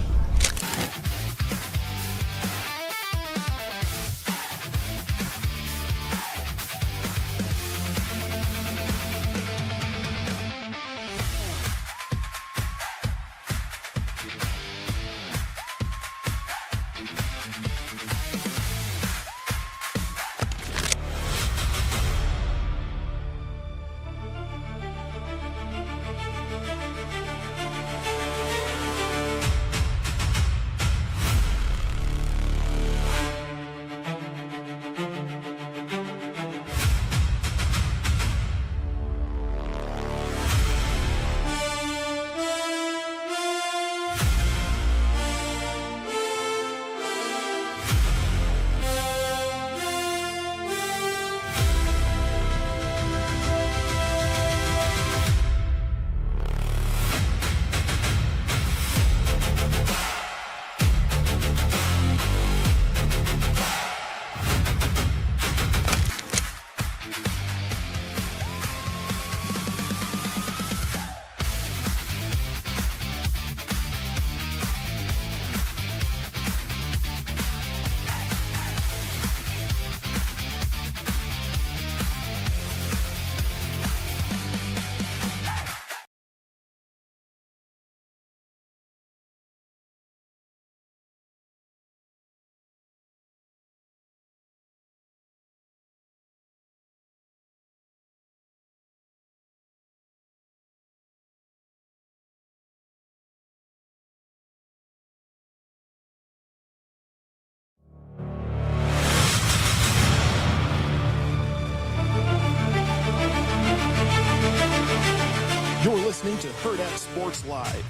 You're listening to Hurrdat Sports Live.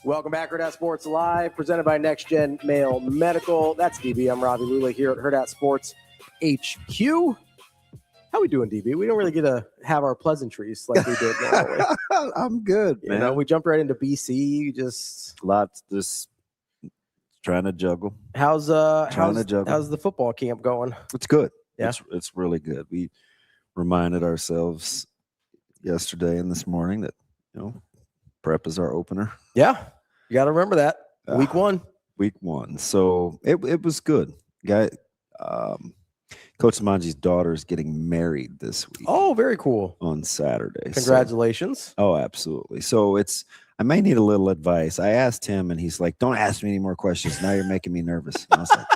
Welcome back, Hurrdat Sports Live, presented by Next Gen Male Medical. That's DB. I'm Ravi Lulla here at Hurrdat Sports HQ. How we doing, DB? We don't really get to have our pleasantries like we did normally. I'm good, man. We jumped right into BC. Just trying to juggle. How's the football camp going? It's good. Yeah, it's really good. We reminded ourselves yesterday and this morning that prep is our opener. Yeah, you got to remember that. Week one. So it was good. Coach Manji's daughter is getting married this week. Oh, very cool. On Saturday. Congratulations. Oh, absolutely. So I may need a little advice. I asked him and he's like, don't ask me any more questions. Now you're making me nervous. And I was like,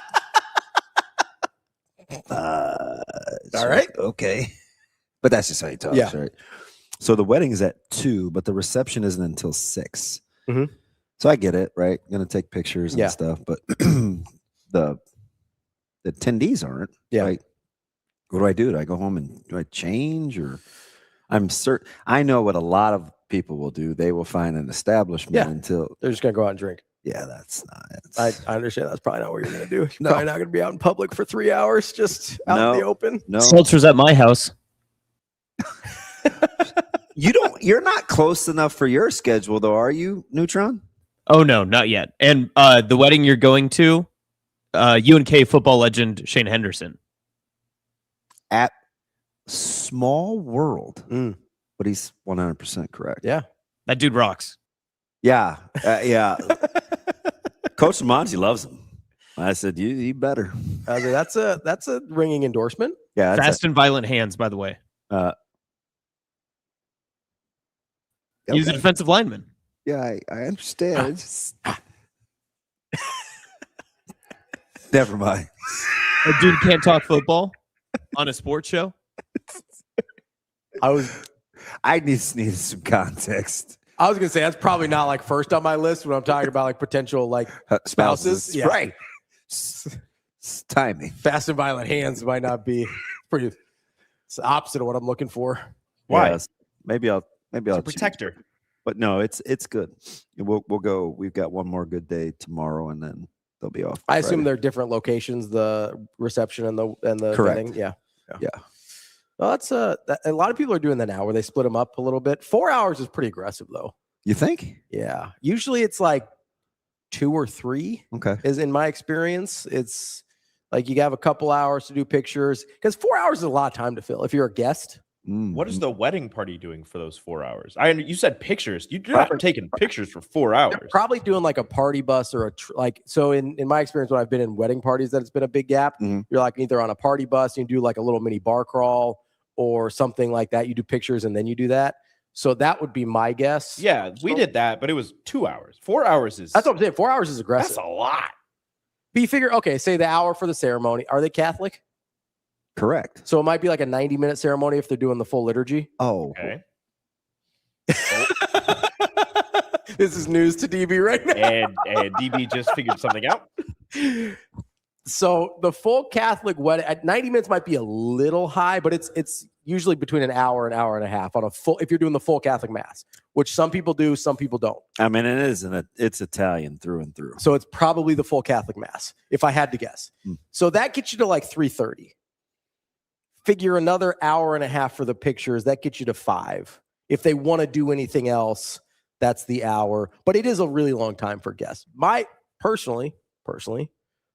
all right. Okay. But that's just how he talks, yeah. Right? So the wedding is at 2:00, but the reception isn't until 6:00. Mm-hmm. So I get it, right? I'm going to take pictures and stuff, but the attendees aren't. Yeah. Right? What do I do? Do I go home and do I change, or I'm certain I know what a lot of people will do. They will find an establishment until they're just going to go out and drink. Yeah, that's not it. I understand that's probably not what you're going to do. You're probably not going to be out in public for 3 hours just out in the open. No. Seltzer's at my house. You're not close enough for your schedule though, are you, Neutron? Oh no, not yet. And the wedding you're going to, UNK football legend Shane Henderson. At Small World. But he's 100% correct. Yeah. That dude rocks. Yeah. Yeah. Coach Manji loves him. I said, you better. That's a ringing endorsement. Yeah. Fast and violent hands, by the way. He's a defensive lineman. Yeah, I understand. Never mind. A dude can't talk football on a sports show. I needed some context. I was gonna say that's probably not like first on my list when I'm talking about like potential like spouses. Yeah. Right. It's timing. Fast and violent hands might not be pretty. It's the opposite of what I'm looking for. Why? Yes. Maybe I'll protect her. But no, it's good. We'll go. We've got one more good day tomorrow, and then they'll be off. I assume they're different locations, the reception and the Correct. wedding. Yeah. Yeah. Well, that's a lot of people are doing that now, where they split them up a little bit. 4 hours is pretty aggressive, though. You think? Yeah. Usually it's like 2 or 3. Okay. Is in my experience. It's like you have a couple hours to do pictures, because 4 hours is a lot of time to fill if you're a guest. What is the wedding party doing for those 4 hours? You said pictures. You're not taking pictures for 4 hours. They're probably doing like a party bus or so in my experience, when I've been in wedding parties, that it's been a big gap. You're like either on a party bus, you do like a little mini bar crawl or something like that. You do pictures and then you do that. So that would be my guess. Yeah, we did that, but it was 2 hours. 4 hours is... That's what I'm saying. 4 hours is aggressive. That's a lot. But you figure, okay, say the hour for the ceremony. Are they Catholic? Correct. So it might be like a 90-minute ceremony if they're doing the full liturgy. Oh. Okay. This is news to DB right now. And DB just figured something out. So the full Catholic wedding at 90 minutes might be a little high, but it's usually between an hour and a half on a full, if you're doing the full Catholic mass, which some people do, some people don't. I mean, it's Italian through and through. So it's probably the full Catholic mass, if I had to guess. So that gets you to like 3:30. Figure another hour and a half for the pictures. That gets you to 5. If they want to do anything else, that's the hour. But it is a really long time for guests. Personally,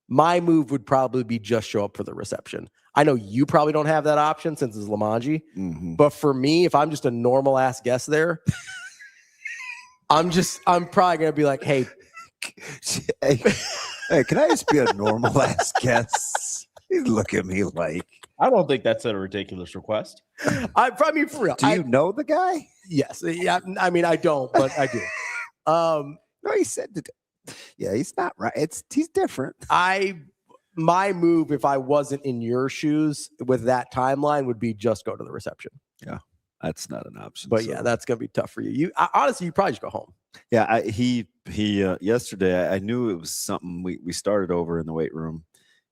my move would probably be just show up for the reception. I know you probably don't have that option since it's Lamanji. But for me, if I'm just a normal ass guest there, I'm probably going to be like, hey, can I just be a normal ass guest? You look at me like... I don't think that's a ridiculous request. I mean, for real. Do you know the guy? Yes. Yeah. I mean, I don't, but I do. No, he said that. Yeah, he's not right. He's different. My move, if I wasn't in your shoes with that timeline, would be just go to the reception. Yeah, that's not an option. But yeah, that's gonna be tough for you. Honestly, you probably just go home. Yeah, he yesterday I knew it was something. We started over in the weight room.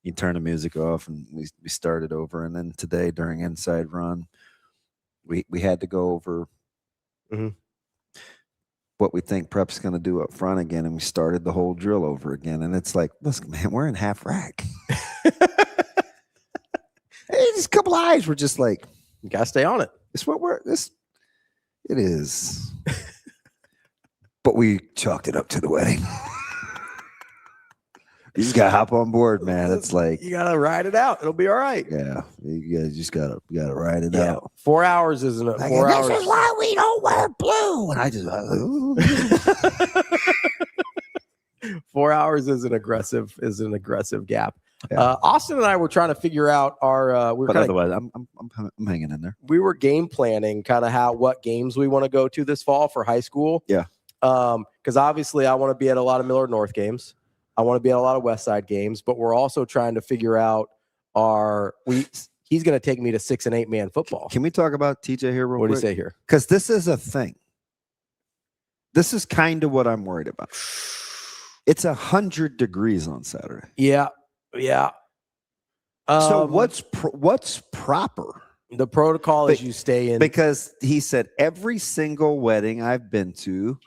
He turned the music off and we started over. And then today during Inside Run, we had to go over what we think Prep's going to do up front again. And we started the whole drill over again. And it's like, listen, man, we're in half rack. Hey, just a couple of eyes. We're just like, you got to stay on it. It's what it is. But we chalked it up to the wedding. You just gotta hop on board, man. It's like you gotta ride it out. It'll be all right. Yeah, you guys just gotta ride it out. 4 hours isn't it? 4 hours. This is why we don't wear blue. And I just 4 hours is an aggressive gap. Yeah. Austin and I were trying to figure out our. But otherwise, I'm hanging in there. We were game planning kind of what games we want to go to this fall for high school. Yeah. Because obviously I want to be at a lot of Millard North games. I want to be at a lot of West Side games, but we're also trying to figure out he's going to take me to 6 and 8 man football. Can we talk about TJ here real quick? What do you say here? Because this is a thing. This is kind of what I'm worried about. It's 100 degrees on Saturday. Yeah. So what's proper? The protocol is you stay in. Because he said every single wedding I've been to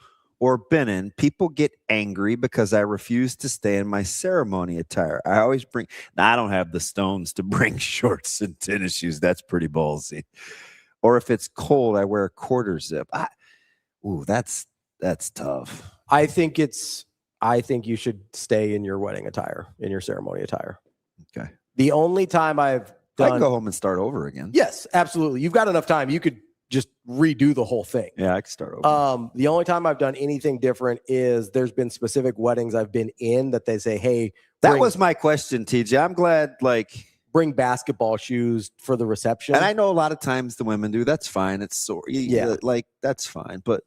or been in, people get angry because I refuse to stay in my ceremony attire. I always bring, now I don't have the stones to bring shorts and tennis shoes. That's pretty ballsy. Or if it's cold, I wear a quarter zip. That's tough. I think you should stay in your wedding attire, in your ceremony attire. Okay. The only time I can go home and start over again. Yes, absolutely. You've got enough time. You could just redo the whole thing. Yeah, I can start over. The only time I've done anything different is there's been specific weddings I've been in that they say, hey, that was my question, TJ. I'm glad, bring basketball shoes for the reception. And I know a lot of times the women do. That's fine. It's that's fine. But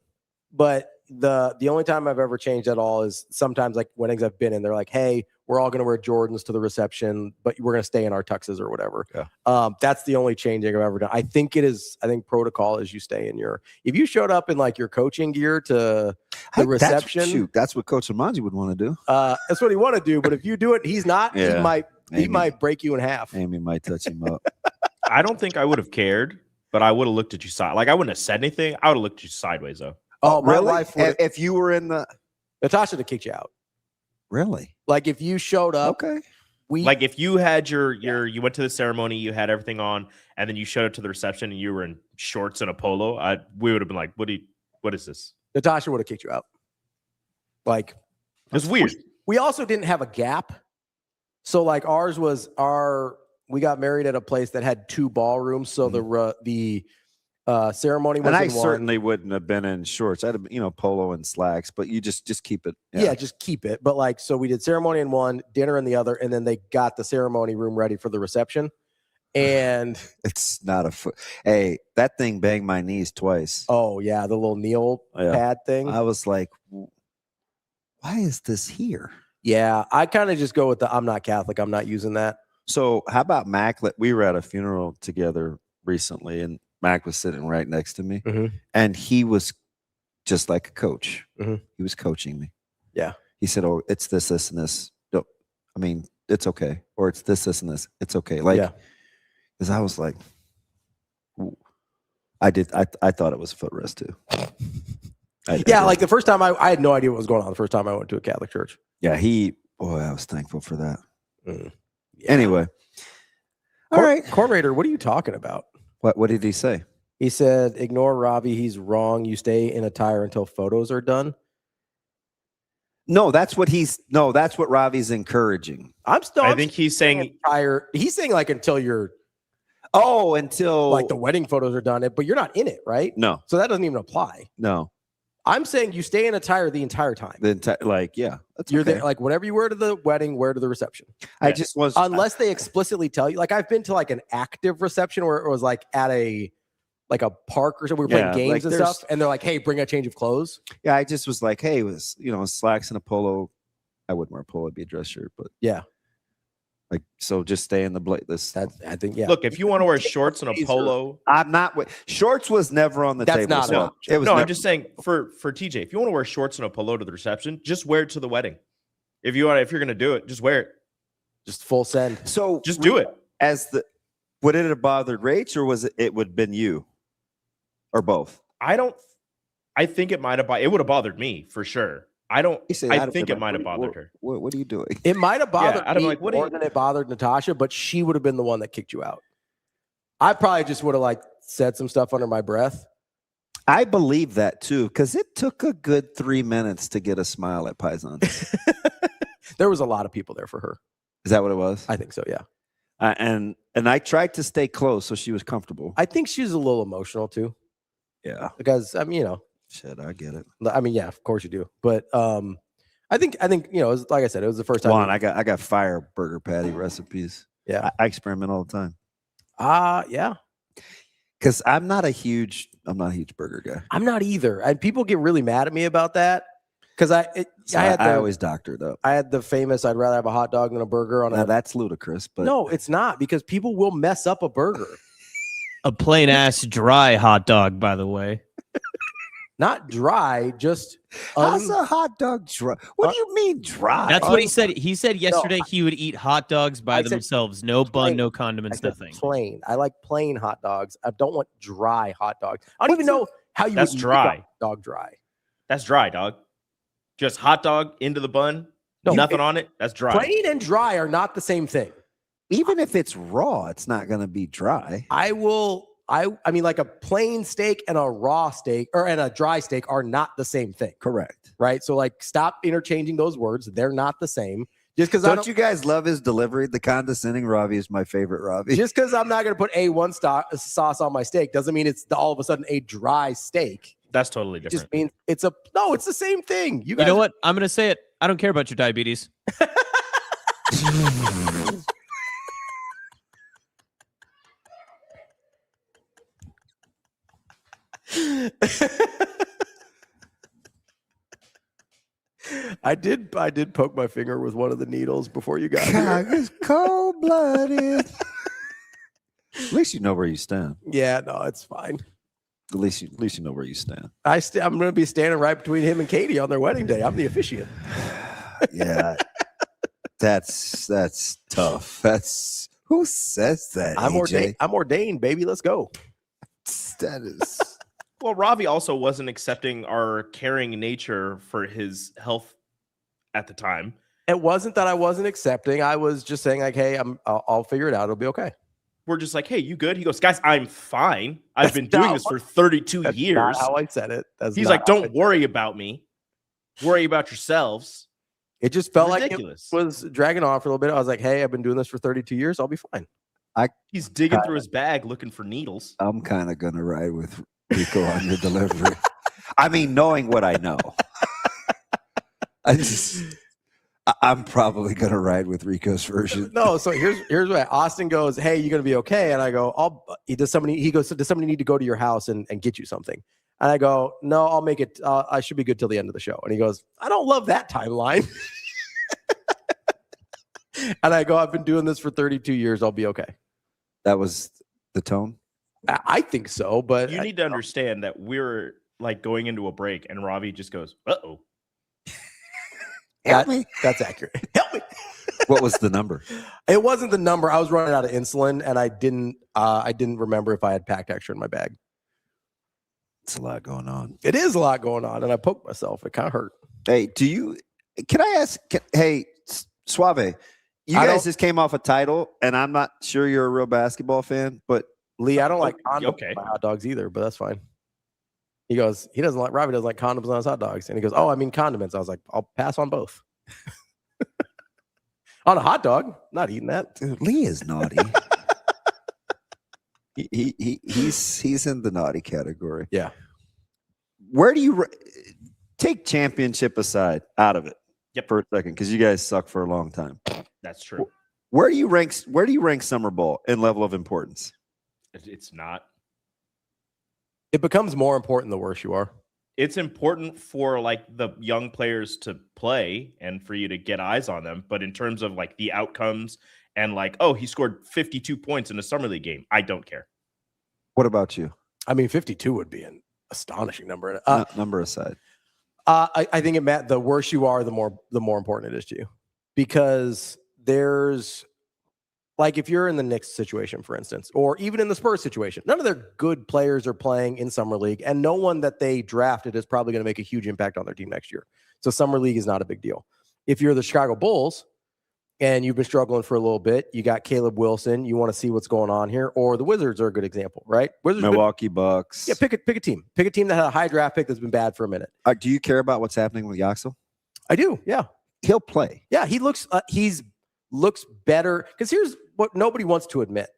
the only time I've ever changed at all is sometimes like weddings I've been in, they're like, hey, we're all going to wear Jordans to the reception, but we're going to stay in our tuxes or whatever. Yeah. That's the only changing I've ever done. I think protocol is you stay in if you showed up in like your coaching gear to the reception. That's what Coach Amanji would want to do. That's what he want to do. But if you do it, he's not, he might break you in half. Amy might touch him up. I don't think I would have cared, but I would have looked at you I wouldn't have said anything. I would have looked at you sideways though. Oh, really? If you were in the Natasha to kick you out. Really? Like if you showed up, okay. Like if you had you went to the ceremony, you had everything on, and then you showed up to the reception and you were in shorts and a polo, we would have been like, what is this? Natasha would have kicked you out. Like it's weird. We also didn't have a gap. So like we got married at a place that had 2 ballrooms. So the ceremony was and I in one. certainly wouldn't have been in shorts. I'd have polo and slacks, but you just keep it. Yeah, just keep it. But like, so we did ceremony in one, dinner in the other, and then they got the ceremony room ready for the reception. And it's not a foot. Hey, that thing banged my knees twice. Oh yeah, the little kneel pad thing. I was like, why is this here? Yeah, I kind of just go with I'm not Catholic. I'm not using that. So how about Mac? We were at a funeral together recently, and Mac was sitting right next to me, and he was just like a coach. He was coaching me. Yeah. He said, "Oh, it's this, and this. No, I mean, it's okay. Or it's this, and this. It's okay." Like, because I was like, ooh. I thought it was a footrest too. Like the first time I had no idea what was going on. The first time I went to a Catholic church. Yeah, I was thankful for that. Anyway, all right, Cormater, what are you talking about? What did he say? He said, "Ignore Ravi. He's wrong. You stay in attire until photos are done." No, that's what Ravi's encouraging. I think he's saying attire. He's saying like until you're. Oh, until like the wedding photos are done, but you're not in it, right? No. So that doesn't even apply. No. I'm saying you stay in attire the entire time. Yeah. You're there, like whatever you wear to the wedding, wear to the reception. I just was unless they explicitly tell you. Like I've been to like an active reception where it was like at a park or something. We were playing games and stuff, and they're like, "Hey, bring a change of clothes." Yeah, I just was like, "Hey, it was slacks and a polo." I wouldn't wear a polo; it'd be a dress shirt, but yeah. Like, so just stay in the I think, yeah. Look, if you want to wear shorts and a polo, I'm not. Shorts was never on the table. That's not it was. No, I'm just saying for TJ, if you want to wear shorts and a polo to the reception, just wear it to the wedding. If you're going to do it, just wear it. Just full send. So just do it. Would it have bothered Rach, or was it would have been you, or both? I think it might have. It would have bothered me for sure. I think it might have bothered her. What are you doing? It might have bothered me like, more than it bothered Natasha, but she would have been the one that kicked you out. I probably just would have like said some stuff under my breath. I believe that too, because it took a good 3 minutes to get a smile at Paisan. There was a lot of people there for her. Is that what it was? I think so, yeah. And I tried to stay close so she was comfortable. I think she was a little emotional too. Yeah, because I mean, shit, I get it. I mean, yeah, of course you do. But I think it was, like I said, it was the first time. Juan, I got fire burger patty recipes. Yeah, I experiment all the time. Yeah. Because I'm not a huge burger guy. I'm not either, and people get really mad at me about that. Because I always doctored up. I had the famous "I'd rather have a hot dog than a burger" on. Now that's ludicrous, but no, it's not, because people will mess up a burger. A plain ass dry hot dog, by the way. Not dry, just how's a hot dog dry? What do you mean dry? That's what he said. He said yesterday he would eat hot dogs by themselves, no bun, no condiments, nothing. Plain. I like plain hot dogs. I don't want dry hot dogs. I don't even know how you. That's would dry. make a dog dry. That's dry, dog. Just hot dog into the bun, nothing on it. That's dry. Plain and dry are not the same thing. Even if it's raw, it's not going to be dry. I mean, like a plain steak and a raw steak and a dry steak are not the same thing. Correct. Right. So like, stop interchanging those words. They're not the same. Just because don't you guys love his delivery? The condescending Ravi is my favorite Ravi. Just because I'm not going to put A1 sauce on my steak doesn't mean it's all of a sudden a dry steak. That's totally different. Just means it's the same thing. You know what? I'm going to say it. I don't care about your diabetes. I did poke my finger with one of the needles before you got here. It's cold-blooded. At least you know where you stand. Yeah, no, it's fine. At least you know where you stand. I'm going to be standing right between him and Katie on their wedding day. I'm the officiant. Yeah, that's tough. That's who says that? I'm ordained, baby. Let's go. That is. Well, Ravi also wasn't accepting our caring nature for his health at the time. It wasn't that I wasn't accepting. I was just saying like, hey, I'll figure it out. It'll be okay. We're just like, hey, you good? He goes, guys, I'm fine. I've been doing this for 32 years. Not how I said it. He's like, don't worry about me. Worry about yourselves. It just felt like it was dragging on for a little bit. I was like, hey, I've been doing this for 32 years. I'll be fine. He's digging through his bag looking for needles. I'm kind of going to ride with Rico on your delivery. I mean, knowing what I know. I'm probably going to ride with Rico's version. No, so here's what Austin goes, hey, you going to be okay? And I go, he goes, does somebody need to go to your house and get you something? And I go, no, I'll make it. I should be good till the end of the show. And he goes, I don't love that timeline. And I go, I've been doing this for 32 years. I'll be okay. That was the tone? I think so, but you need to understand that we're like going into a break and Ravi just goes, uh-oh. Help me. That's accurate. Help me. What was the number? It wasn't the number. I was running out of insulin and I didn't remember if I had packed extra in my bag. It's a lot going on. It is a lot going on, and I poked myself. It kind of hurt. Hey, can I ask, hey, Suave, you guys just came off a title, and I'm not sure you're a real basketball fan, but Lee, I don't like condoms on my hot dogs either, but that's fine. He goes, Ravi doesn't like condoms on his hot dogs. And he goes, oh, I mean condiments. I was like, I'll pass on both. On a hot dog, not eating that. Dude, Lee is naughty. He's in the naughty category. Yeah. Where do you take championship aside out of it? Yep. For a second, because you guys suck for a long time. That's true. Where do you rank summer ball in level of importance? It's not. It becomes more important the worse you are. It's important for like the young players to play and for you to get eyes on them. But in terms of like the outcomes and like, oh, he scored 52 points in a summer league game, I don't care. What about you? I mean, 52 would be an astonishing number. Number aside. I think the worse you are, the more important it is to you. Because there's like if you're in the Knicks situation, for instance, or even in the Spurs situation, none of their good players are playing in Summer League, and no one that they drafted is probably going to make a huge impact on their team next year. So Summer League is not a big deal. If you're the Chicago Bulls and you've been struggling for a little bit, you got Caleb Wilson, you want to see what's going on here, or the Wizards are a good example, right? Milwaukee Bucks. Yeah, pick a team. Pick a team that had a high draft pick that's been bad for a minute. Do you care about what's happening with Yaxel? I do, yeah. He'll play. Yeah, he looks better, because here's what nobody wants to admit.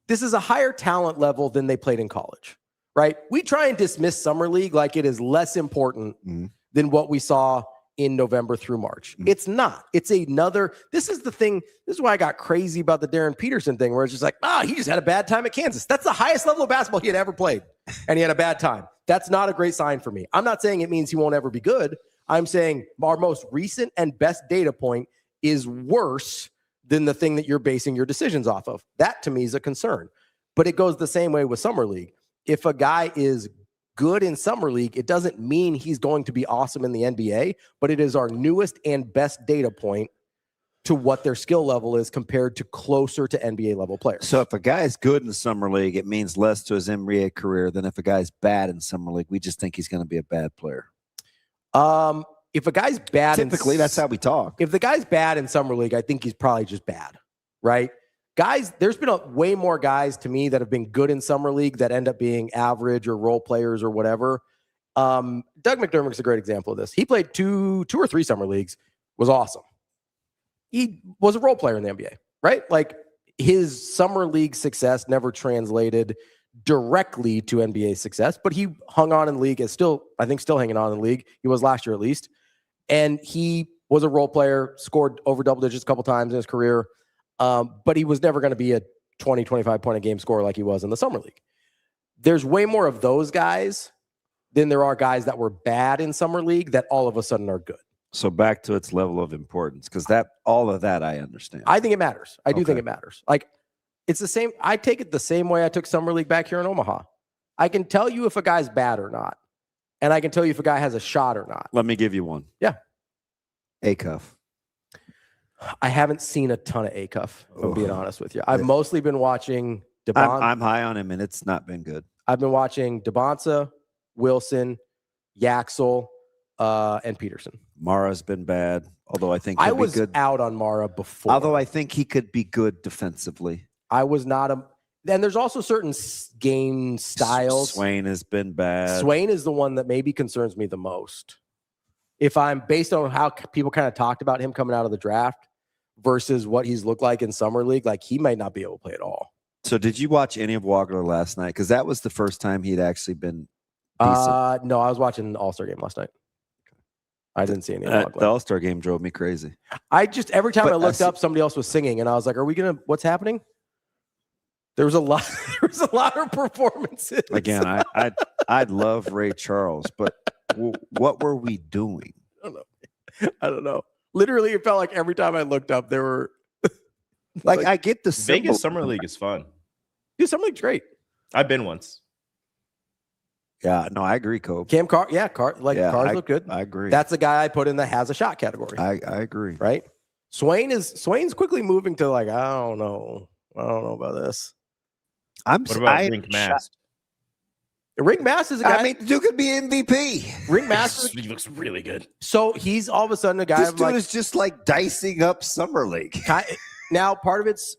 This is a higher talent level than they played in college, right? We try and dismiss Summer League like it is less important than what we saw in November through March. It's not. It's another. This is the thing. This is why I got crazy about the Darren Peterson thing, where it's just like, he just had a bad time at Kansas. That's the highest level of basketball he had ever played, and he had a bad time. That's not a great sign for me. I'm not saying it means he won't ever be good. I'm saying our most recent and best data point is worse than the thing that you're basing your decisions off of. That to me is a concern. But it goes the same way with Summer League. If a guy is good in Summer League, it doesn't mean he's going to be awesome in the NBA, but it is our newest and best data point to what their skill level is compared to closer to NBA level players. So if a guy's good in Summer League, it means less to his NBA career than if a guy's bad in Summer League. We just think he's going to be a bad player. If a guy's bad, typically that's how we talk. If the guy's bad in Summer League, I think he's probably just bad, right? Guys, there's been way more guys to me that have been good in Summer League that end up being average or role players or whatever. Doug McDermott's a great example of this. He played two or three Summer Leagues, was awesome. He was a role player in the NBA, right? Like his Summer League success never translated directly to NBA success, but he hung on in the league, is still hanging on in the league. He was last year at least. And he was a role player, scored over double digits a couple times in his career. But he was never going to be a 20, 25 point a game scorer like he was in the Summer League. There's way more of those guys than there are guys that were bad in Summer League that all of a sudden are good. So back to its level of importance, because all of that I understand. I think it matters. I do think it matters. Like it's the same. I take it the same way I took Summer League back here in Omaha. I can tell you if a guy's bad or not. And I can tell you if a guy has a shot or not. Let me give you one. Yeah. Acuff. I haven't seen a ton of Acuff, if I'm being honest with you. I've mostly been watching DeBonza. I'm high on him, and it's not been good. I've been watching DeBonza, Wilson, Yaxel, and Peterson. Mara's been bad, although I think I he'll was be good. out on Mara before. Although I think he could be good defensively. I was not a. Then there's also certain game styles. Swain has been bad. Swain is the one that maybe concerns me the most. If I'm based on how people kind of talked about him coming out of the draft versus what he's looked like in summer league, like he might not be able to play at all. So did you watch any of Wagler last night? Because that was the first time he'd actually been decent. No, I was watching the All-Star game last night. I didn't see any of Wagler. The All-Star game drove me crazy. I just every time I looked up, somebody else was singing, and I was like, "Are we gonna? What's happening?" There was a lot. There was a lot of performances. Again, I'd love Ray Charles, but what were we doing? I don't know. Literally, it felt like every time I looked up, there were like I get the Vegas Summer League is fun. Dude, Summer League's great. I've been once. Yeah, no, I agree, Cope. Cam Carr, cars look good. I agree. That's the guy I put in the has a shot category. I agree. Right? Swain's quickly moving to like, I don't know about this. What about Rink Mast? Rink Mast is a guy. I mean, dude could be MVP. Rink Mast he looks really good. So he's all of a sudden a guy. This dude is just like dicing up summer league. Now, part of it's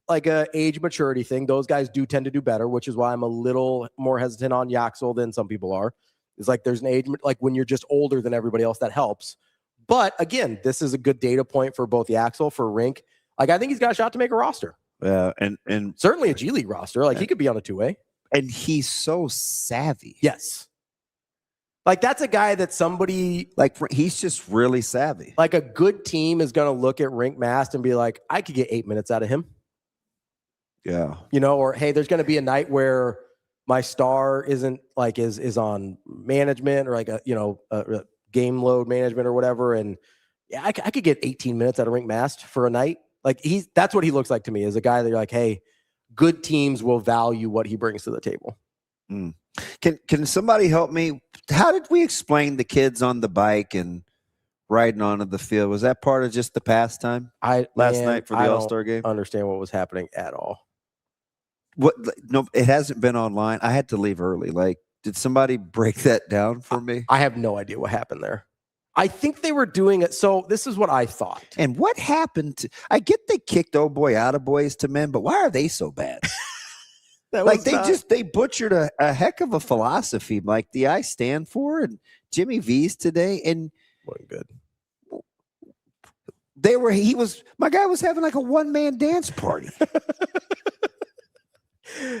like a age maturity thing. Those guys do tend to do better, which is why I'm a little more hesitant on Yaxel than some people are. It's like there's an age, like when you're just older than everybody else, that helps. But again, this is a good data point for both Yaxel, for Rink. Like I think he's got a shot to make a roster. Yeah, and certainly a G League roster. Like he could be on a 2-way. And he's so savvy. Yes. Like that's a guy that somebody like he's just really savvy. Like a good team is going to look at Rink Mast and be like, I could get 8 minutes out of him. Yeah. Or hey, there's going to be a night where my star isn't like is on management or like a game load management or whatever. And yeah, I could get 18 minutes out of Rink Mast for a night. Like that's what he looks like to me, is a guy that you're like, hey, good teams will value what he brings to the table. Mm. Can somebody help me? How did we explain the kids on the bike and riding onto the field? Was that part of just the pastime last night for the All-Star game? Understand what was happening at all. What? No, it hasn't been online. I had to leave early. Like, did somebody break that down for me? I have no idea what happened there. I think they were doing it. So this is what I thought. And what happened to? I get they kicked Oh Boy out of Boys to Men, but why are they so bad? Like they butchered a heck of a philosophy, like the I Stand For and Jimmy V's today, and wasn't good. My guy was having like a one-man dance party.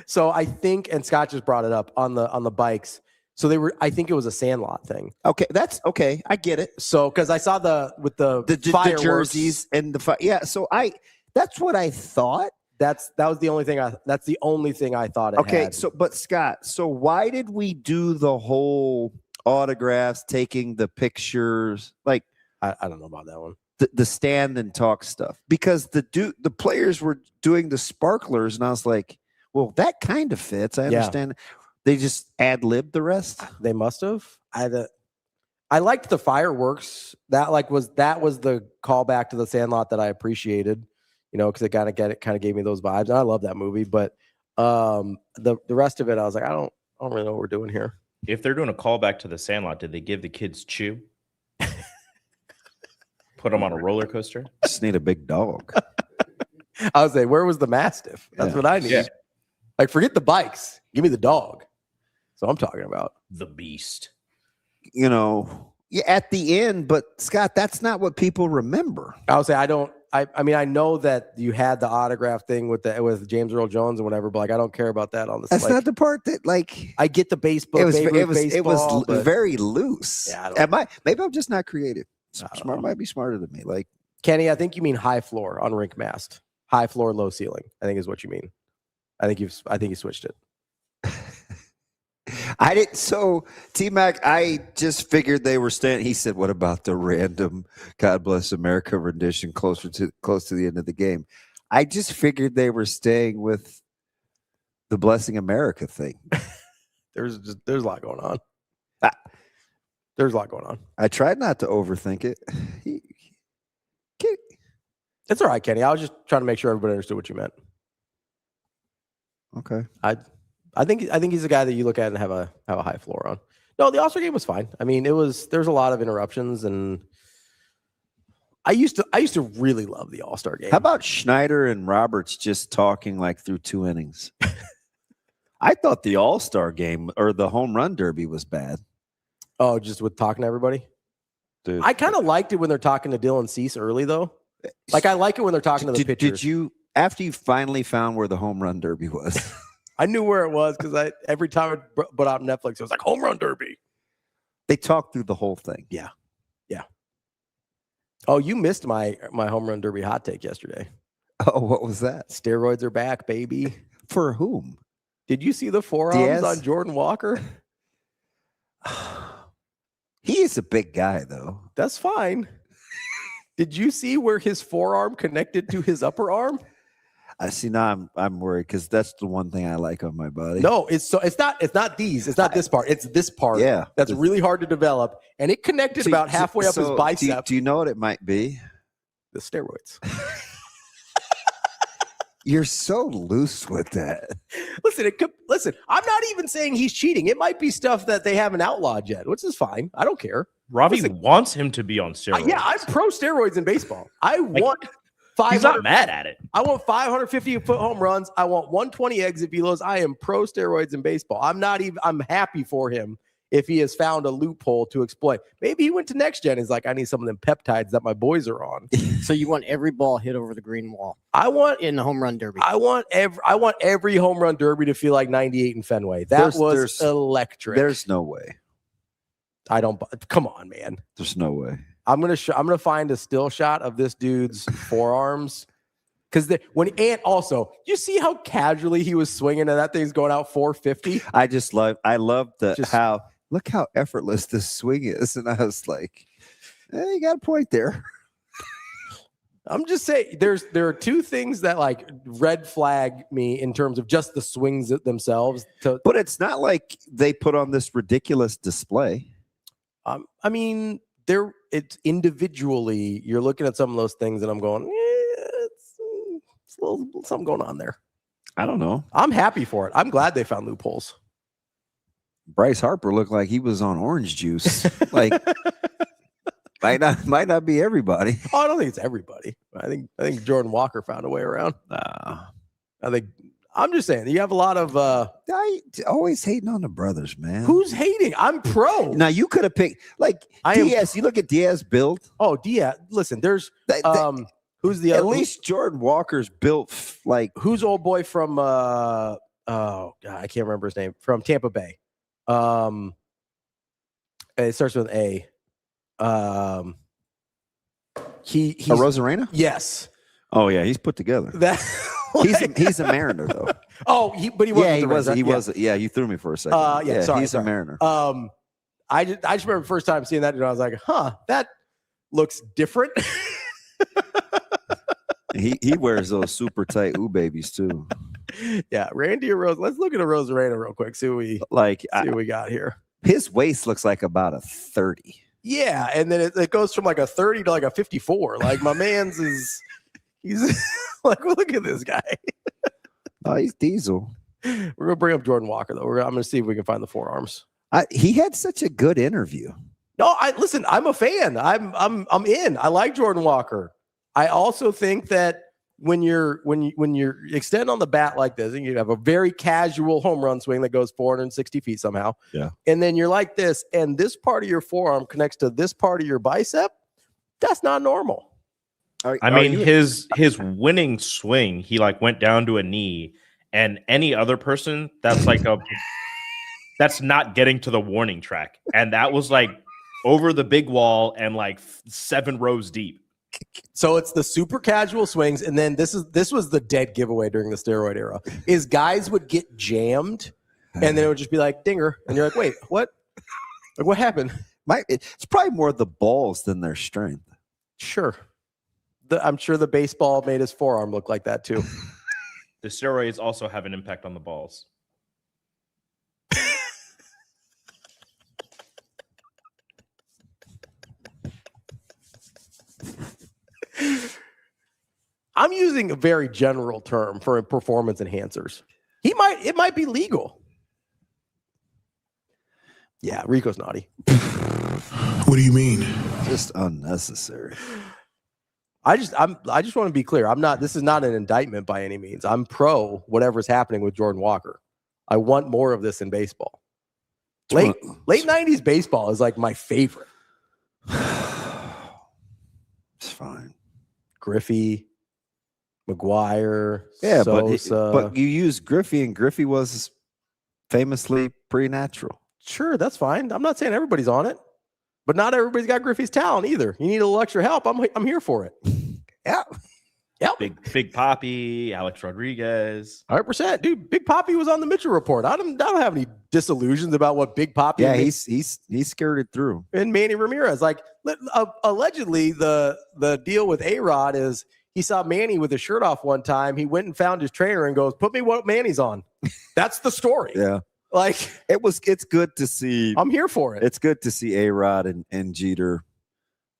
So I think, and Scott just brought it up on the bikes. So I think it was a Sandlot thing. Okay, that's okay. I get it. So because I saw the fireworks, the jerseys and so that's what I thought. That was the only thing that's the only thing I thought it had. So but Scott, so why did we do the whole autographs, taking the pictures? Like I don't know about that one. The stand and talk stuff. Because the players were doing the sparklers, and I was like, well, that kind of fits. I understand. Yeah. They just ad-libbed the rest. They must have. I liked the fireworks. That was the callback to the Sandlot that I appreciated. Because it kind of gave me those vibes. And I love that movie, but the rest of it, I was like, I don't really know what we're doing here. If they're doing a callback to the Sandlot, did they give the kids chew? Put them on a roller coaster? Just need a big dog. I was saying, where was the Mastiff? That's what I need. Yeah. Like, forget the bikes. Give me the dog. So I'm talking about the beast. At the end, but Scott, that's not what people remember. I would say I mean, I know that you had the autograph thing with James Earl Jones and whatever, but like I don't care about that on the. That's not the part that like I get the baseball. It was very loose. Yeah, maybe I'm just not creative. Smart might be smarter than me. Like Kenny, I think you mean high floor on Rink Mast. High floor, low ceiling. I think is what you mean. I think you switched it. I didn't. So T-Mac, I just figured they were staying. He said, "What about the random God Bless America rendition close to the end of the game?" I just figured they were staying with the Blessing America thing. There's a lot going on. There's a lot going on. I tried not to overthink it. It's all right, Kenny. I was just trying to make sure everybody understood what you meant. Okay. I think he's a guy that you look at and have a high floor on. No, the All-Star game was fine. I mean, there's a lot of interruptions, and I used to really love the All-Star game. How about Schneider and Roberts just talking like through 2 innings? I thought the All-Star game or the Home Run Derby was bad. Oh, just with talking to everybody? Dude. I kind of liked it when they're talking to Dylan Cease early, though. Like, I like it when they're talking to the pitchers. Did you, after you finally found where the Home Run Derby was? I knew where it was because every time I put out Netflix, it was like Home Run Derby. They talked through the whole thing. Yeah. Oh, you missed my Home Run Derby hot take yesterday. Oh, what was that? Steroids are back, baby. For whom? Did you see the forearms on Jordan Walker? He is a big guy, though. That's fine. Did you see where his forearm connected to his upper arm? I see. Now I'm worried because that's the one thing I like on my body. No, it's not these. It's not this part. It's this part. Yeah, that's really hard to develop, and it connected about halfway up his bicep. Do you know what it might be? The steroids. You're so loose with that. Listen. I'm not even saying he's cheating. It might be stuff that they haven't outlawed yet, which is fine. I don't care. Ravi wants him to be on steroids. Yeah, I'm pro steroids in baseball. I want. He's not mad at it. I want 550-foot home runs. I want 120 exit velos. I am pro steroids in baseball. I'm happy for him if he has found a loophole to exploit. Maybe he went to Next Gen. He's like, I need some of them peptides that my boys are on. So you want every ball hit over the green wall? I want in the Home Run Derby. I want every Home Run Derby to feel like 98 in Fenway. That was electric. There's no way. Come on, man. There's no way. I'm gonna find a still shot of this dude's forearms because also you see how casually he was swinging and that thing's going out 450. I love look how effortless this swing is, and I was like, you got a point there. I'm just saying there are two things that like red flag me in terms of just the swings themselves. But it's not like they put on this ridiculous display. I mean. It's individually, you're looking at some of those things and I'm going, it's a little something going on there. I don't know. I'm happy for it. I'm glad they found loopholes. Bryce Harper looked like he was on orange juice. Like might not be everybody. Oh, I don't think it's everybody. I think Jordan Walker found a way around. I'm just saying you have a lot of I always hating on the brothers, man. Who's hating? I'm pro. Now you could have picked like Diaz. You look at Diaz build. Oh, Diaz. Listen, there's who's the at least Jordan Walker's built like who's old boy from oh God, I can't remember his name from Tampa Bay. It starts with A. He's Rosarena? Yes. Oh yeah, he's put together. He's a Mariner though. Oh, he wasn't. He wasn't. Yeah, you threw me for a second. Sorry, he's a Mariner. I just remember the first time seeing that, and I was like, that looks different. he wears those super tight babies too. Yeah, Randy Rose. Let's look at a Rosarena real quick. See what we got here. His waist looks like about a 30. Yeah, and then it goes from like a 30 to like a 54. Like my man's he's like, look at this guy. Oh, he's diesel. We're gonna bring up Jordan Walker though. I'm gonna see if we can find the forearms. He had such a good interview. No, listen. I'm a fan. I'm in. I like Jordan Walker. I also think that when you're extend on the bat like this, and you have a very casual home run swing that goes 460 feet somehow, yeah, and then you're like this, and this part of your forearm connects to this part of your bicep. That's not normal. His winning swing, he like went down to a knee, and any other person that's like that's not getting to the warning track, and that was like over the big wall and like 7 rows deep. So it's the super casual swings, and then this was the dead giveaway during the steroid era. Is guys would get jammed, and then it would just be like dinger, and you're like, wait, what? Like, what happened? It's probably more the balls than their strength. Sure. I'm sure the baseball made his forearm look like that too. The steroids also have an impact on the balls. I'm using a very general term for performance enhancers. It might be legal. Yeah, Rico's naughty. What do you mean? Just unnecessary. I just want to be clear. This is not an indictment by any means. I'm pro whatever's happening with Jordan Walker. I want more of this in baseball. Late 90s baseball is like my favorite. It's fine. Griffey, McGuire, yeah, Sosa. but you use Griffey, and Griffey was famously pretty natural. Sure, that's fine. I'm not saying everybody's on it, but not everybody's got Griffey's talent either. You need a little extra help. I'm here for it. Yeah. Yep. Big Papi, Alex Rodriguez. 100%. Dude, Big Papi was on the Mitchell Report. I don't have any disillusions about what Big Papi. Yeah, he's skirted through. And Manny Ramirez. Like, allegedly, the deal with A-Rod is he saw Manny with his shirt off one time. He went and found his trainer and goes, "Put me what Manny's on." That's the story. Yeah. Like, it's good to see. I'm here for it. It's good to see A-Rod and Jeter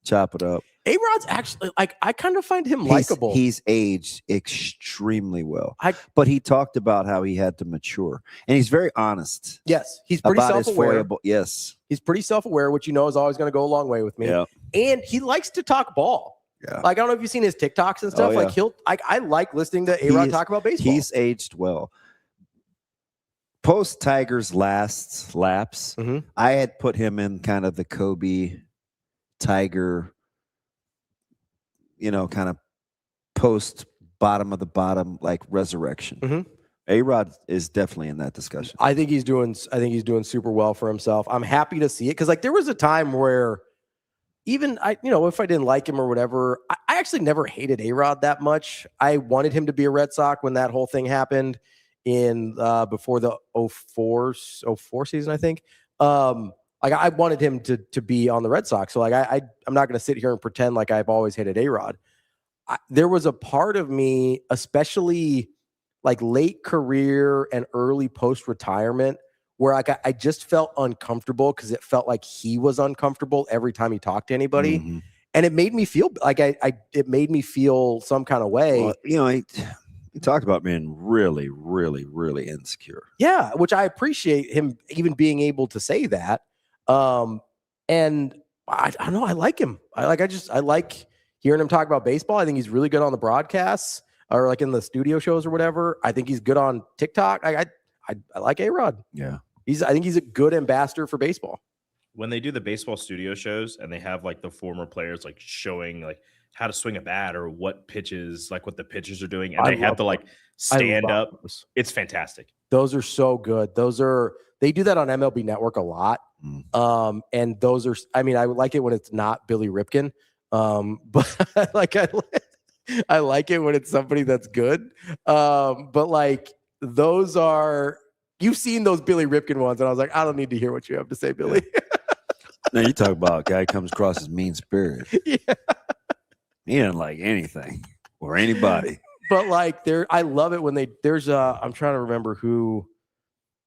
chop it up. A-Rod's actually, like, I kind of find him likable. He's aged extremely well. But he talked about how he had to mature. And he's very honest. Yes. He's pretty self-aware. Yes. He's pretty self-aware, which is always going to go a long way with me. Yeah. And he likes to talk ball. Yeah. Like, I don't know if you've seen his TikToks and stuff. Oh, yeah. Like, I like listening to A-Rod talk about baseball. He's aged well. Post Tiger's last lapse, I had put him in kind of the Kobe Tiger, kind of post bottom of the bottom, like resurrection. A-Rod is definitely in that discussion. I think he's doing super well for himself. I'm happy to see it because, like, there was a time where even if I didn't like him or whatever, I actually never hated A-Rod that much. I wanted him to be a Red Sox when that whole thing happened in before the 04 season, I think. Like, I wanted him to be on the Red Sox. So, like, I'm not going to sit here and pretend like I've always hated A-Rod. There was a part of me, especially like late career and early post-retirement, where I just felt uncomfortable because it felt like he was uncomfortable every time he talked to anybody. And it made me feel like it made me feel some kind of way. Well, he talked about being really, really, really insecure. Yeah, which I appreciate him even being able to say that. And I don't know, I like him. I like hearing him talk about baseball. I think he's really good on the broadcasts or like in the studio shows or whatever. I think he's good on TikTok. I like A-Rod. Yeah. I think he's a good ambassador for baseball. When they do the baseball studio shows and they have like the former players like showing like how to swing a bat or what pitches, like what the pitchers are doing, and they have to like stand up. It's fantastic. Those are so good. They do that on MLB Network a lot. And those are, I like it when it's not Billy Ripken. But I like it when it's somebody that's good. But like those are, you've seen those Billy Ripken ones, and I was like, I don't need to hear what you have to say, Billy. No, you talk about a guy comes across as mean spirit. Yeah. He didn't like anything or anybody. But like I love it when I'm trying to remember who.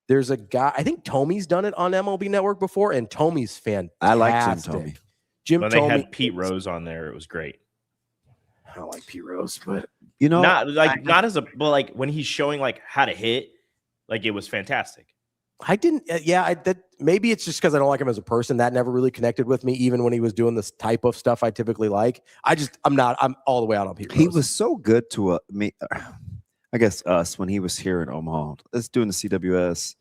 There's a guy, I think Tomey's done it on MLB Network before, and Tomey's fantastic. I like Jim Tomey. When they had Pete Rose on there, it was great. I don't like Pete Rose, but not as a, but like when he's showing like how to hit, like it was fantastic. I didn't. Maybe it's just because I don't like him as a person. That never really connected with me, even when he was doing this type of stuff I typically like. I'm all the way out on Pete Rose. He was so good to me. I guess us when he was here in Omaha. Let's doing the CWS.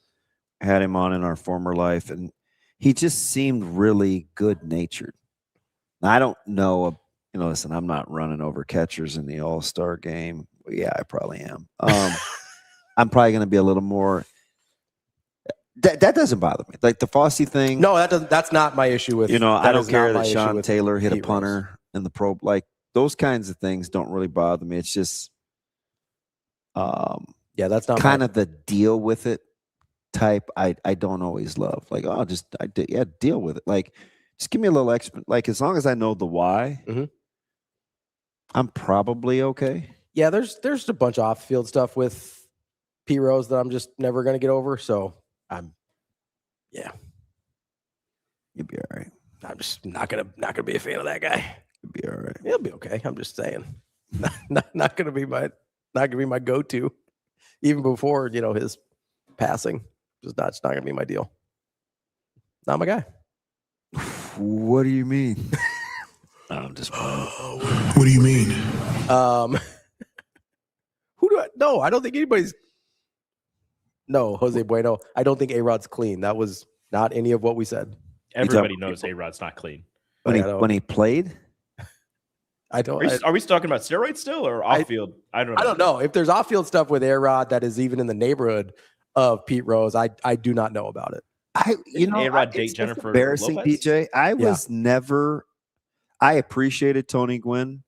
Had him on in our former life, and he just seemed really good natured. I don't know. Listen, I'm not running over catchers in the All-Star game. Well, yeah, I probably am. I'm probably going to be a little more. That doesn't bother me. Like the Fossey thing. No, that doesn't. That's not my issue with. I don't care that Sean Taylor hit a punter in the pro. Like those kinds of things don't really bother me. It's just, that's not kind of the deal with it type. I don't always love. Like, deal with it. Like, just give me a little extra. Like, as long as I know the why, I'm probably okay. Yeah, there's a bunch of off-field stuff with P Rose that I'm just never gonna get over. So you'll be all right. I'm just not gonna be a fan of that guy. You'll be all right. He'll be okay. I'm just saying, not gonna be my go-to, even before his passing. It's not gonna be my deal. Not my guy. What do you mean? I'm just playing. What do you mean? Who do I? No, I don't think anybody's. No, Jose Bueno. I don't think A-Rod's clean. That was not any of what we said. Everybody knows A-Rod's not clean. When he played? I don't. Are we talking about steroids still or off field? I don't know. I don't know if there's off-field stuff with A-Rod that is even in the neighborhood of Pete Rose. I do not know about it. A-Rod date Jennifer embarrassing, Lopez? DJ. I was never. I appreciated Tony Gwynn.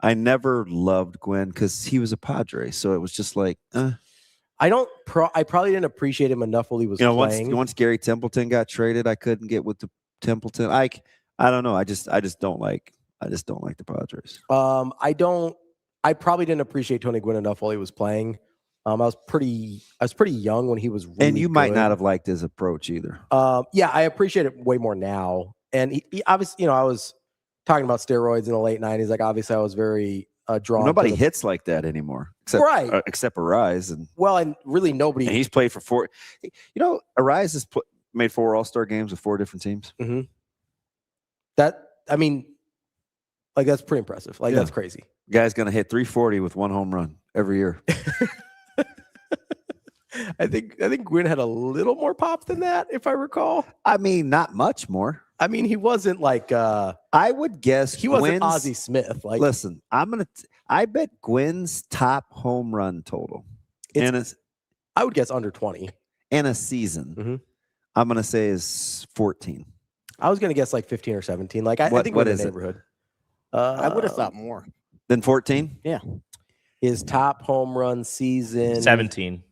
I never loved Gwynn because he was a Padre, so it was just like. I probably didn't appreciate him enough while he was playing. Once Gary Templeton got traded, I couldn't get with the Templeton. I don't know. I just don't like the Padres. I probably didn't appreciate Tony Gwynn enough while he was playing. I was pretty young when he was really and you might good. not have liked his approach either. Yeah, I appreciate it way more now. And he obviously, I was talking about steroids in the late 90s. Like, obviously, I was very drawn. Nobody hits like that anymore, except Arise. And really nobody. And he's played for 4. Arise has made 4 All-Star games with 4 different teams. Mm-hmm. That's pretty impressive. That's crazy. Guy's gonna hit 340 with 1 home run every year. I think Gwynn had a little more pop than that, if I recall. I mean, not much more. I mean, he wasn't like I would guess he wasn't Ozzie Smith. Like, listen, I bet Gwynn's top home run total I would guess under 20 in a season. Mm-hmm. I'm gonna say is 14. I was gonna guess like 15 or 17. Like, I think what in is the it? neighborhood. I would have thought more than 14. Yeah, his top home run season 17.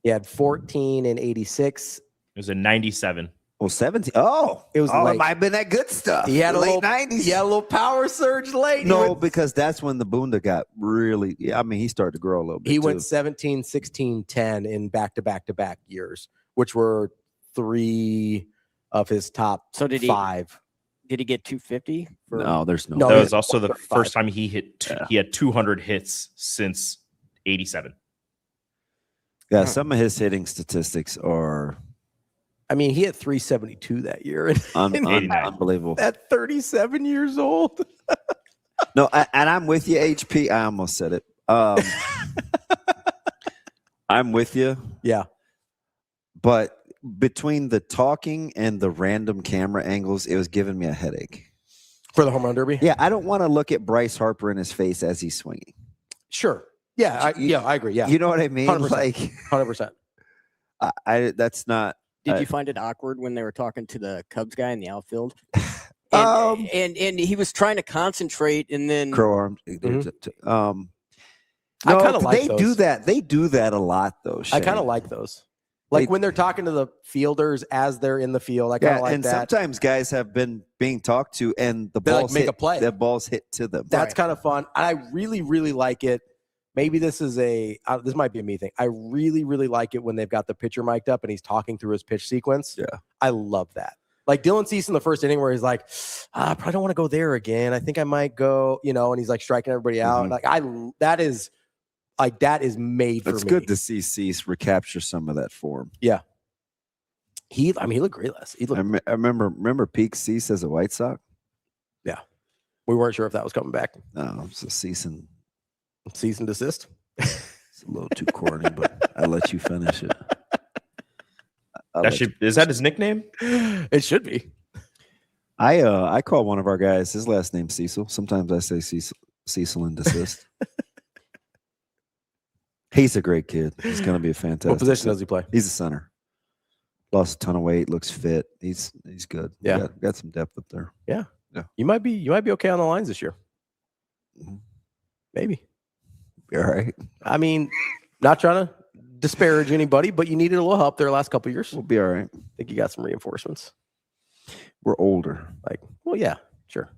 He had 14 in 86. It was a 97. Well, 17. Oh, it was. It might have been that good stuff. He had late 90s. He had a little power surge late. No, because that's when the Bunda got really. Yeah, I mean, he started to grow a little bit. He went 17, 16, 10 in back-to-back years, which were 3 of his top 5. Did he get 250? No, there's no. That was also the first time he hit. He had 200 hits since 87. Yeah, some of his hitting statistics are. I mean, he had 372 that year. Unbelievable. At 37 years old. No, and I'm with you, HP. I almost said it. I'm with you. Yeah. But between the talking and the random camera angles, it was giving me a headache. For the home run derby? Yeah, I don't want to look at Bryce Harper in his face as he's swinging. Sure. Yeah, I agree. Yeah. You know what I mean? 100%. Like 100%. That's not. Did you find it awkward when they were talking to the Cubs guy in the outfield? And he was trying to concentrate, and then crow arms. Mm-hmm. No, I kind of like they those. do that. They do that a lot, though. I kind of like those. Like when they're talking to the fielders as they're in the field. I kind of like and that. sometimes guys have been being talked to, and the They, balls make a play. The balls hit to them. That's kind of fun. I really, really like it. Maybe this is this might be a me thing. I really, really like it when they've got the pitcher mic'd up and he's talking through his pitch sequence. Yeah. I love that. Like Dylan Cease in the first inning where he's like, I probably don't want to go there again. I think I might go, and he's like striking everybody out. Mm-hmm. That is made for me. It's good to see Cease recapture some of that form. Yeah. He looked great last. I remember peak Cease as a White Sox. Yeah. We weren't sure if that was coming back. No, it's a cease and desist. It's a little too corny, but I'll let you finish it. Is that his nickname? It should be. I call one of our guys, his last name Cecil. Sometimes I say Cecil and desist. He's a great kid. He's going to be a fantastic. What position does he play? He's a center. Lost a ton of weight. Looks fit. He's good. Yeah, got some depth up there. Yeah. You might be okay on the lines this year. Mm-hmm. Maybe. Be all right. I mean, not trying to disparage anybody, but you needed a little help there the last couple of years. We'll be all right. I think you got some reinforcements. We're older. Well, yeah, sure.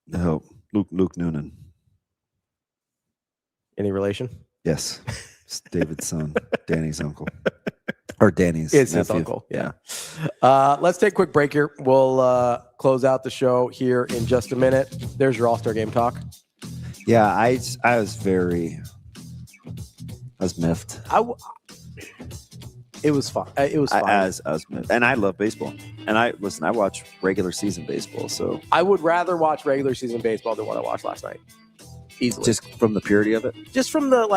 The help. Luke Noonan. Any relation? Yes. It's David's son, Danny's uncle. Or Danny's It's nephew. his uncle. Yeah. Let's take a quick break here. We'll close out the show here in just a minute. There's your All-Star Game talk. Yeah, I was miffed. It was fun. It was fun. And I love baseball. And I watch regular season baseball. So I would rather watch regular season baseball than what I watched last night. Easily. Just from the purity of it. Just from the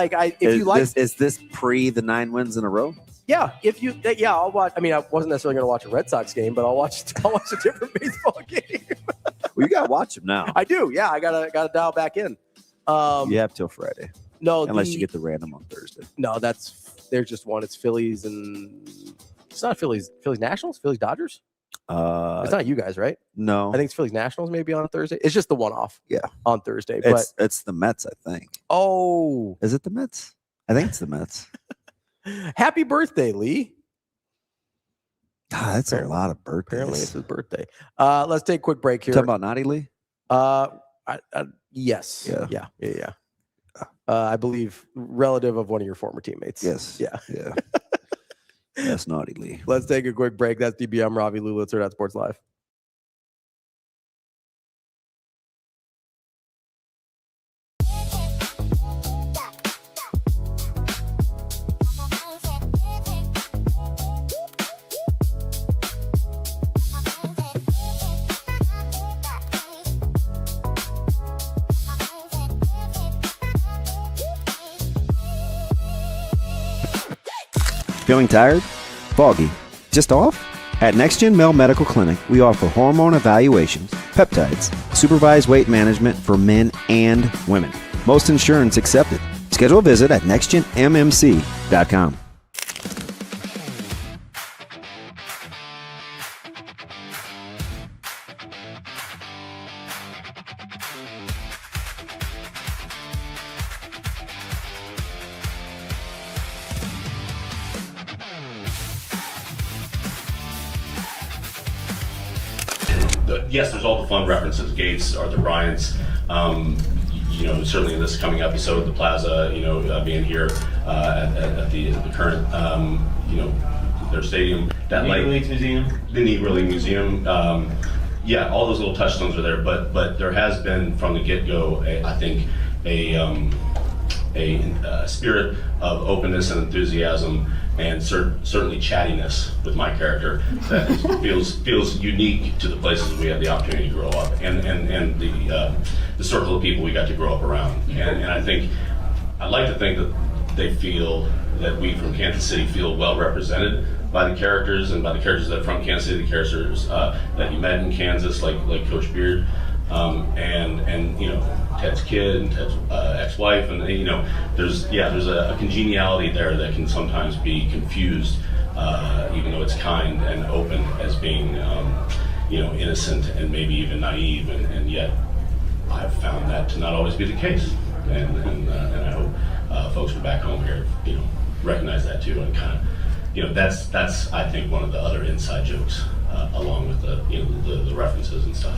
is this pre the 9 wins in a row? Yeah, I'll watch. I mean, I wasn't necessarily going to watch a Red Sox game, but I'll watch a different baseball game. Well, you got to watch them now. I do. Yeah, I gotta dial back in. You have till Friday. No, unless you get the random on Thursday. No, there's just one. It's Phillies and it's not Phillies. Phillies Nationals. Phillies Dodgers. It's not you guys, right? No, I think it's Phillies Nationals maybe on Thursday. It's just the one-off. Yeah, on Thursday. It's the Mets, I think. Oh, is it the Mets? I think it's the Mets. Happy birthday, Lee. God, that's a lot of birthdays. Apparently, it's his birthday. Let's take a quick break here. Talking about Naughty Lee? Yes. Yeah. I believe relative of one of your former teammates. Yes. Yeah. That's Naughty Lee. Let's take a quick break. That's DBM, Ravi, Lulla, it's Hurrdat Sports Live. Feeling tired? Foggy? Just off? At NextGen Male Medical Clinic, we offer hormone evaluations, peptides, supervised weight management for men and women. Most insurance accepted. Schedule a visit at nextgenmmc.com. Yes, there's all the fun references. Gates, Arthur Bryant's, certainly in this coming episode, the Plaza, being here at the current, their stadium. That Negro Leagues Museum. The Negro League Museum. All those little touchstones are there, but there has been from the get-go, I think, a spirit of openness and enthusiasm and certainly chattiness with my character that feels unique to the places we had the opportunity to grow up and the circle of people we got to grow up around. And I'd like to think that they feel that we from Kansas City feel well represented by the characters and by the characters that are from Kansas City, the characters that you met in Kansas, like Coach Beard, and Ted's kid and Ted's ex-wife, and there's a congeniality there that can sometimes be confused, even though it's kind and open as being innocent and maybe even naive, and yet I've found that to not always be the case, and I hope folks from back home here recognize that too, and kind of that's I think one of the other inside jokes along with the references and stuff.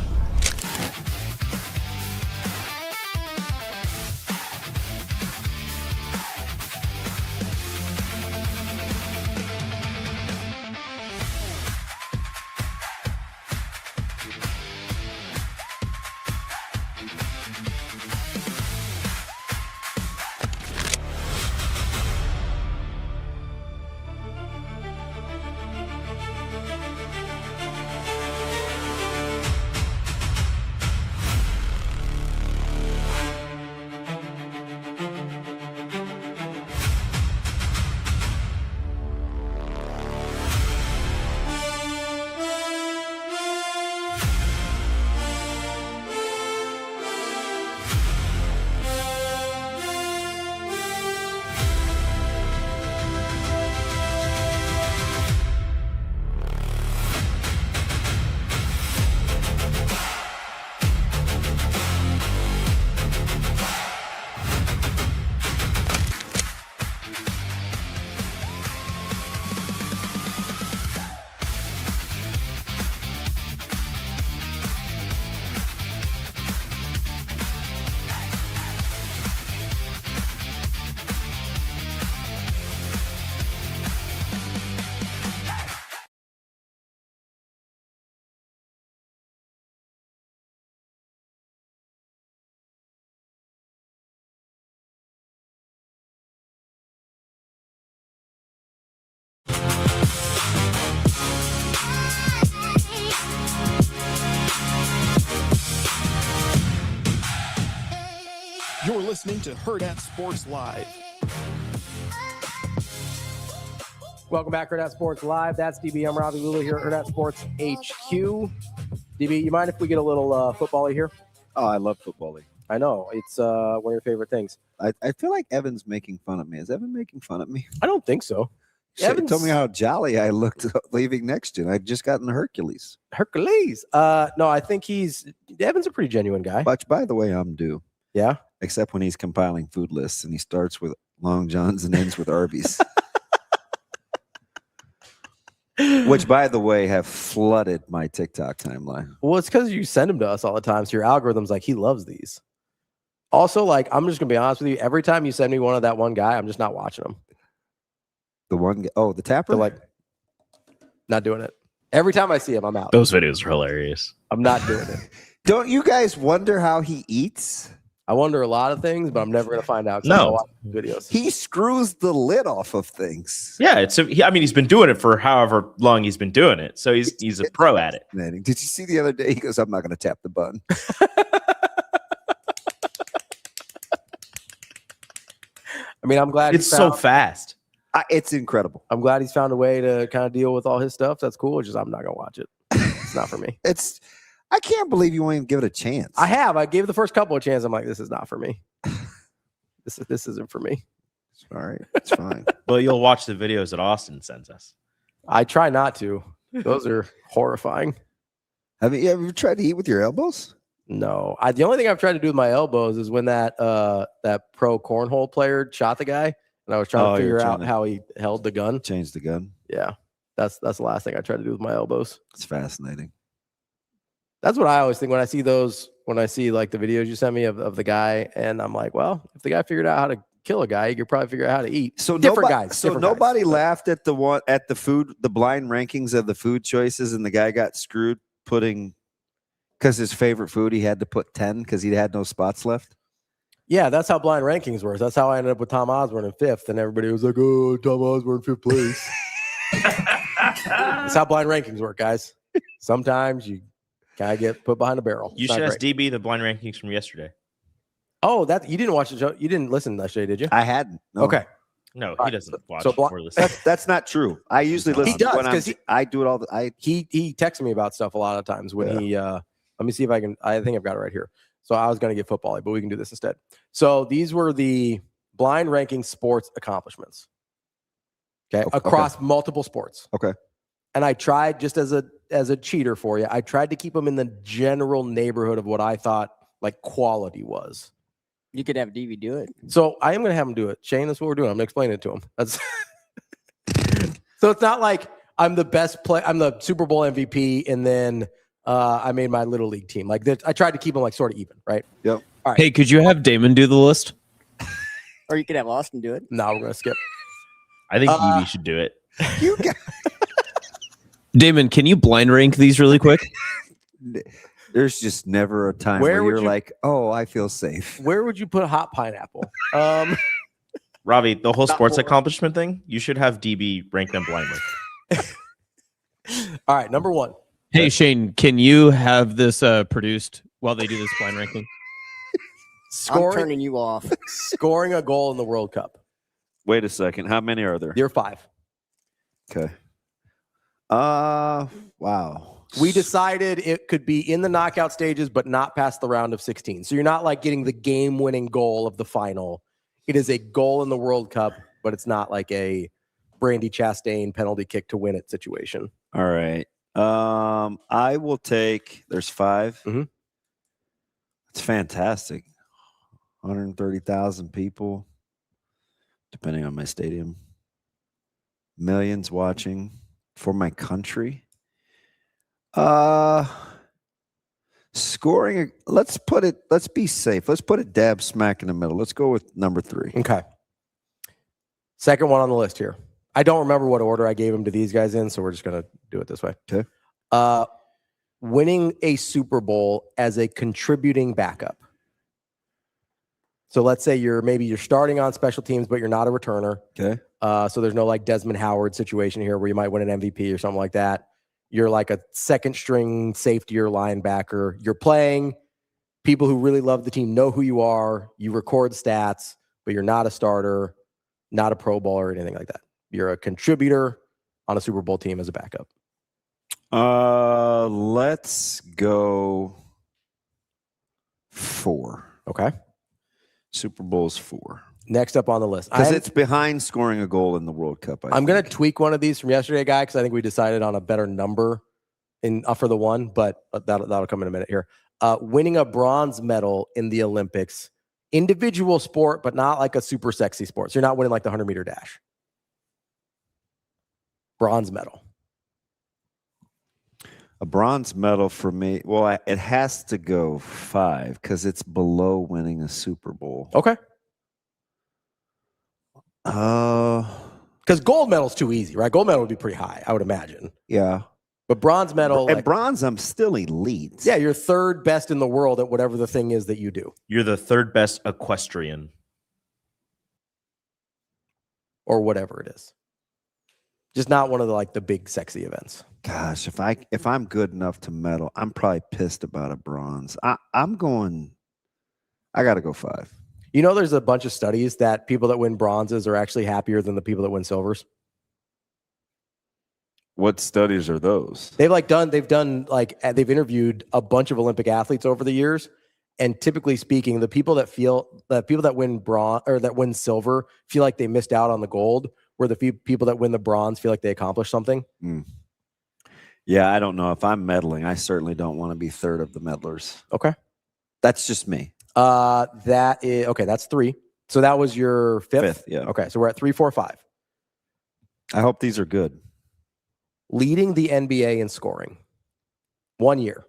listening to Hurrdat Sports Live. Welcome back, Hurrdat Sports Live. That's DB. I'm Ravi Lulla here at Hurrdat Sports HQ. DB, you mind if we get a little football-y here? Oh, I love football-y. I know. It's one of your favorite things. I feel like Evan's making fun of me. Is Evan making fun of me? I don't think so. Evan told me how jolly I looked leaving next gen. I'd just gotten Hercules. Hercules. No, I think Evan's a pretty genuine guy. But by the way, I'm due. Yeah? Except when he's compiling food lists and he starts with Long Johns and ends with Arby's. Which, by the way, have flooded my TikTok timeline. Well, it's because you send them to us all the time. So your algorithm's like, he loves these. Also, like, I'm just going to be honest with you. Every time you send me one of that one guy, I'm just not watching them. The one, the tapper? They're like, not doing it. Every time I see him, I'm out. Those videos are hilarious. I'm not doing it. Don't you guys wonder how he eats? I wonder a lot of things, but I'm never going to find out. No. Videos. He screws the lid off of things. Yeah, he's been doing it for however long he's been doing it. So he's a pro at it. Did you see the other day? He goes, I'm not going to tap the button. I mean, I'm glad it's so fast. It's incredible. I'm glad he's found a way to kind of deal with all his stuff. That's cool. It's just I'm not going to watch it. It's not for me. I can't believe you won't even give it a chance. I have. I gave the first couple of chances. I'm like, this is not for me. This isn't for me. All right. It's fine. Well, you'll watch the videos that Austin sends us. I try not to. Those are horrifying. Have you ever tried to eat with your elbows? No. The only thing I've tried to do with my elbows is when that pro cornhole player shot the guy, and I was trying to figure out how he held the gun. Change the gun. Yeah. That's the last thing I tried to do with my elbows. It's fascinating. That's what I always think when I see like the videos you sent me of the guy, and I'm like, well, if the guy figured out how to kill a guy, you could probably figure out how to eat. So different nobody guys. laughed at the blind rankings of the food choices, and the guy got screwed because his favorite food he had to put 10 because he had no spots left. Yeah, that's how blind rankings work. That's how I ended up with Tom Osborne in 5th, and everybody was like, "Oh, Tom Osborne 5th place." That's how blind rankings work, guys. Sometimes you gotta get put behind a barrel. You should ask DB the blind rankings from yesterday. Oh, you didn't watch the show. You didn't listen yesterday, did you? I hadn't. No. Okay. No, he doesn't watch or listen. That's not true. I usually listen. He does because I do it all. He texts me about stuff a lot of times when he. Let me see if I can. I think I've got it right here. So I was going to get football, but we can do this instead. So these were the blind ranking sports accomplishments. Okay, across multiple sports. Okay. And I tried, just as a cheater for you, I tried to keep them in the general neighborhood of what I thought like quality was. You could have DV do it. So I am going to have him do it. Shane, that's what we're doing. I'm going to explain it to him. That's so it's not like I'm the best player. I'm the Super Bowl MVP, and then I made my little league team. Like I tried to keep them like sort of even, right? Yep. All right. Hey, could you have Damon do the list? Or you could have Austin do it. No, we're going to skip. I think Evie should do it. You got Damon, can you blind rank these really quick? There's just never a time where you're like, oh, I feel safe. Where would you put a hot pineapple? Ravi, the whole sports accomplishment thing, you should have DB rank them blindly. All right, number 1. Hey, Shane, can you have this produced while they do this blind ranking? I'm turning you off. Scoring a goal in the World Cup. Wait a second. How many are there? You're 5. Okay. Wow. We decided it could be in the knockout stages, but not past the round of 16. So you're not like getting the game-winning goal of the final. It is a goal in the World Cup, but it's not like a Brandy Chastain penalty kick to win it situation. All right. I will take. There's 5. Mm-hmm. It's fantastic. 130,000 people, depending on my stadium. Millions watching for my country. Scoring. Let's be safe. Let's put it dab smack in the middle. Let's go with number 3. Okay. Second one on the list here. I don't remember what order I gave them to these guys in, so we're just going to do it this way. Okay. Winning a Super Bowl as a contributing backup. So let's say you're starting on special teams, but you're not a returner. Okay. So there's no like Desmond Howard situation here where you might win an MVP or something like that. You're like a second string safety or linebacker. You're playing people who really love the team know who you are. You record stats, but you're not a starter, not a Pro Bowl or anything like that. You're a contributor on a Super Bowl team as a backup. Let's go 4. Okay. Super Bowl's 4. Next up on the list. Because it's behind scoring a goal in the World Cup. I'm going to tweak one of these from yesterday, guy, because I think we decided on a better number for the one, but that'll come in a minute here. Winning a bronze medal in the Olympics, individual sport, but not like a super sexy sport. So you're not winning like the 100-meter dash. Bronze medal. A bronze medal for me. Well, it has to go 5 because it's below winning a Super Bowl. Okay. Because gold medal's too easy, right? Gold medal would be pretty high, I would imagine. Yeah. But bronze medal. And bronze, I'm still elite. Yeah, you're third best in the world at whatever the thing is that you do. You're the third best equestrian. Or whatever it is. Just not one of the big sexy events. Gosh, if I'm good enough to medal, I'm probably pissed about a bronze. I got to go 5. You know, there's a bunch of studies that people that win bronzes are actually happier than the people that win silvers. What studies are those? They've interviewed a bunch of Olympic athletes over the years, and typically speaking, the people that win bronze or that win silver feel like they missed out on the gold, where the few people that win the bronze feel like they accomplished something. Yeah, I don't know if I'm medaling. I certainly don't want to be third of the medalers. Okay, that's just me. That's 3. So that was your 5th? 5th, yeah. Okay, so we're at 3, 4, 5. I hope these are good. Leading the NBA in scoring. 1 year.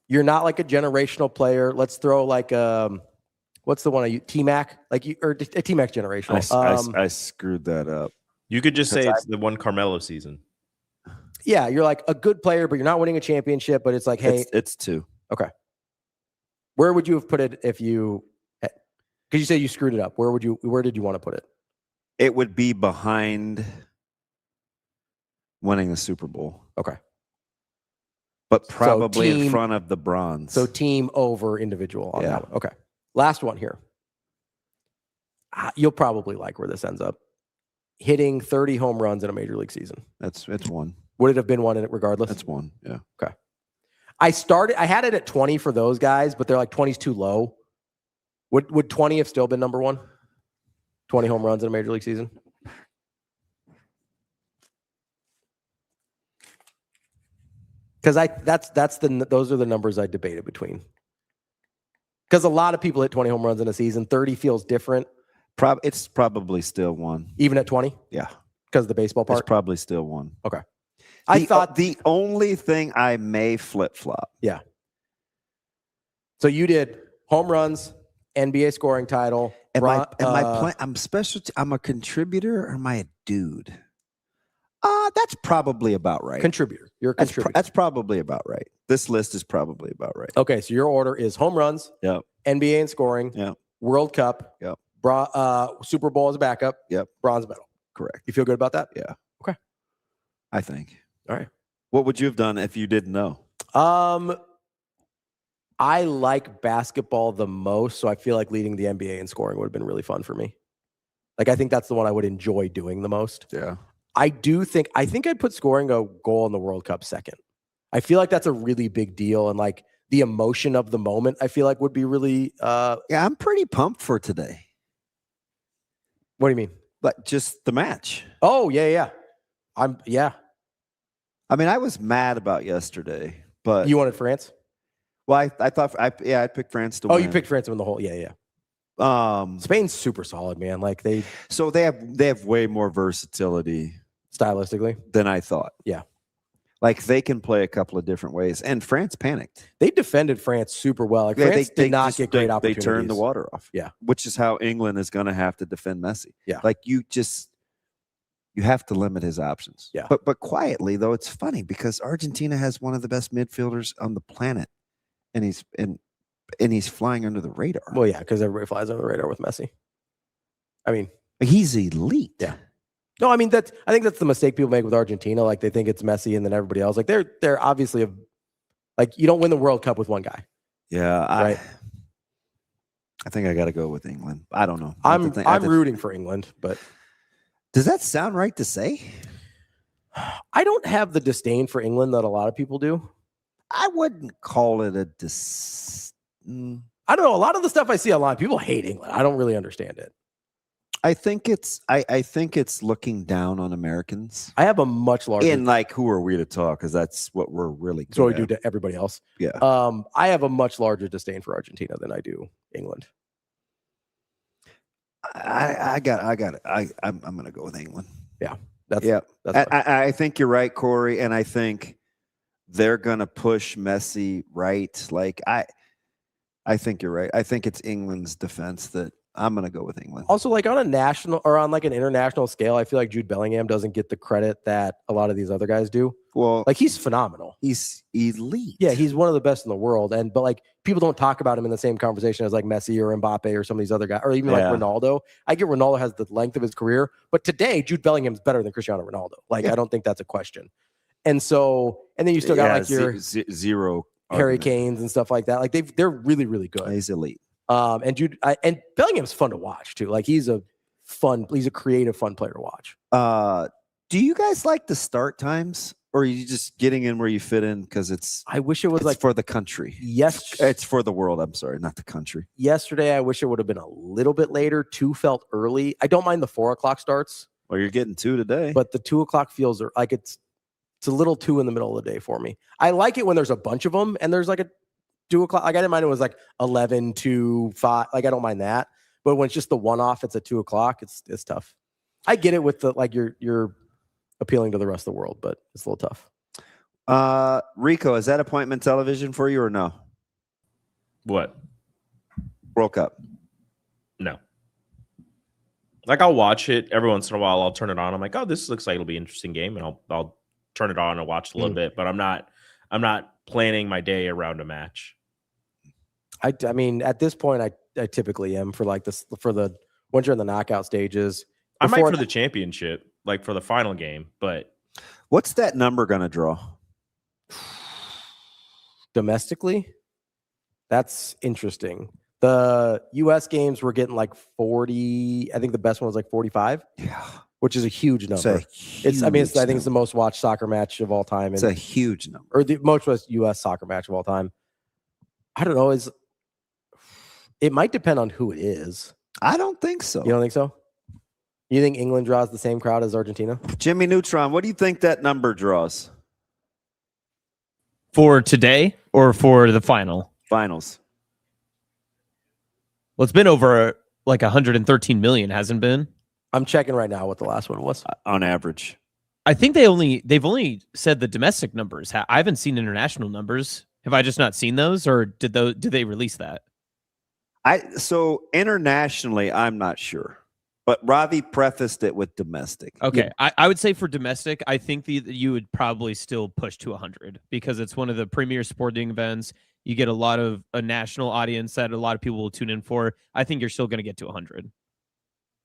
You're not like a generational player. Let's throw what's the one I use? T-Mac? Or a T-Mac generational. I screwed that up. You could just say it's the one Carmelo season. Yeah, you're like a good player, but you're not winning a championship, but it's like, hey. It's 2. Okay. Where would you have put it if you, because you said you screwed it up. Where did you want to put it? It would be behind winning the Super Bowl. Okay. But probably in front of the bronze. So team over individual on that one. Okay. Last one here. You'll probably like where this ends up. Hitting 30 home runs in a major league season. It's 1. Would it have been 1 in it regardless? That's 1. Yeah. Okay. I had it at 20 for those guys, but they're like 20's too low. Would 20 have still been number 1? 20 home runs in a major league season? Because those are the numbers I debated between. Because a lot of people hit 20 home runs in a season. 30 feels different. It's probably still 1. Even at 20? Yeah. Because of the baseball part? It's probably still 1. Okay. I thought the only thing I may flip-flop. Yeah. So you did home runs, NBA scoring title. I'm a contributor or am I a dude? That's probably about right. Contributor. You're a contributor. That's probably about right. This list is probably about right. Okay, so your order is home runs, yep. NBA in scoring, yep. World Cup, yep. Super Bowl as a backup, yep. bronze medal. Correct. You feel good about that? Yeah. Okay. I think. All right. What would you have done if you didn't know? I like basketball the most, so I feel like leading the NBA in scoring would have been really fun for me. Like, I think that's the one I would enjoy doing the most. Yeah. I think I'd put scoring a goal in the World Cup second. I feel like that's a really big deal, and like the emotion of the moment, I feel like would be really. Yeah, I'm pretty pumped for today. What do you mean? Like just the match. Oh yeah. I mean, I was mad about yesterday, but you wanted France. Well, I thought I'd pick France to win. Oh, you picked France to win the whole. Yeah. Spain's super solid, man. Like they have way more versatility stylistically than I thought. Yeah. Like they can play a couple of different ways, and France panicked. They defended France super well. Like France did not get great opportunities. They turned the water off. Yeah, which is how England is going to have to defend Messi. Yeah, like you have to limit his options. Yeah, but quietly though, it's funny because Argentina has one of the best midfielders on the planet, and he's flying under the radar. Well, yeah, because everybody flies under the radar with Messi. I mean, he's elite. Yeah. No, I mean I think that's the mistake people make with Argentina. Like they think it's Messi and then everybody else. Like they're obviously like you don't win the World Cup with one guy. Yeah, right. I think I got to go with England. I don't know. I'm rooting for England, but does that sound right to say? I don't have the disdain for England that a lot of people do. I wouldn't call it a I don't know. A lot of the stuff I see online, people hate England. I don't really understand it. I think it's looking down on Americans. I have a much larger in like who are we to talk, because that's what we're really good so we at. do to everybody else. Yeah. I have a much larger disdain for Argentina than I do England. I'm gonna go with England. Yeah. I think you're right, Corey, and I think they're gonna push Messi right. Like I think you're right. I think it's England's defense that I'm gonna go with England. Also, like on a national or on like an international scale, I feel like Jude Bellingham doesn't get the credit that a lot of these other guys do. Well, like he's phenomenal. He's elite. Yeah, he's one of the best in the world. But like people don't talk about him in the same conversation as like Messi or Mbappe or some of these other guys, or even like Ronaldo. I get Ronaldo has the length of his career, but today Jude Bellingham's better than Cristiano Ronaldo. Like I don't think that's a question. And then you still got like your zero Harry Kanes and stuff like that. Like they're really, really good. He's elite. And Jude and Bellingham's fun to watch too. Like he's a creative, fun player to watch. Do you guys like the start times, or are you just getting in where you fit in because it's? I wish it was like for the country. Yes, it's for the world. I'm sorry, not the country. Yesterday, I wish it would have been a little bit later. 2 felt early. I don't mind the 4 o'clock starts. Well, you're getting 2 today, but the 2 o'clock feels like it's a little 2 in the middle of the day for me. I like it when there's a bunch of them and there's like a 2 o'clock. Like I didn't mind it was like 11 to 5. Like I don't mind that. But when it's just the one off, it's at 2 o'clock. It's tough. I get it with the like you're appealing to the rest of the world, but it's a little tough. Rico, is that appointment television for you or no? What? World Cup? No. Like I'll watch it every once in a while. I'll turn it on. I'm like, oh, this looks like it'll be an interesting game, and I'll turn it on and watch a little bit. But I'm not planning my day around a match. I mean, at this point, I typically am for like this for the once you're in the knockout stages. I might for the championship, like for the final game. But what's that number going to draw? Domestically, that's interesting. The U.S. games were getting like 40. I think the best one was like 45. Yeah, which is a huge number. I think it's the most watched soccer match of all time. It's a huge number, or the most watched U.S. soccer match of all time. I don't know. It might depend on who it is. I don't think so. You don't think so? You think England draws the same crowd as Argentina? Jimmy Neutron, what do you think that number draws? For today or for the finals? Well, it's been over like 113 million, hasn't been? I'm checking right now what the last one was. On average. I think they've only said the domestic numbers. I haven't seen international numbers. Have I just not seen those, or did they release that? So internationally, I'm not sure. But Ravi prefaced it with domestic. Okay. Yeah. I would say for domestic, I think you would probably still push to 100 because it's one of the premier sporting events. You get a national audience that a lot of people will tune in for. I think you're still going to get to 100.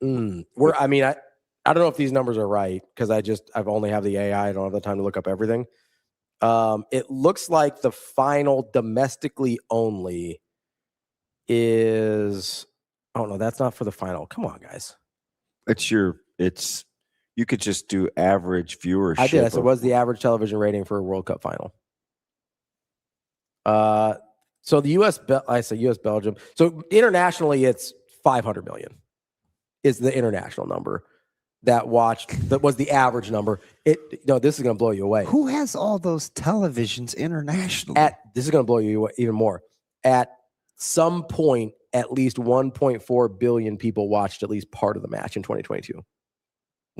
I don't know if these numbers are right because I've only have the AI. I don't have the time to look up everything. It looks like the final domestically only is. Oh no, that's not for the final. Come on, guys. You could just do average viewership. I did. So it was the average television rating for a World Cup final. So the U.S. Belgium. So internationally, it's 500 million. Is the international number that watched? That was the average number. This is going to blow you away. Who has all those televisions internationally? This is going to blow you away even more. At some point, at least 1.4 billion people watched at least part of the match in 2022.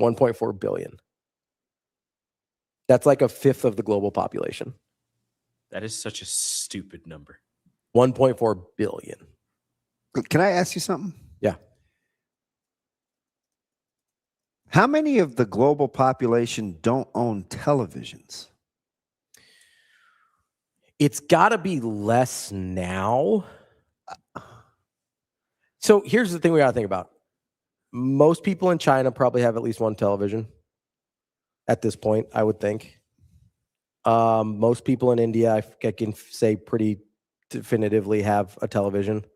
1.4 billion. That's like a fifth of the global population. That is such a stupid number. 1.4 billion. Can I ask you something? Yeah. How many of the global population don't own televisions? It's got to be less now. So here's the thing we got to think about. Most people in China probably have at least one television at this point, I would think. Most people in India, I can say pretty definitively have a television.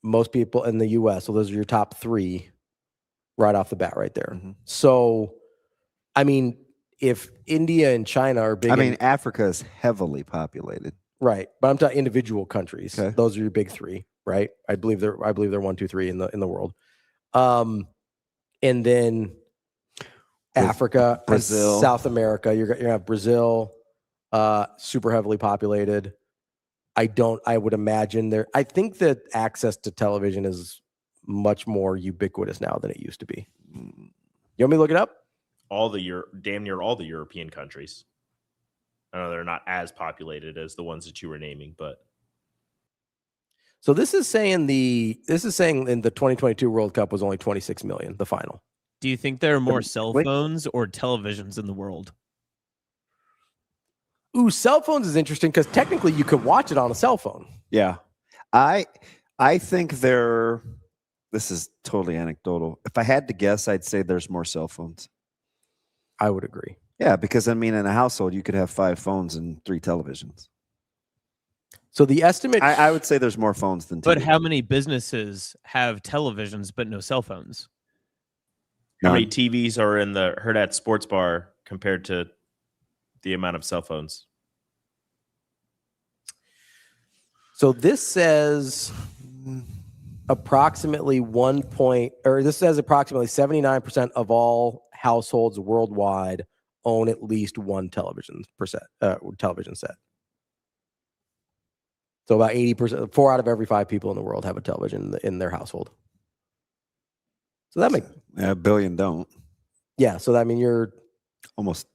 Most people in the U.S., so those are your top 3 right off the bat right there. So, I mean, if India and China are big. I mean, Africa is heavily populated. Right. But I'm talking individual countries. Okay. Those are your big 3, right? I believe they're 1, 2, 3 in the world. And then Africa, Brazil, South America, you're gonna have Brazil, super heavily populated. I would imagine I think that access to television is much more ubiquitous now than it used to be. You want me to look it up? Damn near all the European countries. I know they're not as populated as the ones that you were naming, but so this is saying in the 2022 World Cup was only 26 million, the final. Do you think there are more cell phones or televisions in the world? Ooh, cell phones is interesting because technically you could watch it on a cell phone. Yeah. I think this is totally anecdotal. If I had to guess, I'd say there's more cell phones. I would agree. Yeah, because I mean, in a household, you could have 5 phones and 3 televisions. So the estimate, I would say there's more phones than. But how many businesses have televisions but no cell phones? How many TVs are in the Hurrdat sports bar compared to the amount of cell phones? So this says approximately 79% of all households worldwide own at least one television set. So about 80%, 4 out of every 5 people in the world have a television in their household. So that makes a billion don't. Yeah, so that means you're almost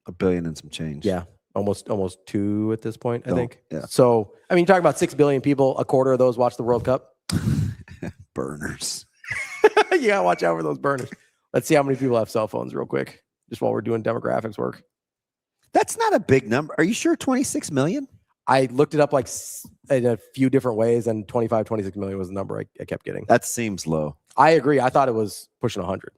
a billion and some change. Yeah, almost 2 at this point, I think. Yeah. So I mean, you talk about 6 billion people. A quarter of those watch the World Cup. Burners. You gotta watch out for those burners. Let's see how many people have cell phones real quick, just while we're doing demographics work. That's not a big number. Are you sure 26 million? I looked it up like in a few different ways, and 26 million was the number I kept getting. That seems low. I agree. I thought it was pushing 100.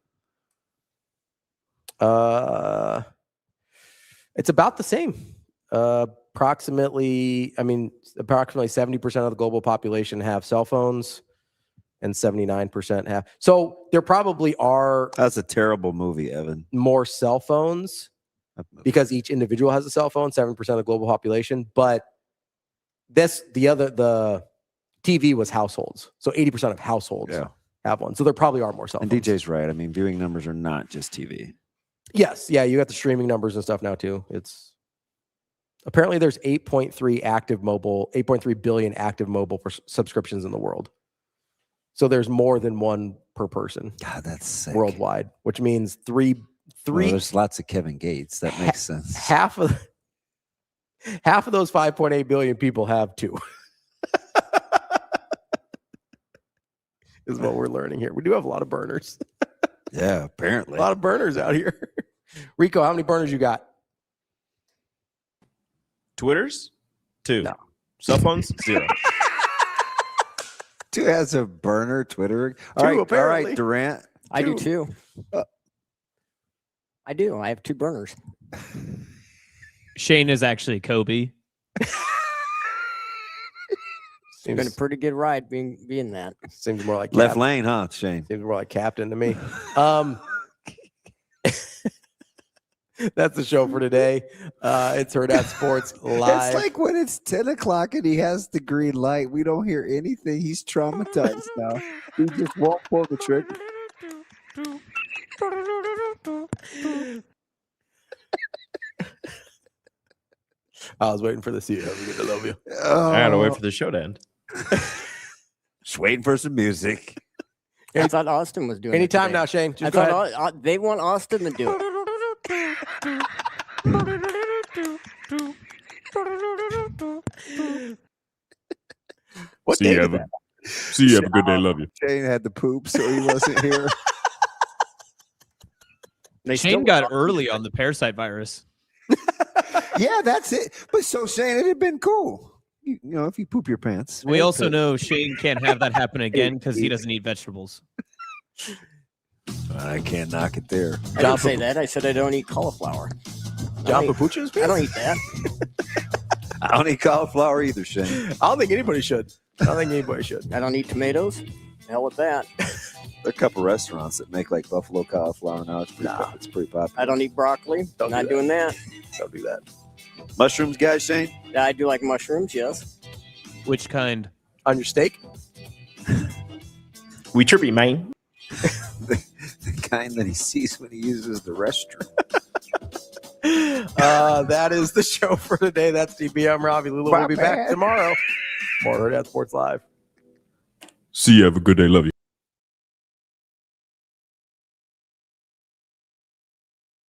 It's about the same. Approximately 70% of the global population have cell phones, and 79% have. So there probably are. That's a terrible movie, Evan. More cell phones because each individual has a cell phone. 7% of the global population, but the TV was households. So 80% of households have one. So there probably are more cell phones. And DJ's right. I mean, viewing numbers are not just TV. Yes. Yeah. You got the streaming numbers and stuff now too. It's apparently there's 8.3 billion active mobile subscriptions in the world. So there's more than one per person. God, that's sick. Worldwide, which means three. Well, there's lots of Kevin Gates. That makes sense. Half of those 5.8 billion people have 2. Is what we're learning here. We do have a lot of burners. Yeah, apparently. A lot of burners out here. Rico, how many burners you got? Twitters? 2. No. Cell phones? 0. 2 has a burner Twitter. 2, All apparently. right, Durant. I do too. I do. I have 2 burners. Shane is actually Kobe. It's been a pretty good ride being that. Seems more like left lane, huh, Shane? Seems more like captain to me. That's the show for today. It's Hurrdat Sports Live. It's like when it's 10 o'clock and he has the green light. We don't hear anything. He's traumatized now. He just won't pull the trigger. I was waiting for the see. I love you. I gotta wait for the show to end. Just waiting for some music. I thought Austin was doing it Anytime today. now, Shane. Just I go thought ahead. they want Austin to do it. What See day you, is Evan. that? See you. Have a good day. Love you. Shane had to poop, so he wasn't here. Shane got early on the parasite virus. Yeah, that's it. But so Shane, it'd have been cool. You know, if you poop your pants. We also know Shane can't have that happen again because he doesn't eat vegetables. I can't knock it there. I didn't say that. I said I don't eat cauliflower. John Papuchas? I don't eat that. I don't eat cauliflower either, Shane. I don't think anybody should. I don't eat tomatoes. Hell with that. There are a couple restaurants that make like buffalo cauliflower now. It's pretty popular. I don't eat broccoli. Not doing that. Don't do that. Mushrooms, guys, Shane? I do like mushrooms, yes. Which kind? On your steak? We trippy, man. the kind that he sees when he uses the restroom. That is the show for today. That's DB. I'm Ravi. Lulla will be back tomorrow. More Hurrdat Sports Live. See you. Have a good day. Love you.